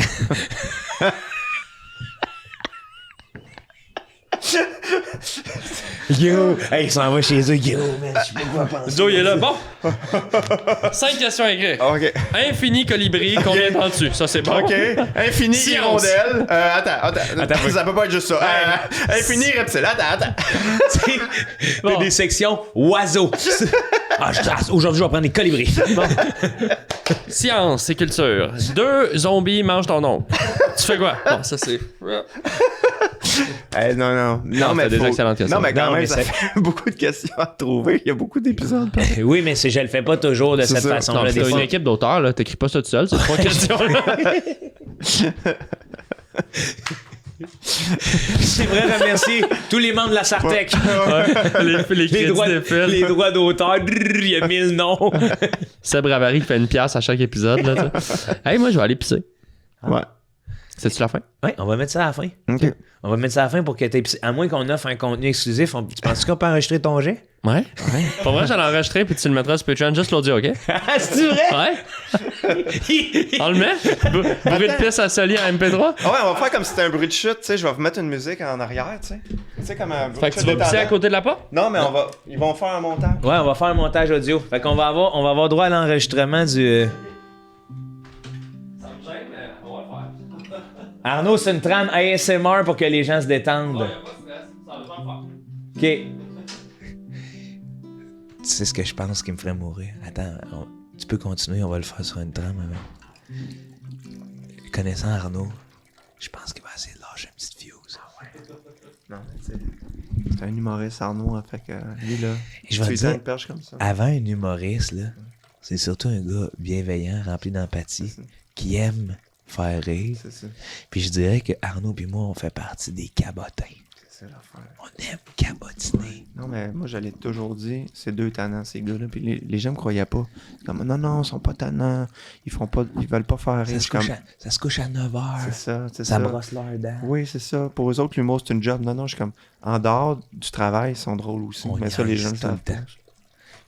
Yo! Hey, il s'en va chez eux. Yo, man, je sais pas quoi penser. Joe, il est là. Bon. 5 questions écrites. OK. Infini colibri, combien t'en-tu? Ça, c'est bon. OK. Infini Science. hirondelle. Attends. Ça peut pas être juste ça. Infini reptile. Attends. Bon. Des sections oiseaux. Aujourd'hui, je vais prendre des colibris. Science et culture. 2 zombies mangent ton oncle. Tu fais quoi? Bon, ça, c'est... Non, mais c'est des excellentes questions. Non, mais quand Non, même, mais ça fait beaucoup de questions à trouver. Il y a beaucoup d'épisodes. Oui, mais je le fais pas toujours de cette ça. façon-là. Non, Des t'as fois. une équipe d'auteurs, là. T'écris pas ça tout seul, c'est 3 questions. J'aimerais remercier tous les membres de la Sartec. les Les droits d'auteur, il y a 1000 noms. Seb Ravary qui fait une pièce à chaque épisode, là, tu sais. Hey, moi, je vais aller pisser. Ouais. C'est-tu la fin? Oui, on va mettre ça à la fin. OK. On va mettre ça à la fin pour que tu à moins qu'on offre un contenu exclusif. Tu penses qu'on peut enregistrer ton jet? Ouais. Pour vrai, j'allais enregistrer puis tu le mettras sur Patreon, juste l'audio, OK? Ah, c'est vrai? Ouais. On le met? Bruit de pisse à Soli en MP3? Ah ouais, on va faire comme si c'était un bruit de chute, tu sais. Je vais vous mettre une musique en arrière, tu sais. Tu sais, comme un bruit Fait de que chute. tu vas pisser à côté de la porte? Non, mais ils vont faire un montage. Ouais, on va faire un montage audio. Fait qu'on va avoir droit à l'enregistrement du. Ça me gêne, mais on va le faire. Arnaud, c'est une trame ASMR pour que les gens se détendent. Y'a pas de stress, ça va pas OK. Tu sais ce que je pense qui me ferait mourir? Attends, tu peux continuer, on va le faire sur une trame avant. Connaissant Arnaud, je pense qu'il va essayer de lâcher une petite fuse. Non, mais tu sais, c'est un humoriste, Arnaud, hein, fait que lui, là, Je vais tu te lui dire, une perche comme ça. avant un humoriste, là, c'est surtout un gars bienveillant, rempli d'empathie, qui aime faire rire. C'est ça. Puis je dirais que Arnaud et moi, on fait partie des cabotins. C'est ça l'affaire. On aime cabotiner. Non, mais moi, je l'ai toujours dit, c'est 2 tannants, ces gars-là. Puis les gens me croyaient pas. Comme, non, ils sont pas tannants. Ils veulent pas faire rire. Ça se couche à 9h. C'est ça, c'est Ça ça. brosse leurs dents. Oui, c'est ça. Pour eux autres, l'humour, c'est une job. Non, je suis comme, en dehors du travail, ils sont drôles aussi. On mais ça, les niaise gens le tout le savent pas. temps.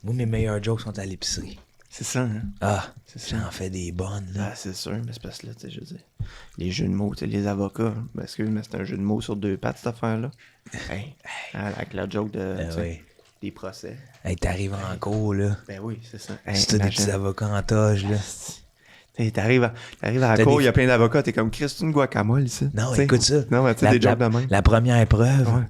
Moi, mes meilleurs jokes sont à l'épicerie. C'est ça, hein? Ah, C'est ça. j'en fais des bonnes, là. Ah, c'est sûr, mais c'est parce que là, tu sais, je veux dire, les jeux de mots, tu sais, les avocats, ben, excuse, mais c'est un jeu de mots sur 2 pattes, cette affaire-là. Hey, avec la joke de, tu sais, oui. des procès. Hey, t'arrives en cours, là. Ben oui, c'est ça. Hey, C'est des imagine. petits avocats en toge, là. Hey, t'arrives à la T'as cour, des- il y a plein d'avocats, t'es comme, Chris, c'est une guacamole ici. Non, T'sais, écoute ça. Non, mais tu sais, des jokes de même. La première preuve, Ouais.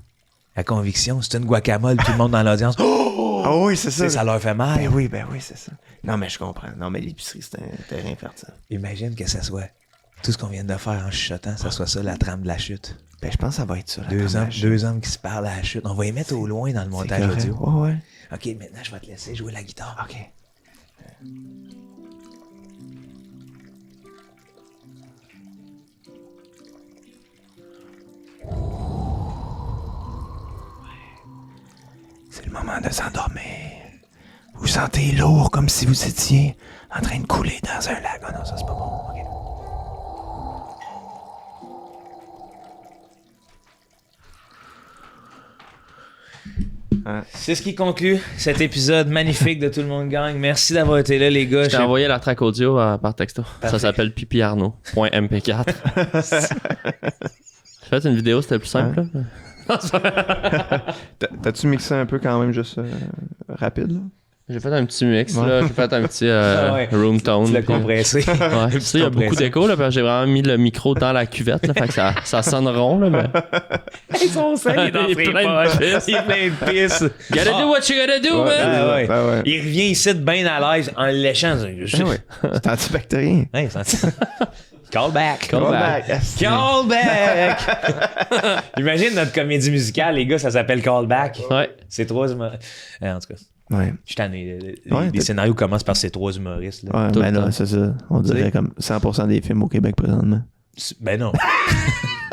la conviction, c'est une guacamole, tout le monde dans l'audience. Oh! Ah oui, c'est Tu sais, ça. ça leur fait mal. Ben oui, c'est ça. Non, mais je comprends. Non, mais l'épicerie, c'est un terrain fertile. Imagine que ça soit tout ce qu'on vient de faire en chuchotant, ça soit ça, la trame de la chute. Ben, je pense que ça va être ça. la Deux première hommes qui se parlent à la chute. On va les mettre au loin dans le C'est montage correct. audio. Ouais, ouais. OK, maintenant, je vais te laisser jouer la guitare. OK. C'est le moment de s'endormir. Vous vous sentez lourd comme si vous étiez en train de couler dans un lac. Oh non, ça c'est pas bon. OK. C'est ce qui conclut cet épisode magnifique de Tout le monde gagne. Merci d'avoir été là, les gars. Je t'ai envoyé la track audio par texto. Ça s'appelle pipiarnaud.mp4. J'ai fait une vidéo, c'était plus simple. Là. T'as-tu mixé un peu quand même juste rapide là? J'ai fait un petit mix, Ouais. là. J'ai fait un petit ouais. room tone. Tu l'as puis- compressé. Ouais, tu sais, il y a beaucoup d'écho, là, parce que j'ai vraiment mis le micro dans la cuvette, là, fait que ça sonne rond, là, mais... Ils sont sales, il est dans Il est ses plein de poches. pisse. Il est plein de pisse. Gotta do what you gotta do, man! Ah ouais. Ah ouais. Il revient ici bien à l'aise en le léchant. Ah ouais. C'est antibactérien. Hey, Call back. Call back. Call back. Imagine notre comédie musicale, les gars, ça s'appelle Call back. Ouais. C'est 3 humoristes. En tout cas, Ouais. je suis tanné. Ouais, Les scénarios commencent par ces 3 humoristes. Là. Ouais, Tout ben le là, temps. c'est ça. On Tu sais. dirait comme 100% des films au Québec présentement. Ben non.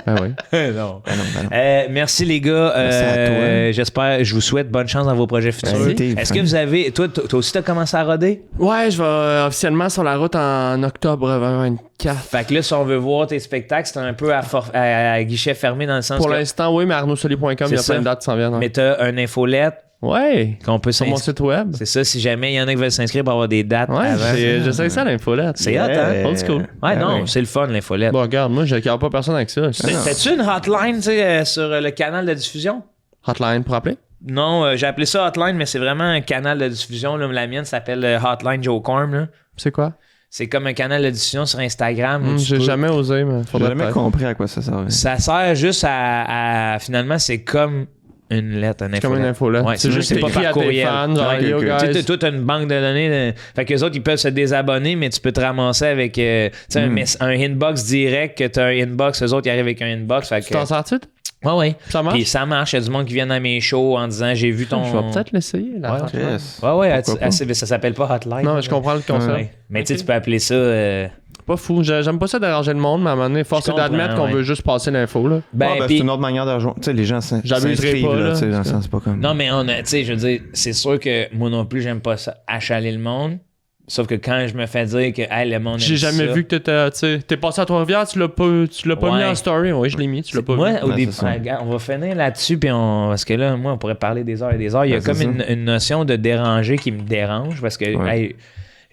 Ah ouais. non. Ben non, ben non. Merci les gars. Merci à toi. J'espère, je vous souhaite bonne chance dans vos projets futurs. Merci. Est-ce que vous avez. Toi aussi, t'as commencé à roder? Ouais, je vais officiellement sur la route en octobre 2024. Fait que là, si on veut voir tes spectacles, c'est un peu à guichet fermé dans le sens Pour que. l'instant, oui, mais arnaudsoli.com, il y a C'est ça. plein de dates qui s'en viennent. Mais t'as un infolette Ouais. qu'on peut Sur mon s'inscrire. site web. C'est ça, si jamais il y en a qui veulent s'inscrire pour avoir des dates Ouais, avant. je sais ça, l'infolette. C'est hot, hein? Old school. Ouais, non, ouais. c'est le fun, l'infolette. Bon, regarde, moi, je regarde pas personne avec ça. T'as-tu une hotline, tu sais, sur le canal de diffusion? Hotline pour appeler? Non, j'ai appelé ça Hotline, mais c'est vraiment un canal de diffusion. Là. La mienne s'appelle Hotline Joe Corm. Là. C'est quoi? C'est comme un canal de diffusion sur Instagram. Où J'ai jamais osé, mais J'ai faudrait jamais peut-être. compris à quoi ça servait. Ça sert juste à finalement, c'est comme une lettre, C'est comme une info là. Ouais, c'est juste que c'est pas t'écris par à tes courriel. fans, genre, Ouais, yo ok. Tu sais, guys. toi, t'as une banque de données. Fait que les autres, ils peuvent se désabonner, mais tu peux te ramasser avec tu sais, un inbox direct, que t'as un inbox, eux autres, ils arrivent avec un inbox. Fait Tu que... t'en sers-tu? Ouais. Ça marche? Puis ça marche. Il y a du monde qui vient à mes shows en disant j'ai vu ton. Je vais peut-être l'essayer, là. Ouais. franchement. Yes. Ouais, Pourquoi pas? ça s'appelle pas Hotline. Non, mais je comprends le concept. Ouais. Mais tu sais, Ok. tu peux appeler ça. Pas fou. J'aime pas ça déranger le monde, mais à un moment donné, force Je est d'admettre comprends, qu'on ouais. veut juste passer l'info, là. Puis- C'est une autre manière de rejoindre. Tu sais, les gens J'abuserai s'inscrivent, pas, là, là. tu sais, dans le sens, c'est pas comme... Non, mais tu sais, je veux dire, c'est sûr que moi non plus, j'aime pas ça, achaler le monde. Sauf que quand je me fais dire que hey, le monde J'ai aime jamais ça, vu que t'es passé à Trois-Rivières, tu l'as pas mis Ouais. en story. Oui, je l'ai mis, tu l'as pas moi, vu. au Ouais, début, c'est ça. regarde, on va finir là-dessus, puis parce que là, moi, on pourrait parler des heures et des heures. Il y a Ouais, comme c'est une notion de déranger qui me dérange parce que, Ouais. hey,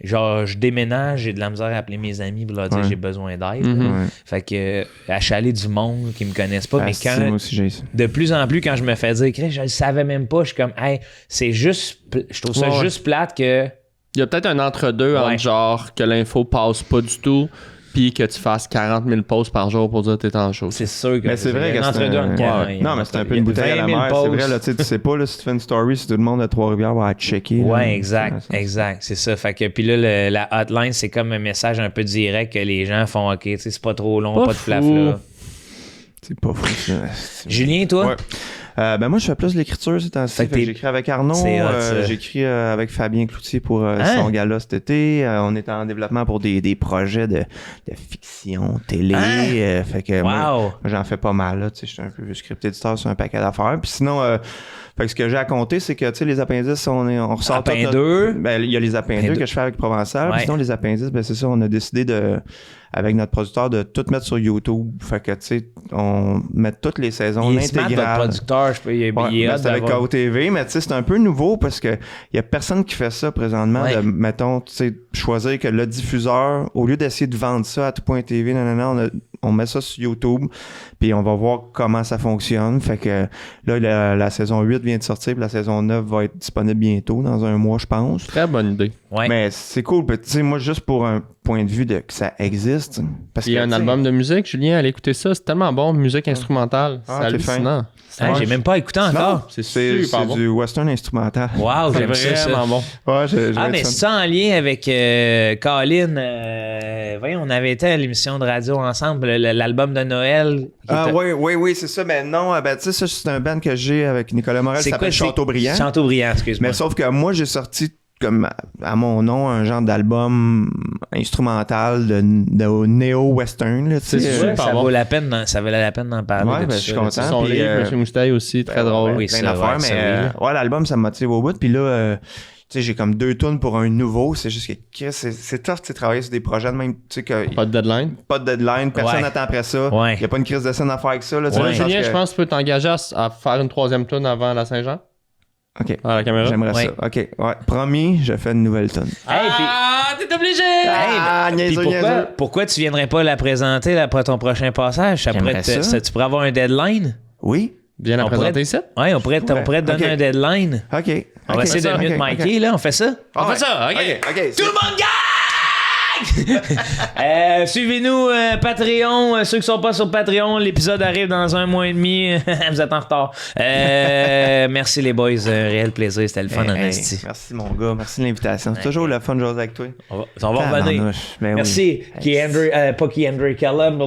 genre, je déménage, j'ai de la misère à appeler mes amis pour leur dire Ouais. j'ai besoin d'aide. Mhm. Ouais. Fait que, achaler du monde qui me connaissent pas, mais Ah, si, moi quand. aussi, j'ai ça. De plus en plus, quand je me fais dire, Chris, je le savais même pas, je suis comme, hey, c'est juste. Je trouve ça Ouais, ouais. juste plate que. Il y a peut-être un entre-deux Ouais. entre genre que l'info passe pas du tout, puis que tu fasses 40 000 posts par jour pour dire que t'es en show. C'est sûr que. Mais c'est vrai que entre c'est deux un... entre quatre, Ouais. il y a- Non, mais c'est un peu il y a une bouteille à la 20 000 mer. C'est vrai, posts. là, tu sais pas, là, si tu fais une story, si tout le monde de Trois-Rivières va être checké. là. Ouais, exact, Ouais, exact, c'est ça. Fait que puis là, la hotline, c'est comme un message un peu direct que les gens font, ok, tu sais, c'est pas trop long, Pas pas de fou. flafla. C'est pas fou, ça. C'est- Julien, toi? Ouais. Ben moi, je fais plus de l'écriture ces temps-ci. Fait que Fait que t'es- j'écris avec Arnaud. C'est hot, ça. J'écris avec Fabien Cloutier pour Hein? son gala cet été. On est en développement pour des projets de fiction, télé. Hein? Fait que moi, Wow! j'en fais pas mal. Là, tu sais, je suis un peu script éditeur sur un paquet d'affaires. Puis sinon, fait que ce que j'ai à compter, c'est que tu sais, les appendices, on ressort Apin tout notre- 2. Ben, il y a les appendices Apin que je fais avec Provençal. Ouais. Puis sinon, les appendices, ben c'est ça, on a décidé avec notre producteur de tout mettre sur YouTube. Fait que tu sais, on met toutes les saisons Il est smart, votre intégrales. producteur, je peux, il est Ouais, hot là, c'est avec d'avoir- KOTV, mais tu sais, c'est un peu nouveau parce que y a personne qui fait ça présentement. Ouais. De, mettons, tu sais, choisir que le diffuseur, au lieu d'essayer de vendre ça à tout.tv, on met ça sur YouTube, puis on va voir comment ça fonctionne. Fait que là, la saison 8 vient de sortir, puis la saison 9 va être disponible bientôt, dans un mois, je pense. Très bonne idée. Ouais. Mais c'est cool, tu sais, moi, juste pour un point de vue de que ça existe. Parce Il y a que, un tu sais, album de musique, Julien, allez écouter ça, c'est tellement bon, musique instrumentale. Ah, C'est t'es fin. hallucinant. Hein, j'ai même pas écouté encore. C'est C'est super bon. du western instrumental. Wow, C'est j'aime ça. vraiment bon. Ouais, j'ai Ah, mais ça. c'est ça en lien avec Colin. Voyons, on avait été à l'émission de radio ensemble, l'album de Noël. qui Ah était- oui, c'est ça. Mais non, ben tu sais, ça, c'est un band que j'ai avec Nicolas Morel, ça s'appelle Châteaubriand. Chateaubriand, excuse-moi. Mais sauf que moi, j'ai sorti comme à mon nom un genre d'album instrumental de néo-western. Là, tu sais. C'est Ouais, super ça bon. vaut la peine ça valait la peine d'en parler. Ouais, de ben, tout je suis ça, là, content. Son puis, livre, Monsieur Moustaille aussi, très drôle. oui, plein ça, d'affaires, ouais, ça, mais oui. ouais, l'album, ça me motive au bout. Puis là, tu sais, j'ai comme 2 tunes pour un nouveau. C'est juste que Chris, c'est tough, tu sais, travailler sur des projets de même, tu sais, que Pas de deadline. pas de deadline, personne Ouais. n'attend après ça. Ouais. Il y a pas une crise de scène à faire avec ça. Là, tu sais, Ouais. dans le sens Julien, que- je pense que tu peux t'engager à faire une 3e tune avant la Saint-Jean. OK. À la caméra. J'aimerais Ouais. ça. OK. Ouais. Promis, je fais une nouvelle tune. Hey, puis- t'es obligé! Ah, puis niaiseux, pourquoi, niaiseux. pourquoi tu viendrais pas la présenter là, après ton prochain passage? J'aimerais ça. Tu pourrais avoir un deadline? Oui. Viens la On pourrait- présenter ici. Oui, on pourrait te donner Ok. un deadline. OK. On va essayer de mieux te micer, là. On fait ça? On fait ça, OK. OK. Tout le monde gagne! Suivez-nous Patreon. Ceux qui sont pas sur Patreon, l'épisode arrive dans 1 mois et demi. Vous êtes en retard. Merci les boys. Un réel plaisir. C'était le fun en esti. Merci mon gars. Merci de l'invitation. C'est toujours le fun de jouer avec toi. On va revenir. Tabarnouche. Ben oui. Merci. Pas Andrew Callum,